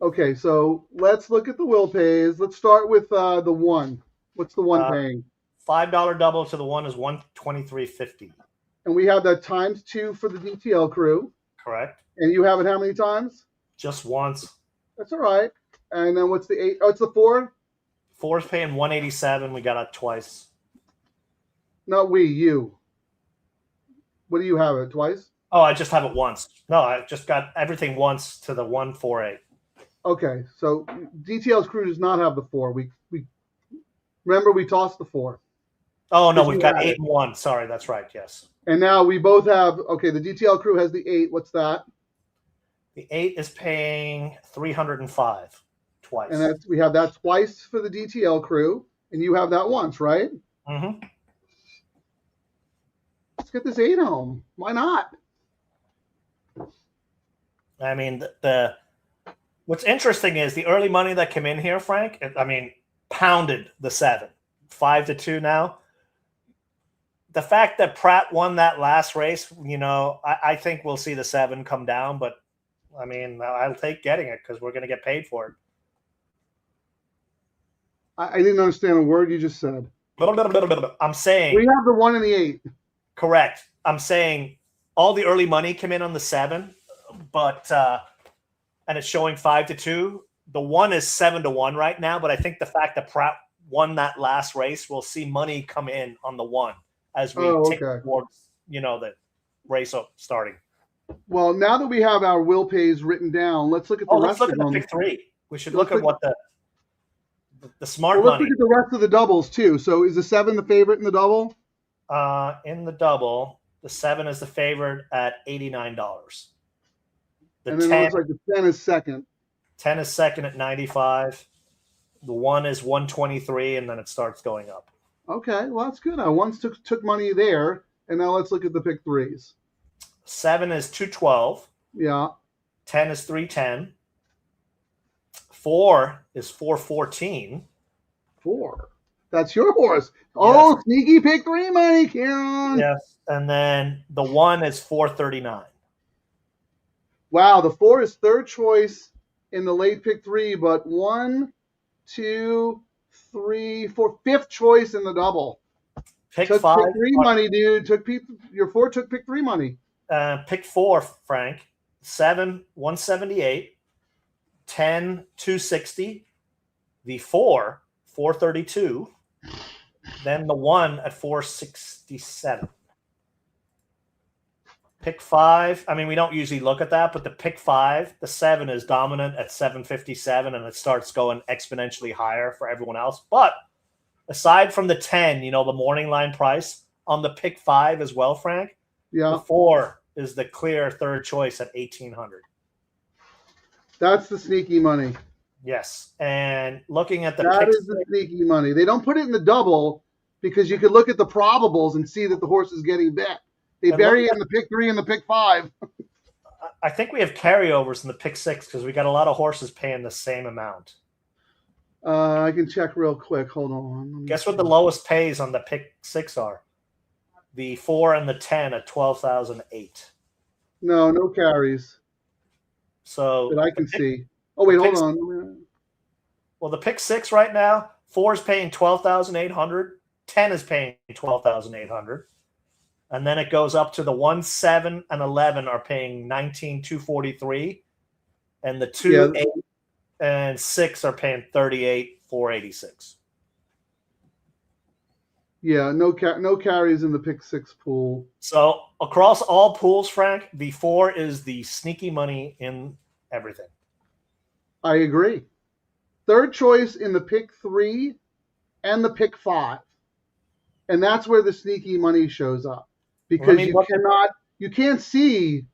Okay, so let's look at the will pays. Let's start with the 1. What's the 1 paying? $5 double to the 1 is $123.50. And we have that times 2 for the DTL crew. Correct. And you have it how many times? Just once. That's all right. And then what's the 8? Oh, it's the 4? 4 is paying $187. We got it twice. Not we, you. What do you have it twice? Oh, I just have it once. No, I just got everything once to the 148. Okay, so DTL's crew does not have the 4. We remember we tossed the 4. Oh no, we've got 8 and 1. Sorry, that's right. Yes. And now we both have. Okay, the DTL crew has the 8. What's that? The 8 is paying $305 twice. And we have that twice for the DTL crew, and you have that once, right? Mm-hmm. Let's get this 8 home. Why not? I mean, the what's interesting is the early money that came in here, Frank. I mean, pounded the 7, 5-2 now. The fact that Pratt won that last race, I think we'll see the 7 come down. But I mean, I'll take getting it because we're going to get paid for it. I didn't understand a word you just said. I'm saying we have the 1 and the 8. Correct. I'm saying all the early money came in on the 7, but and it's showing 5-2. The 1 is 7-1 right now, but I think the fact that Pratt won that last race, we'll see money come in on the 1 as we take towards the race starting. Well, now that we have our will pays written down, let's look at the rest. Let's look of at the pick 3. We should look at what the smart let's money. Look at the rest of the doubles too. So is the 7 the favorite in the double? In the double, the 7 is the favorite at $89. And then it looks like the 10 is second. 10 is second at 95. The 1 is 123, and then it starts going up. Okay, well that's good. Now once took money there, and now let's look at the pick threes. 7 is 212. Yeah. 10 is 310. 4 is 414. 4. That's your horse. Oh, yes. Sneaky pick 3 money, Kieran. Yes, and then the 1 is 439. Wow, the 4 is third choice in the late pick 3, but 1, 2, 3, 4, fifth choice in the double. Pick took 5. Pick 3 money, dude. Your 4 took pick 3 money. Pick 4, Frank. 7, 178. 10, 260. The 4, 432. Then the 1 at 467. Pick 5. I mean, we don't usually look at that, but the pick 5, the 7 is dominant at 757, and it starts going exponentially higher for everyone else. But aside from the 10, the morning line price on the pick 5 as well, Frank. Yeah. The 4 is the clear third choice at 1,800. That's the sneaky money. Yes, and looking at that is the sneaky money. They don't put it in the double because you could look at the probables and see that the horse is getting bet. They bury it in the pick 3 and the pick 5. I think we have carryovers in the pick 6 because we got a lot of horses paying the same amount. I can check real quick. Hold on. Guess what the lowest pays on the pick 6 are? The 4 and the 10 at 12,008. No carries. So that I can see. Oh wait, hold on. Well, the pick 6 right now, 4 is paying 12,800. 10 is paying 12,800. And then it goes up to the 1, 7, and 11 are paying 19,243. And the 2, 8, and 6 are paying 38,486. Yeah, no carries in the pick 6 pool. So across all pools, Frank, the 4 is the sneaky money in everything. I agree. Third choice in the pick 3 and the pick 5. And that's where the sneaky money shows up. Because you can't see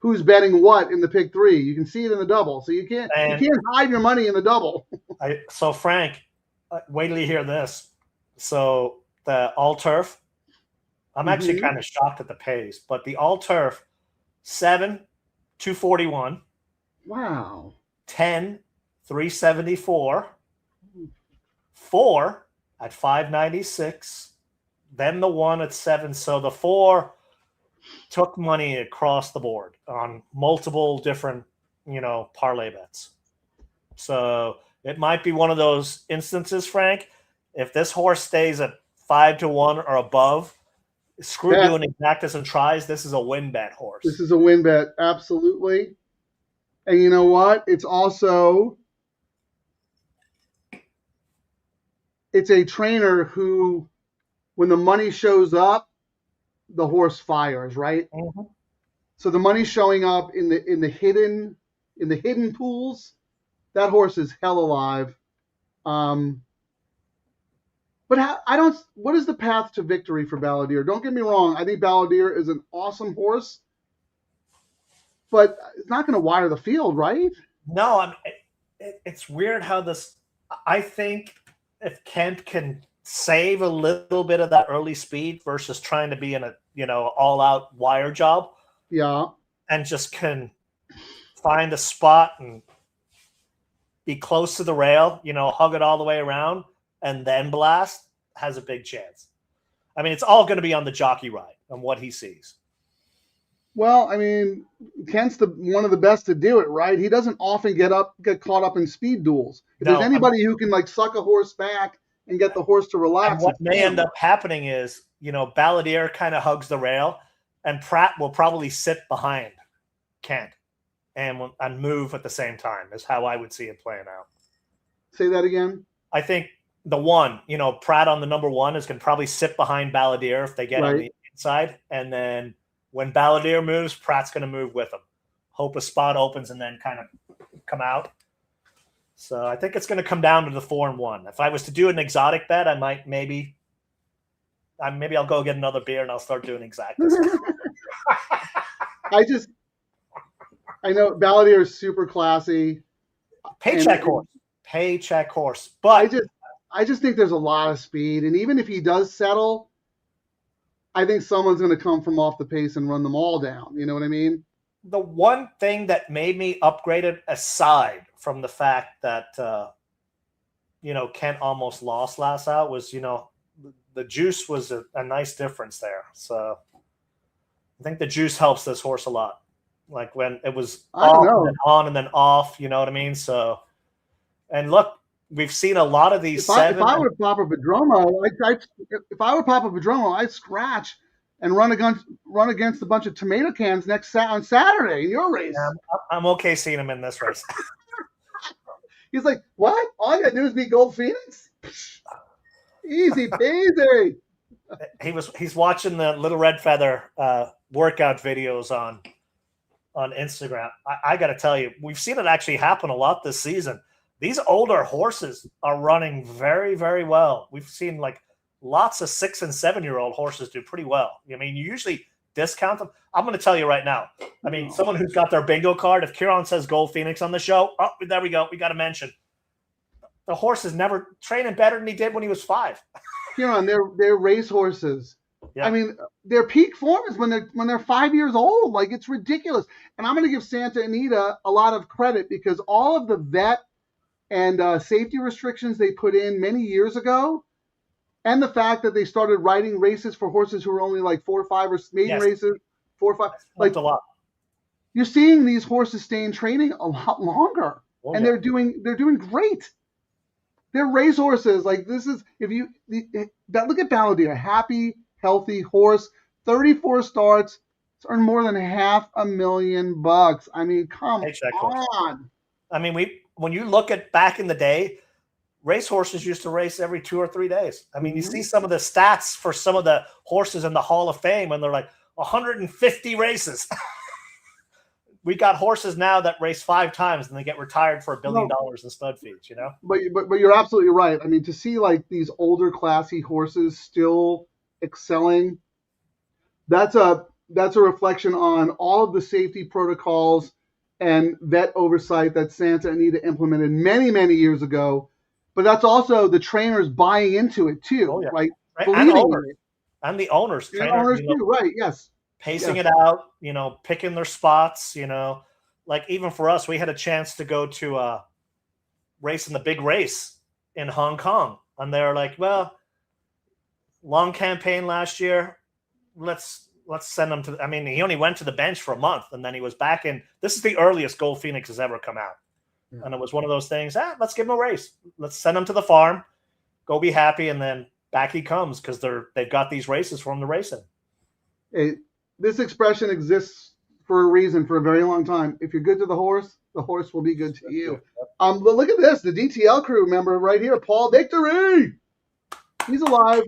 who's betting what in the pick 3. You can see it in the double. So you can't hide your money in the double. So Frank, wait till you hear this. So the all turf, I'm actually kind of shocked at the pace, but the all turf 7, 241. Wow. 10, 374. 4 at 596. Then the 1 at 7. So the 4 took money across the board on multiple different, parlay bets. So it might be one of those instances, Frank. If this horse stays at 5-1 or above, screw doing exactas and tries. This is a win bet horse. This is a win bet, absolutely. And you know what? It's a trainer who, when the money shows up, the horse fires, right? Mm-hmm. So the money's showing up in the hidden pools. That horse is hell alive. But what is the path to victory for Balladeer? Don't get me wrong. I think Balladeer is an awesome horse, but it's not going to wire the field, right? No, it's weird how this. I think if Kent can save a little bit of that early speed versus trying to be in a all-out wire job, and just can find a spot and be close to the rail, hug it all the way around, and then blast, has a big chance. I mean, it's all going to be on the jockey ride and what he sees. Well, I mean, Kent's one of the best to do it, right? He doesn't often get caught up in speed duels. If there's anybody who can suck a horse back and get the horse to relax. And what may end up happening is, Balladeer kind of hugs the rail, and Pratt will probably sit behind Kent and move at the same time, is how I would see it playing out. Say that again. I think the 1, Pratt on the number 1 is going to probably sit behind Balladeer if they get on the inside, and then when Balladeer moves, Pratt's going to move with him. Hope a spot opens and then kind of come out. So I think it's going to come down to the 4 and 1. If I was to do an exotic bet, I might maybe I'll go get another beer and I'll start doing exactas. I know Balladeer is super classy. Paycheck horse. But I just think there's a lot of speed, and even if he does settle, I think someone's going to come from off the pace and run them all down. You know what I mean? The one thing that made me upgrade it, aside from the fact that, Kent almost lost last out, was, the juice was a nice difference there. So I think the juice helps this horse a lot. Like when it was off and then on and then off, you know what I mean? So, and look, we've seen a lot of these. If I were Papa Padromo, I'd scratch and run against a bunch of tomato cans on Saturday in your race. Yeah, I'm okay seeing him in this race. He's like, what? All I got to do is beat Gold Phoenix? Easy peasy. He's watching the Little Red Feather workout videos on Instagram. I got to tell you, we've seen it actually happen a lot this season. These older horses are running very, very well. We've seen lots of 6 and 7-year-old horses do pretty well. I mean, you usually discount them. I'm going to tell you right now. I mean, someone who's got their bingo card, if Kieran says Gold Phoenix on the show, oh, there we go. We got to mention. The horse is never training better than he did when he was 5. Kieran, they're race horses. Yeah. I mean, their peak form is when they're 5 years old. It's ridiculous. And I'm going to give Santa Anita a lot of credit because all of the vet and safety restrictions they put in many years ago, and the fact that they started writing races for horses who were only 4 or 5 or maiden races, 4 or 5. A lot. You're seeing these horses stay in training a lot longer, they're doing great. They're race horses. This is look at Balladeer, happy, healthy horse, 34 starts, it's earned more than $500,000. I mean, come on. I mean, when you look at back in the day, racehorses used to race every 2 or 3 days. I mean, you see some of the stats for some of the horses in the Hall of Fame, and they're like 150 races. We got horses now that race 5 times and they get retired for $1 billion in stud fees, you know? But you're absolutely right. I mean, to see like these older classy horses still excelling, that's a reflection on all of the safety protocols and vet oversight that Santa Anita implemented many, many years ago. But that's also the trainers buying into it too, right? Believing in it. And the owners. And owners too, right, yes. Pacing it out, you know, picking their spots, you know. Like even for us, we had a chance to go to a race in the big race in Hong Kong. And they're like, well, long campaign last year. Let's send him to, I mean, he only went to the bench for a month and then he was back in. This is the earliest Gold Phoenix has ever come out. Yeah. And it was one of those things, let's give him a race. Let's send him to the farm, go be happy, and then back he comes because they've got these races for him to race in. Hey, this expression exists for a reason for a very long time. If you're good to the horse will be good to you. But look at this, the DTL Crew member right here, Paul Victory. He's alive.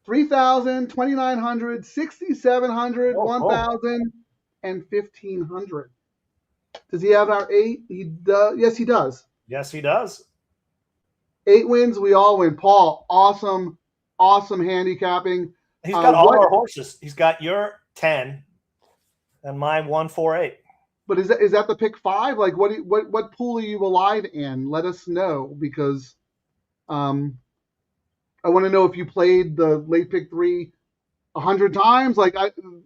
3,000, 2,900, 6,700, 1,000, and 1,500. Does he have our 8? He does. Yes, he does. Yes, he does. 8 wins, we all win. Paul, awesome handicapping. He's got all our horses. He's got your 10 and my 148. But is that the pick 5? Like what pool are you alive in? Let us know, because I want to know if you played the late pick 3 100 times. Like,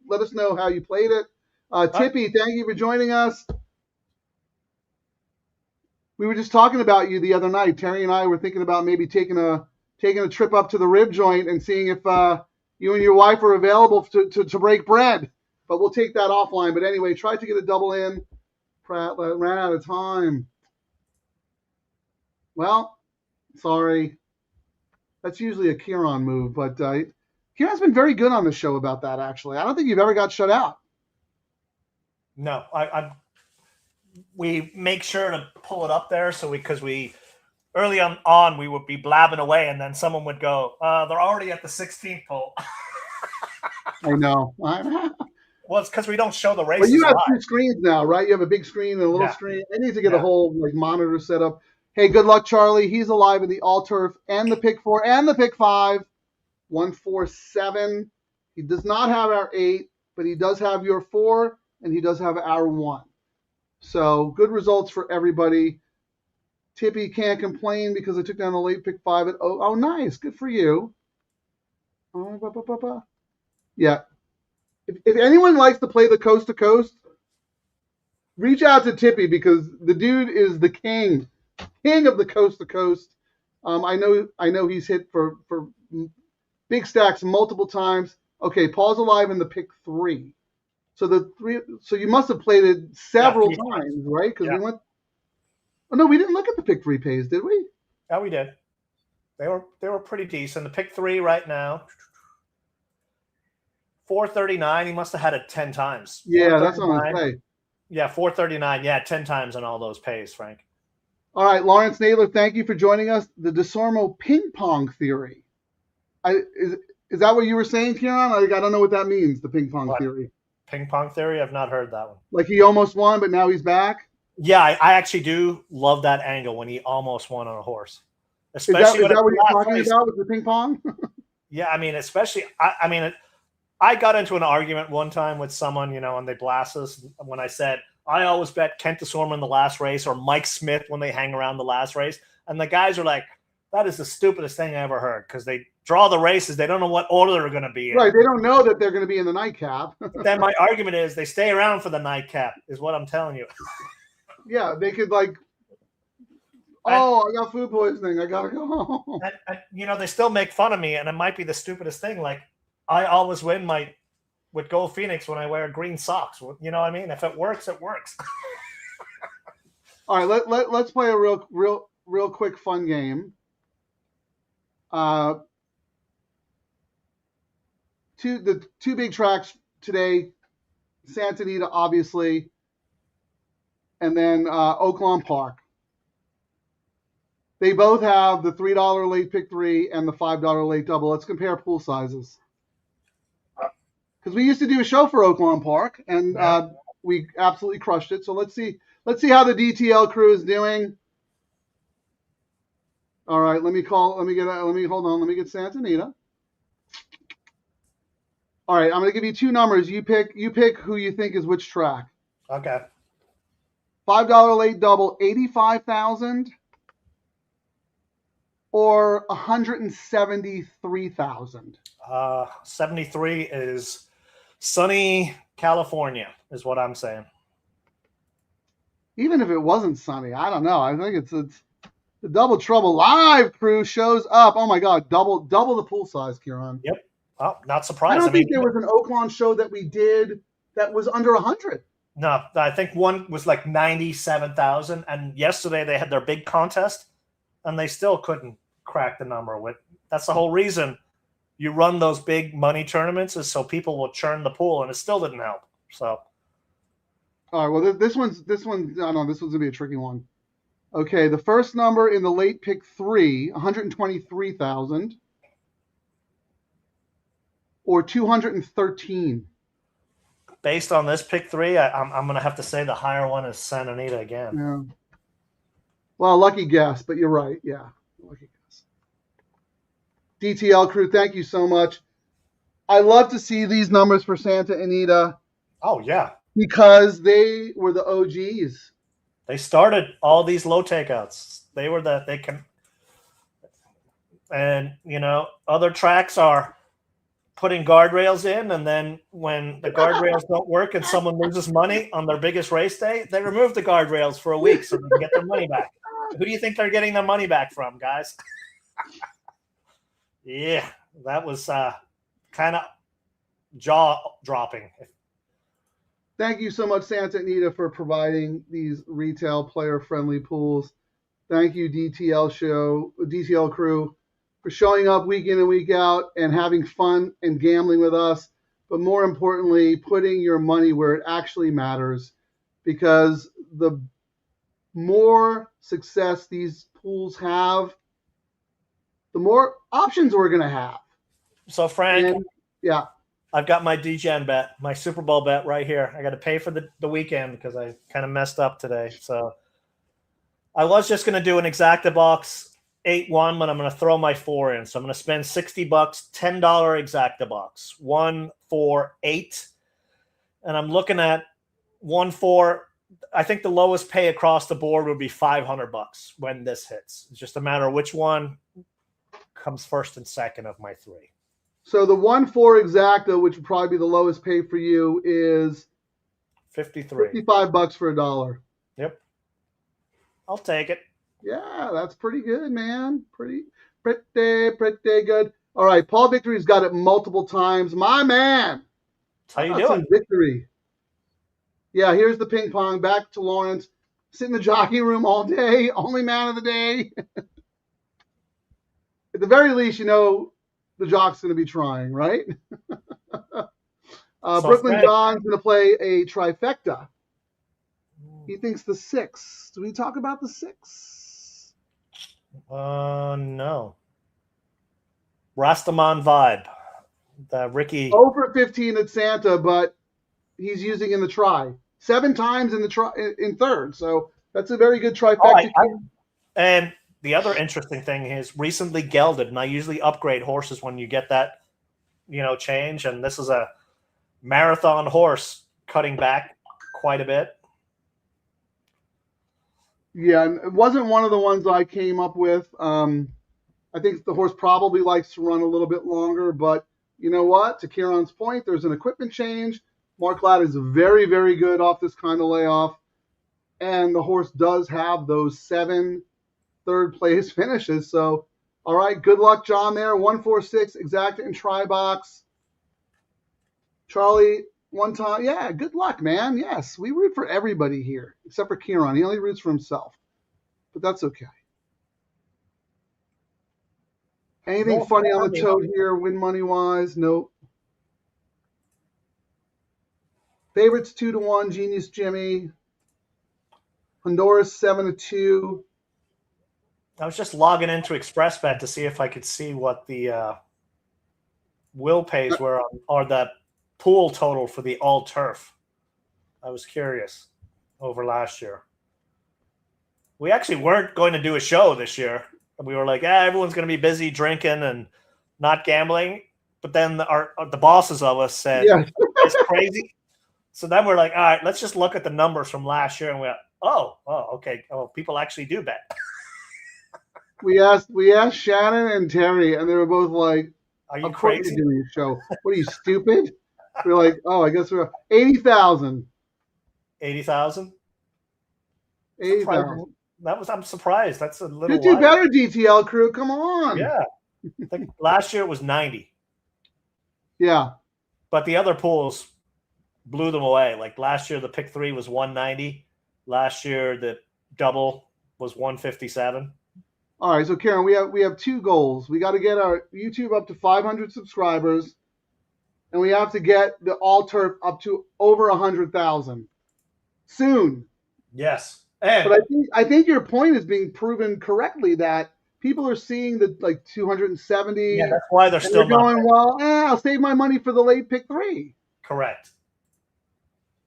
let us know how you played it. Tippy, thank you for joining us. We were just talking about you the other night. Terry and I were thinking about maybe taking a trip up to the rib joint and seeing if you and your wife are available to break bread. But we'll take that offline. But anyway, tried to get a double in. Pratt ran out of time. Well, sorry. That's usually a Kieran move, but Kieran's been very good on the show about that, actually. I don't think you've ever got shut out. No, we make sure to pull it up there because we early on we would be blabbing away and then someone would go, they're already at the 16th hole. I know. Well, it's because we don't show the races. But you have live. 2 screens now, right? You have a big screen and a little screen. I need to get a whole monitor set up. Hey, good luck, Charlie. He's alive in the all-turf and the pick 4 and the pick 5. 147. He does not have our 8, but he does have your 4, and he does have our 1. So good results for everybody. Tippy can't complain because I took down the late pick 5. Oh, nice. Good for you. Yeah. If anyone likes to play the coast to coast, reach out to Tippy because the dude is the king of the coast to coast. I know he's hit for big stacks multiple times. Okay, Paul's alive in the pick 3. So you must have played it several times, right? Because we went. Oh no, we didn't look at the pick 3 pays, did we? Yeah, we did. They were pretty decent. The pick 3 right now, 439. He must have had it 10 times. Yeah, that's what I'm saying. Yeah, 439. Yeah, 10 times on all those pays, Frank. All right, Lawrence Naylor, thank you for joining us. The DeSormo ping pong theory. Is that what you were saying, Kieran? I don't know what that means, the ping pong theory. Ping pong theory? I've not heard that one. Like he almost won, but now he's back? Yeah, I actually do love that angle when he almost won on a horse. Especially is that what you're talking about with the ping pong? Yeah, I mean, especially, I got into an argument one time with someone, and they blast us when I said, I always bet Kent DeSormo in the last race or Mike Smith when they hang around the last race. And the guys are like, that is the stupidest thing I ever heard because they draw the races. They don't know what order they're going to be in. Right. They don't know that they're going to be in the nightcap. Then my argument is they stay around for the nightcap is what I'm telling you. Yeah, they could I got food poisoning. I got to go home. And, they still make fun of me, and it might be the stupidest thing. Like, I always win with Gold Phoenix when I wear green socks. You know what I mean? If it works, it works. All right, let's play a real quick fun game. The two big tracks today, Santa Anita, obviously. and then Oaklawn Park. They both have the $3 late pick 3 and the $5 late double. Let's compare pool sizes. Because we used to do a show for Oaklawn Park, and we absolutely crushed it. So let's see how the DTL crew is doing. All right, let me get Santa Anita. All right, I'm going to give you two numbers. You pick who you think is which track. Okay. $5 late double, 85,000 or 173,000. 73 is sunny California, is what I'm saying. Even if it wasn't sunny, I don't know. I think it's the Double Trouble live crew shows up. Oh my God, double the pool size, Kieran. Yep. Oh, not surprised. I don't think there was an Oaklawn show that we did that was under 100. No, I think one was like 97,000, and yesterday they had their big contest, and they still couldn't crack the number. That's the whole reason you run those big money tournaments, is so people will churn the pool, and it still didn't help. So, all right. Well, this one's. I know this one's gonna be a tricky one. Okay, the first number in the late pick 3, 123,000, or 213. Based on this pick 3, I'm gonna have to say the higher one is Santa Anita again. Yeah. Well, lucky guess, but you're right. Yeah, lucky guess. DTL crew, thank you so much. I love to see these numbers for Santa Anita. Oh yeah, because they were the OGs. They started all these low takeouts. And other tracks are putting guardrails in, and then when the guardrails don't work and someone loses money on their biggest race day, they remove the guardrails for a week so they can get their money back. Who do you think they're getting their money back from, guys? Yeah, that was kind of jaw-dropping. Thank you so much, Santa Anita, for providing these retail player-friendly pools. Thank you, DTL crew, for showing up week in and week out and having fun and gambling with us. But more importantly, putting your money where it actually matters, because the more success these pools have, the more options we're going to have. So, Frank, yeah. I've got my DGen bet, my Super Bowl bet right here. I got to pay for the weekend because I kind of messed up today. So I was just going to do an exacta box 8-1, but I'm going to throw my 4 in. So I'm going to spend $60, $10 exacta box, 1, 4, 8. And I'm looking at 1, 4. I think the lowest pay across the board would be $500 when this hits. It's just a matter of which one comes first and second of my 3. So the 1-4 exacta, which would probably be the lowest pay for you, is $55 for $1. Yep. I'll take it. Yeah, that's pretty good, man. Pretty good. All right, Paul Victory's got it multiple times. My man. How you doing? Victory. Yeah, here's the ping pong. Back to Lawrence. Sit in the jockey room all day. Only man of the day. At the very least, the jock's going to be trying, right? Brooklyn John's going to play a trifecta. He thinks the 6. Do we talk about the 6? No. Rastaman vibe. The Ricky. 0 for 15 at Santa, but he's using in the try. 7 times in third. So that's a very good trifecta. And the other interesting thing is recently gelded, and I usually upgrade horses when you get that, change. And this is a marathon horse cutting back quite a bit. Yeah, it wasn't one of the ones I came up with. I think the horse probably likes to run a little bit longer, but you know what? To Kieran's point, there's an equipment change. Mark Ladd is very, very good off this kind of layoff. And the horse does have those 7 third place finishes. So, all right, good luck, John, there. 146 exacta and try box. Charlie, one time. Yeah, good luck, man. Yes, we root for everybody here, except for Kieran. He only roots for himself. But that's okay. Anything funny on the tote here, win money-wise? Nope. Favorites 2-1, Genius Jimmy. Honduras 7-2. I was just logging into ExpressBet to see if I could see what the will pays were on, or the pool total for the all turf. I was curious over last year. We actually weren't going to do a show this year. We were like, everyone's going to be busy drinking and not gambling. But then the bosses of us said, it's crazy. So then we're like, all right, let's just look at the numbers from last year. And we went, okay. Oh, people actually do bet. We asked Shannon and Terry, and they were both like, Are you of course crazy? you're doing a show. What are you, stupid? We're like, I guess we're 80,000. 80,000? 80,000. I'm surprised. That's a little Could do better, DTL crew. Come on. Yeah. I think last year it was 90. Yeah. But the other pools blew them away. Like last year, the pick 3 was 190. Last year, the double was 157. All right, so Karen, we have 2 goals. We got to get our YouTube up to 500 subscribers, and we have to get the all turf up to over 100,000 soon. Yes, and but I think your point is being proven correctly that people are seeing the like 270. Yeah, that's why they're still going, well, I'll save my money for the late pick 3. Correct.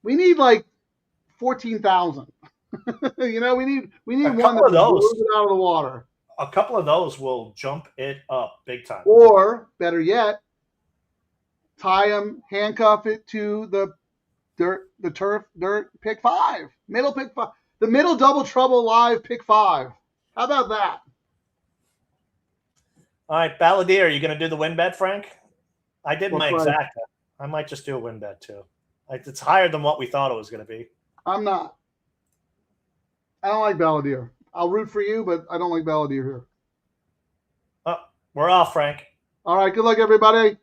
We need like 14,000. We need one of that those blows it out of the water. A couple of those will jump it up big time. Or better yet, tie them, handcuff it to the turf pick 5, middle pick 5, the middle double trouble live pick 5. How about that? All right, Balladeer, are you going to do the win bet, Frank? I did my What's exacta. I might just do a win bet too. It's higher than what we thought it was going to be. I'm not. I don't like Balladeer. I'll root for you, but I don't like Balladeer here. Oh, we're off, Frank. All right, good luck, everybody.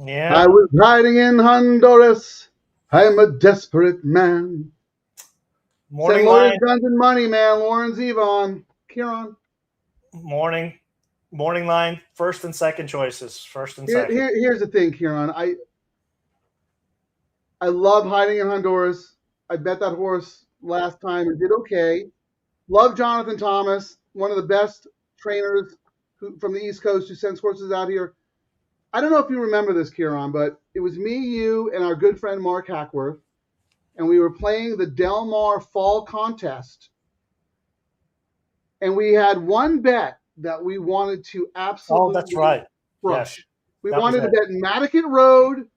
Yeah. I was hiding in Honduras. I'm a desperate man. Morning St. Louis line. Guns and Money, man. Lauren Zevon. Kieran. Morning line. First and second choices. First and second. Here's the thing, Kieran. I love hiding in Honduras. I bet that horse last time and did okay. Love Jonathan Thomas, one of the best trainers from the East Coast who sends horses out here. I don't know if you remember this, Kieran, but it was me, you, and our good friend Mark Hackworth, and we were playing the Del Mar Fall Contest. And we had one bet that we wanted to absolutely that's right. crush. Yes. We That wanted was to bet Matticat Road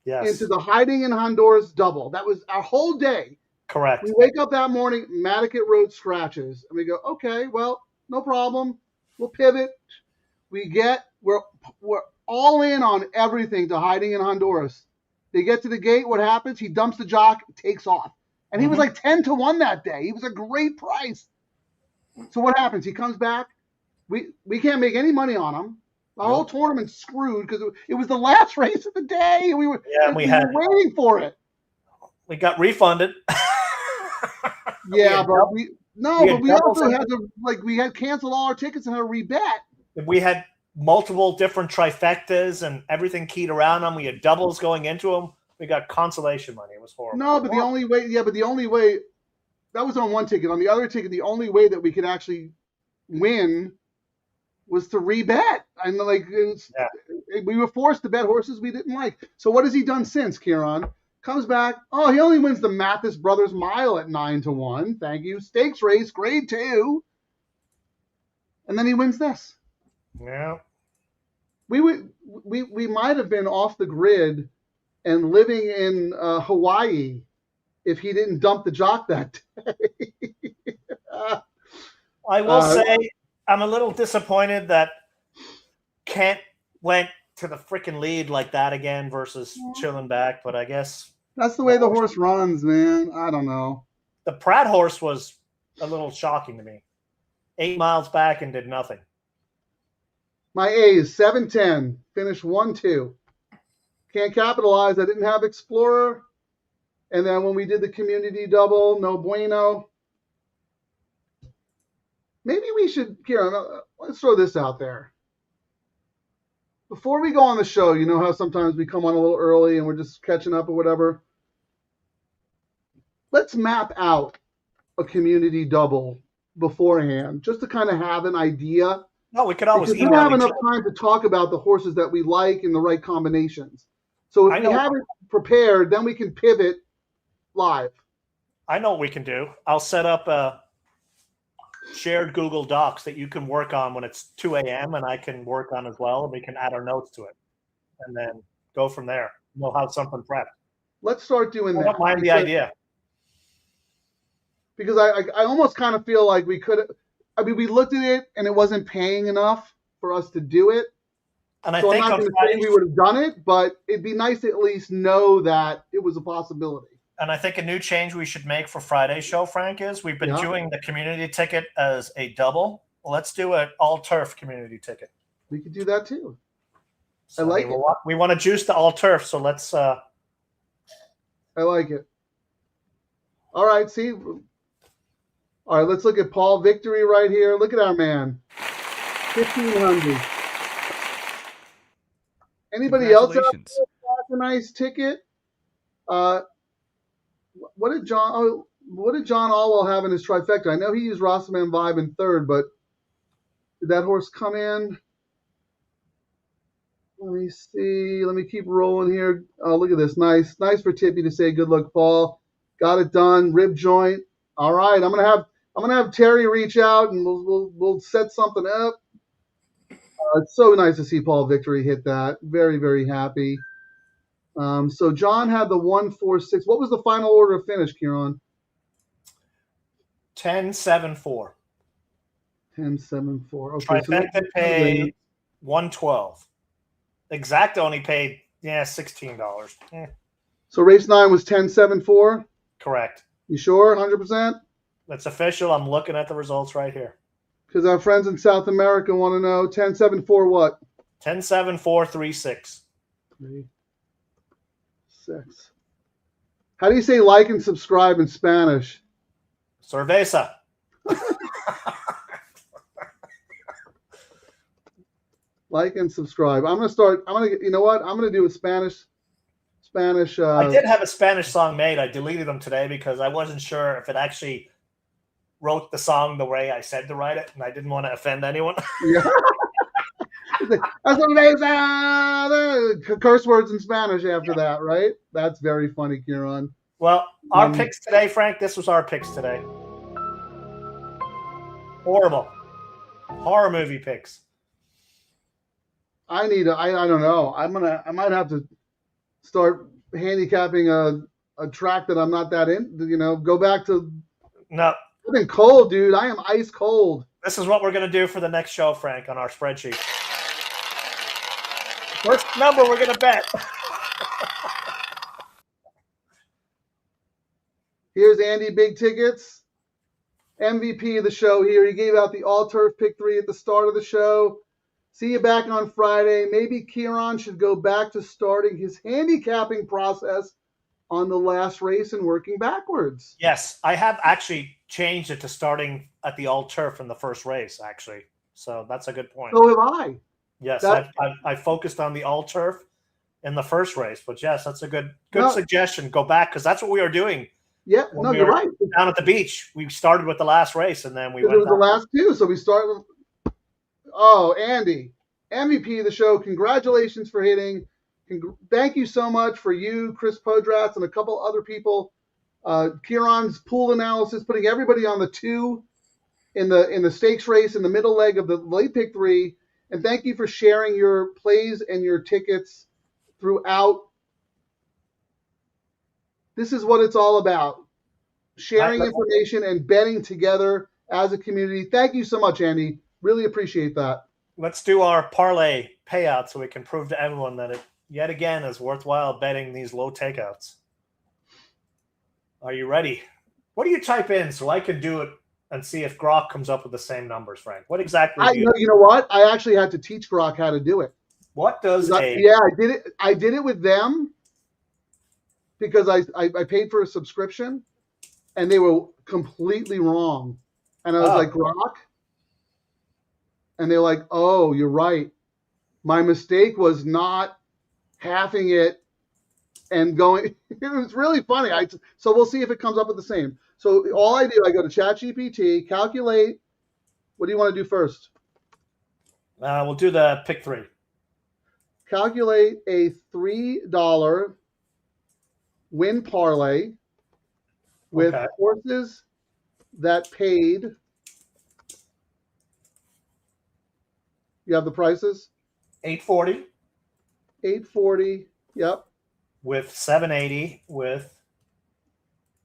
Yes. into the Hiding in Honduras double. That was our whole day. Correct. We wake up that morning, Matticat Road scratches, and we go, okay, well, no problem. We'll pivot. We're all in on everything to Hiding in Honduras. They get to the gate. What happens? He dumps the jock, takes off. And he was like 10-1 that day. He was a great price. So what happens? He comes back. We can't make any money on him. The whole tournament's screwed because it was the last race of the day. And we were waiting for it. We got refunded. Yeah, but we also had to we had canceled all our tickets and had to rebet. We had multiple different trifectas and everything keyed around them. We had doubles going into them. We got consolation money. It was horrible. No, but the only way that was on one ticket. On the other ticket, the only way that we could actually win was to rebet. And we were forced to bet horses we didn't like. So what has he done since, Kieran? Comes back. Oh, he only wins the Mathis Brothers Mile at 9-1. Thank you. Stakes race, grade 2. And then he wins this. Yeah. We might have been off the grid and living in Hawaii if he didn't dump the jock that day. I will say I'm a little disappointed that Kent went to the freaking lead like that again versus chilling back, but I guess that's the way the horse runs, man. I don't know. The Pratt horse was a little shocking to me. 8 miles back and did nothing. My A is 7-10. Finished 1-2. Can't capitalize. I didn't have Explorer. And then when we did the community double, no bueno. Maybe we should, Kieran, let's throw this out there. Before we go on the show, you know how sometimes we come on a little early and we're just catching up or whatever. Let's map out a community double beforehand just to kind of have an idea. No, we could always email. We don't have enough time to talk about the horses that we like and the right combinations. So if we have it prepared, then we can pivot live. I know what we can do. I'll set up a shared Google Docs that you can work on when it's 2 a.m. and I can work on as well, and we can add our notes to it and then go from there. We'll have something prepped. Let's start doing that. I don't mind the idea. Because I almost kind of feel like we could – I mean, we looked at it and it wasn't paying enough for us to do it. And so I'm not going to say we would have done it, but it'd be nice to at least know that it was a possibility. And I think a new change we should make for Friday's show, Frank, is we've been doing the community ticket as a double. Let's do an all-turf community ticket. We could do that too. So I like it. We want to juice the all-turf, so let's I like it. All right, see. All right, let's look at Paul Victory right here. Look at our man. 1,500. Anybody else out there has a nice ticket? What did John Allwell have in his trifecta? I know he used Rossaman Vibe in third, but did that horse come in? Let me see. Let me keep rolling here. Oh, look at this. Nice for Tippy to say good luck, Paul. Got it done. Rib joint. All right. I'm gonna have Terry reach out and we'll set something up. It's so nice to see Paul Victory hit that. Very, very happy. So John had the 1-4-6. What was the final order of finish, Kieran? 10-7-4. 10-7-4. Okay. Trifecta paid $112. Exact only paid $16. So race 9 was 10-7-4? Correct. You sure? 100%? That's official. I'm looking at the results right here. Because our friends in South America want to know 10-7-4 what? 10-7-4-3-6. 3-6. How do you say like and subscribe in Spanish? Cerveza. Like and subscribe. You know what? I'm going to do a Spanish. I did have a Spanish song made. I deleted them today because I wasn't sure if it actually wrote the song the way I said to write it, and I didn't want to offend anyone. Yeah. That's what they say. Curse words in Spanish after that, right? That's very funny, Kieran. Well, our picks today, Frank, this was our picks today. Horrible. Horror movie picks. I don't know. I might have to start handicapping a track that I'm not that in, go back to. No. I've been cold, dude. I am ice cold. This is what we're going to do for the next show, Frank, on our spreadsheet. First number we're going to bet. Here's Andy Big Tickets, MVP of the show here. He gave out the all-turf pick 3 at the start of the show. See you back on Friday. Maybe Kieran should go back to starting his handicapping process on the last race and working backwards. Yes, I have actually changed it to starting at the all-turf in the first race, actually. So that's a good point. So have I. Yes, I focused on the all-turf in the first race. But yes, that's a good suggestion. Go back, because that's what we were doing. Yeah, no, you're right. Down at the beach, we started with the last race, and then we went. It was the last two, so we started with. Oh, Andy, MVP of the show. Congratulations for hitting. Thank you so much for you, Chris Podratz, and a couple other people. Kieran's pool analysis, putting everybody on the 2 in the stakes race in the middle leg of the late pick 3. And thank you for sharing your plays and your tickets throughout. This is what it's all about. Sharing information and betting together as a community. Thank you so much, Andy. Really appreciate that. Let's do our parlay payout so we can prove to everyone that it, yet again, is worthwhile betting these low takeouts. Are you ready? What do you type in so I can do it and see if Grok comes up with the same numbers, Frank? What exactly do you know what? I actually had to teach Grok how to do it. What does I did it with them because I paid for a subscription and they were completely wrong. And I was like, Grok? And they're like, oh, you're right. My mistake was not halving it and going. It was really funny. So we'll see if it comes up with the same. So all I do, I go to ChatGPT, calculate. What do you want to do first? We'll do the pick 3. Calculate a $3 win parlay with horses that paid. You have the prices? $840. $840. Yep. With $780. With.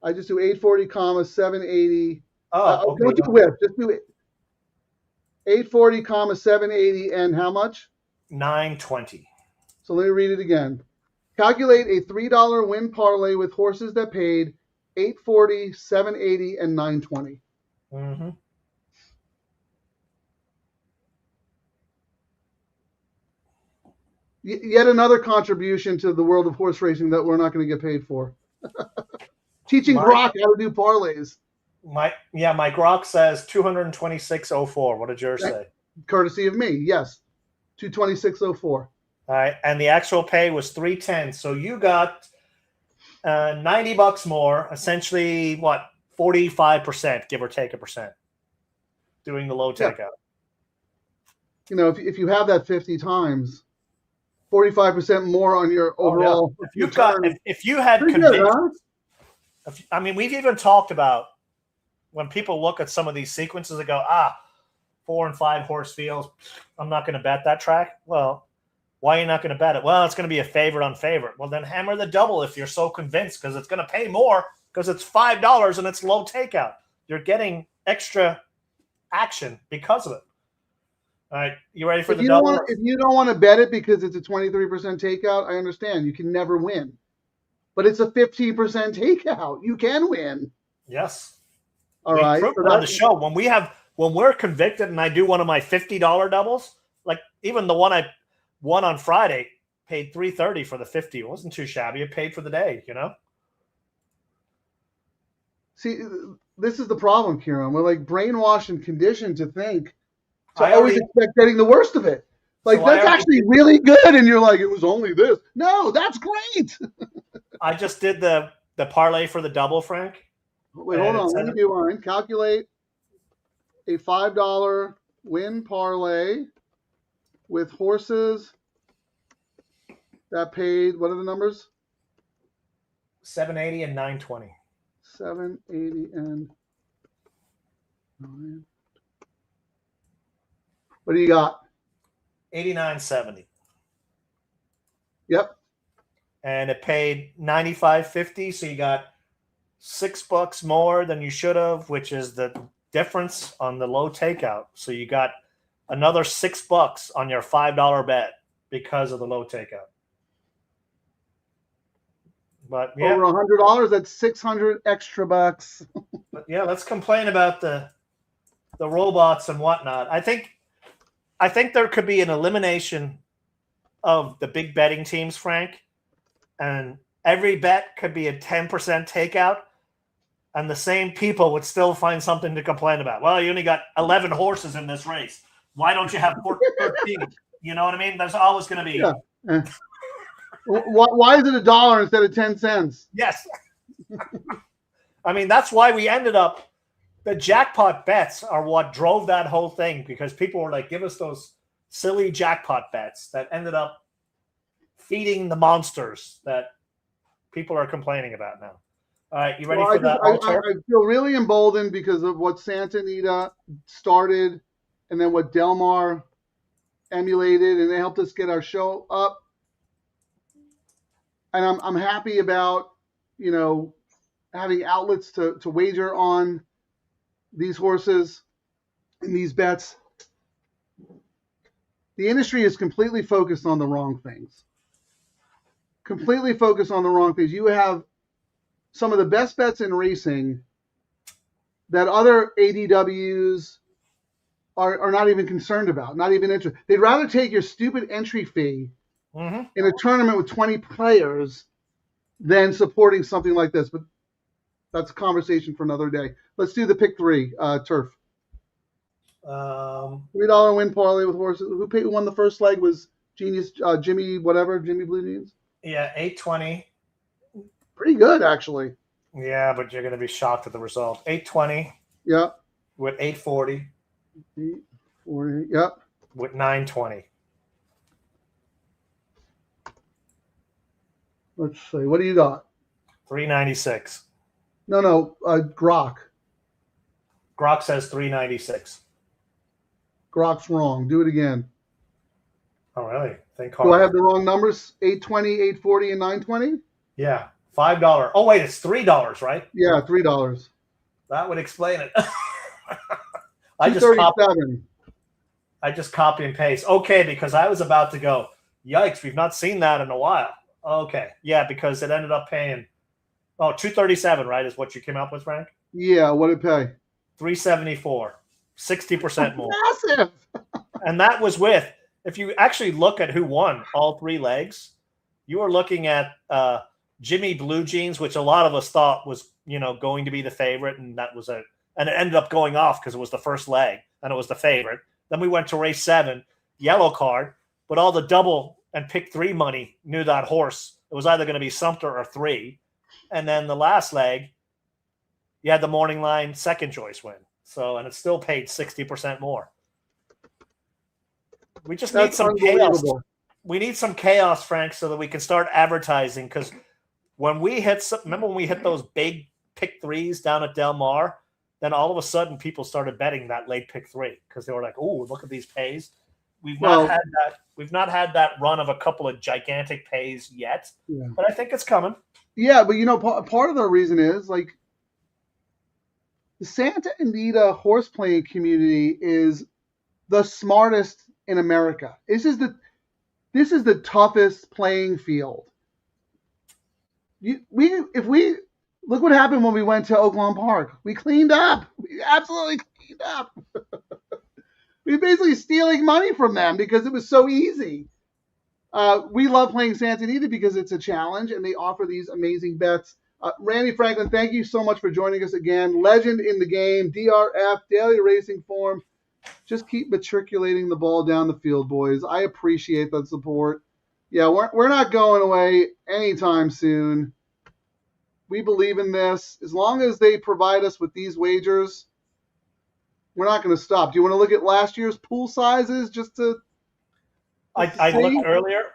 I just do $840, $780. Oh, okay. Don't do with. Just do it. $840, $780, and how much? $920. So let me read it again. Calculate a $3 win parlay with horses that paid $840, $780, and $920. Mm-hmm. Yet another contribution to the world of horse racing that we're not going to get paid for. Teaching Grok how to do parlays. My Grok says 226.04. What did yours say? Courtesy of me, yes. 226.04. All right, and the actual pay was $310. So you got $90 more, essentially what, 45%, give or take a percent, doing the low takeout. You know, if you have that 50 times, 45% more on your overall. If you had convinced, I mean, we've even talked about when people look at some of these sequences and go, 4 and 5 horse fields, I'm not going to bet that track. Well, why are you not going to bet it? Well, it's going to be a favorite on favorite. Well, then hammer the double if you're so convinced, because it's going to pay more because it's $5 and it's low takeout. You're getting extra action because of it. All right, you ready for the double? If you don't want to bet it because it's a 23% takeout, I understand. You can never win. But it's a 15% takeout. You can win. Yes. All right. So on the show, when we're convicted and I do one of my $50 doubles, like even the one I won on Friday, paid $330 for the 50. It wasn't too shabby. It paid for the day, you know? See, this is the problem, Kieran. We're like brainwashed and conditioned to think. I always expect getting the worst of it. Like, that's actually really good. And you're like, it was only this. No, that's great. I just did the parlay for the double, Frank. Wait, hold on. Let me do mine. Calculate a $5 win parlay with horses that paid, what are the numbers? 780 and 920. 780 and 9. What do you got? 89.70. Yep. And it paid $95.50, so you got $6 more than you should have, which is the difference on the low takeout. So you got another $6 on your $5 bet because of the low takeout. But yeah, Over $100, that's 600 extra bucks. but yeah, let's complain about the robots and whatnot. I think there could be an elimination of the big betting teams, Frank, and every bet could be a 10% takeout, and the same people would still find something to complain about. Well, you only got 11 horses in this race. Why don't you have 13? You know what I mean? There's always going to be. Yeah. Why is it $1 instead of 10 cents? Yes. I mean, that's why we ended up. The jackpot bets are what drove that whole thing, because people were like, give us those silly jackpot bets that ended up feeding the monsters that people are complaining about now. All right, you ready for that? I feel really emboldened because of what Santa Anita started and then what Del Mar emulated, and they helped us get our show up. And I'm happy about, having outlets to wager on these horses and these bets. The industry is completely focused on the wrong things. Completely focused on the wrong things. You have some of the best bets in racing that other ADWs are not even concerned about, not even interested. They'd rather take your stupid entry fee in a tournament with 20 players than supporting something like this. But that's a conversation for another day. Let's do the pick three, turf. $3 win parlay with horses. Who won the first leg was Genius, Jimmy Blue Jeans. Yeah, 820. Pretty good, actually. Yeah, but you're going to be shocked at the result. 820. Yeah. With 840. 840. Yep. With 920. Let's see. What do you got? 396. No. Grok. Grok says 396. Grok's wrong. Do it again. Oh, really? Think Do hard. I have the wrong numbers? 820, 840, and 920? Yeah. $5. Oh, wait, it's $3, right? Yeah, $3. That would explain it. I just copy and paste. Okay, because I was about to go, yikes, we've not seen that in a while. Okay. Yeah, because it ended up paying $237, right, is what you came up with, Frank? Yeah, what did it pay? $374. 60% more. Massive. And that was with, if you actually look at who won all three legs, you were looking at Jimmy Blue Jeans, which a lot of us thought was, going to be the favorite, and and it ended up going off because it was the first leg and it was the favorite. Then we went to race 7, yellow card, but all the double and pick 3 money knew that horse. It was either going to be Sumter or 3. And then the last leg, you had the morning line second choice win. So, and it still paid 60% more. We just need some chaos. We need some chaos, Frank, so that we can start advertising. Because when we remember when we hit those big pick 3s down at Del Mar, then all of a sudden people started betting that late pick 3 because they were like, "Oh, look at these pays." We've not had that run of a couple of gigantic pays yet, but I think it's coming. Yeah, but part of the reason is like the Santa Anita horse playing community is the smartest in America. This is the toughest playing field. Look what happened when we went to Oaklawn Park. We cleaned up. We absolutely cleaned up. We were basically stealing money from them because it was so easy. We love playing Santa Anita because it's a challenge and they offer these amazing bets. Randy Franklin, thank you so much for joining us again. Legend in the game, DRF, Daily Racing Form. Just keep matriculating the ball down the field, boys. I appreciate that support. Yeah, we're not going away anytime soon. We believe in this. As long as they provide us with these wagers, we're not going to stop. Do you want to look at last year's pool sizes just to? I looked earlier.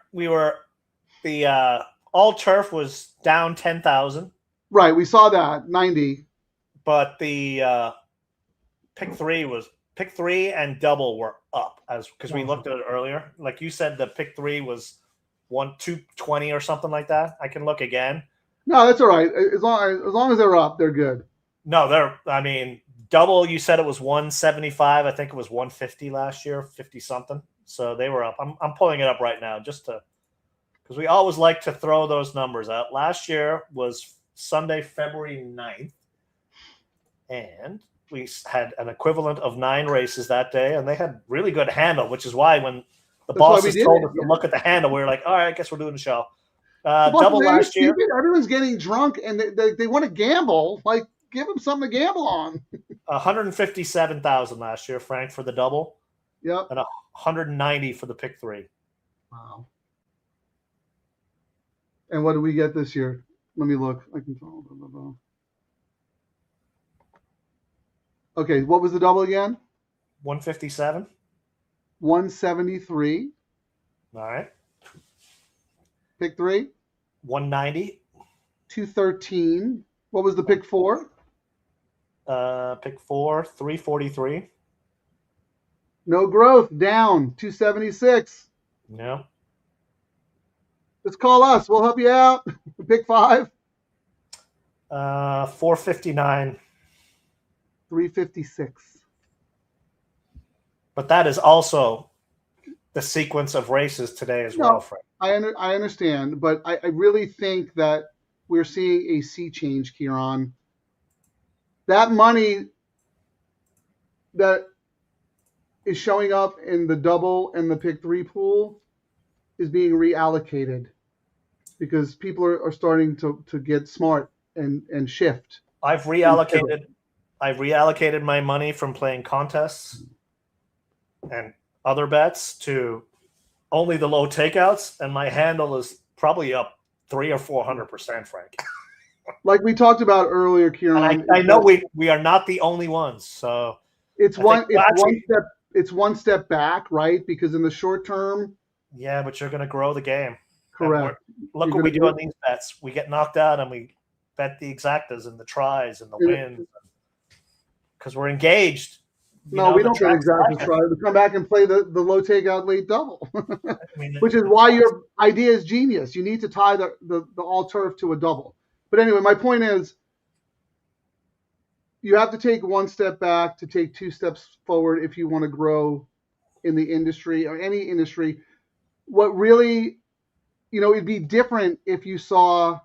The all turf was down 10,000. Right, we saw that 90. But the pick 3 and double were up because we looked at it earlier. Like you said, the pick 3 was 220 or something like that. I can look again. No, that's all right. As long as they're up, they're good. No, double, you said it was 175. I think it was 150 last year, 50 something. So they were up. I'm pulling it up right now because because we always like to throw those numbers out. Last year was Sunday, February 9th, and we had an equivalent of 9 races that day, and they had really good handle, which is why when the bosses told us to look at the handle, we were like, all right, I guess we're doing the show. Double last year. Everyone's getting drunk, and they want to gamble. Like, give them something to gamble on. 157,000 last year, Frank, for the double. Yep. And 190 for the pick 3. Wow. And what do we get this year? Let me look. I can follow. Blah, blah, blah. Okay, what was the double again? 157. 173. All right. Pick 3. 190. 213. What was the pick 4? Pick 4, 343. No growth. Down. 276. Yeah. Just call us. We'll help you out. Pick 5. 459. 356. But that is also the sequence of races today as well, Frank. I understand, but I really think that we're seeing a sea change, Kieran. That money that is showing up in the double and the pick 3 pool is being reallocated because people are starting to get smart and shift. I've reallocated my money from playing contests and other bets to only the low takeouts, and my handle is probably up 300 or 400%, Frank. Like we talked about earlier, Kieran. And I know we are not the only ones. So it's one step back, right? Because in the short term. Yeah, but you're going to grow the game. Correct. Look what we do on these bets. We get knocked out and we bet the exactas and the tries and the wins because we're engaged. We don't get exactly try. We come back and play the low takeout late double, which is why your idea is genius. You need to tie the all turf to a double. But anyway, my point is you have to take one step back to take 2 steps forward if you want to grow in the industry or any industry. What really, it'd be different if you saw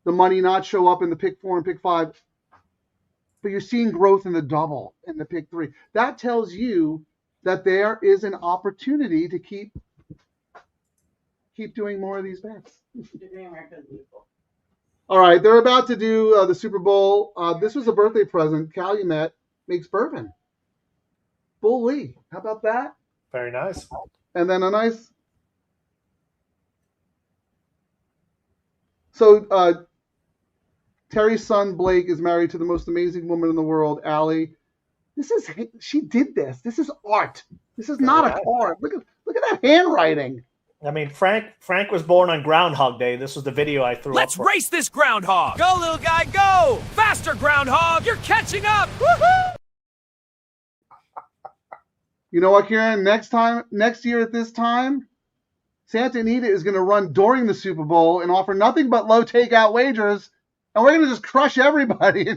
the money not show up in the pick 4 and pick 5, but you're seeing growth in the double and the pick 3. That tells you that there is an opportunity to keep doing more of these bets. All right, they're about to do the Super Bowl. This was a birthday present. Calumet makes bourbon. Bull Lee. How about that? Very nice. And then a nice. So Terry's son Blake is married to the most amazing woman in the world, Allie. She did this. This is art. This is not a card. Look at that handwriting. I mean, Frank was born on Groundhog Day. This was the video I threw up. Let's race this groundhog. Go, little guy, go. Faster, groundhog. You're catching up. Woohoo! You know what, Kieran? Next year at this time, Santa Anita is going to run during the Super Bowl and offer nothing but low takeout wagers, and we're going to just crush everybody.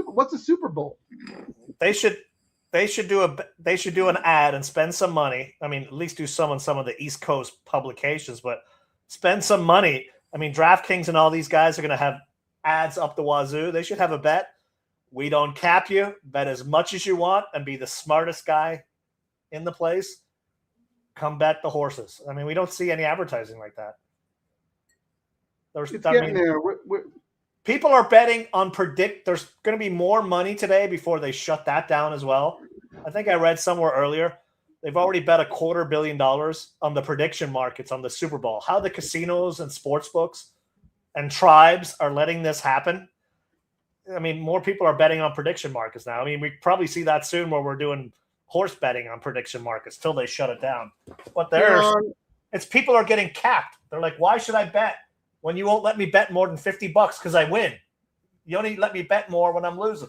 What's a Super Bowl? They should do an ad and spend some money. I mean, at least do some on some of the East Coast publications, but spend some money. I mean, DraftKings and all these guys are going to have ads up the wazoo. They should have a bet. We don't cap you. Bet as much as you want and be the smartest guy in the place. Come bet the horses. I mean, we don't see any advertising like that. People are betting on predict. There's going to be more money today before they shut that down as well. I think I read somewhere earlier they've already bet $250 million on the prediction markets on the Super Bowl. How the casinos and sports books and tribes are letting this happen. I mean, more people are betting on prediction markets now. I mean, we probably see that soon where we're doing horse betting on prediction markets till they shut it down. But it's people are getting capped. They're like, why should I bet when you won't let me bet more than $50 because I win? You only let me bet more when I'm losing.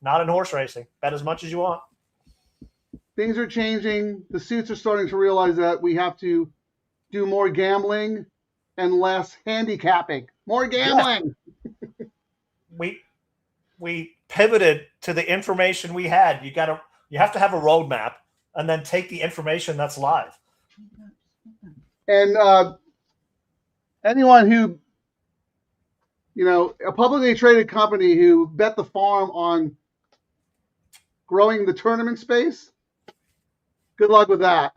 Not in horse racing. Bet as much as you want. Things are changing. The suits are starting to realize that we have to do more gambling and less handicapping. More gambling. Yeah. We pivoted to the information we had. You have to have a roadmap and then take the information that's live. And anyone who, a publicly traded company who bet the farm on growing the tournament space, good luck with that.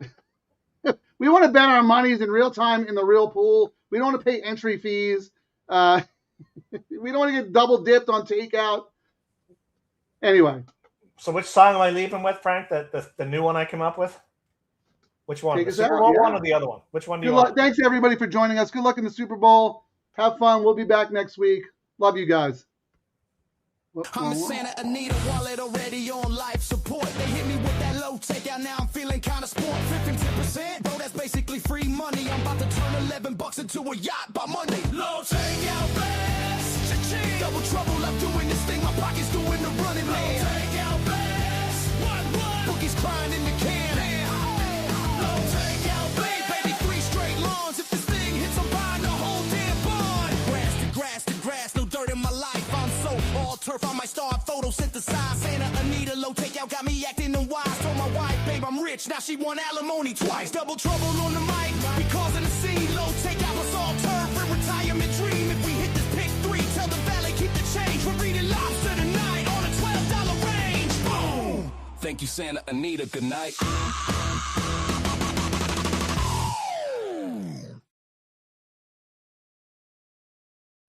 We want to bet our monies in real time in the real pool. We don't want to pay entry fees. We don't want to get double dipped on takeout. Anyway. So which song am I leaving with, Frank? The new one I came up with? Which one? Take The us Super out, Bowl yeah. one or the other one? Which one do you Good want? luck. Thanks everybody for joining us. Good luck in the Super Bowl. Have fun. We'll be back next week. Love you guys. Whoops, I'm wrong in one. Santa Anita, wallet already on life support. They hit me with that low takeout, now I'm feeling kinda sport. 15%, bro, that's basically free money. I'm about to turn $11 into a yacht by Monday. Low takeout best, cha-ching. Double trouble, I'm doing this thing, my pocket's doing the running, man. Low takeout best, what? Bookies crying in the can. Low takeout, baby, 3 straight lawns. If this thing hits, I'm buying the whole damn barn. Grass to grass, no dirt in my life. I'm so all turf, I might start photosynthesize. Santa Anita, low takeout got me acting unwise. Told my wife, babe, I'm rich, now she want alimony twice. Double trouble on the mic, we causing a scene. Low takeout was all turf, a retirement dream. If we hit this pick 3, tell the valet keep the change. We're reading lobster tonight on a $12 range. Boom! Thank you, Santa Anita, good night.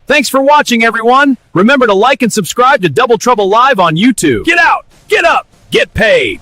Thanks for watching, everyone. Remember to like and subscribe to Double Trouble Live on YouTube. Get out, get up, get paid.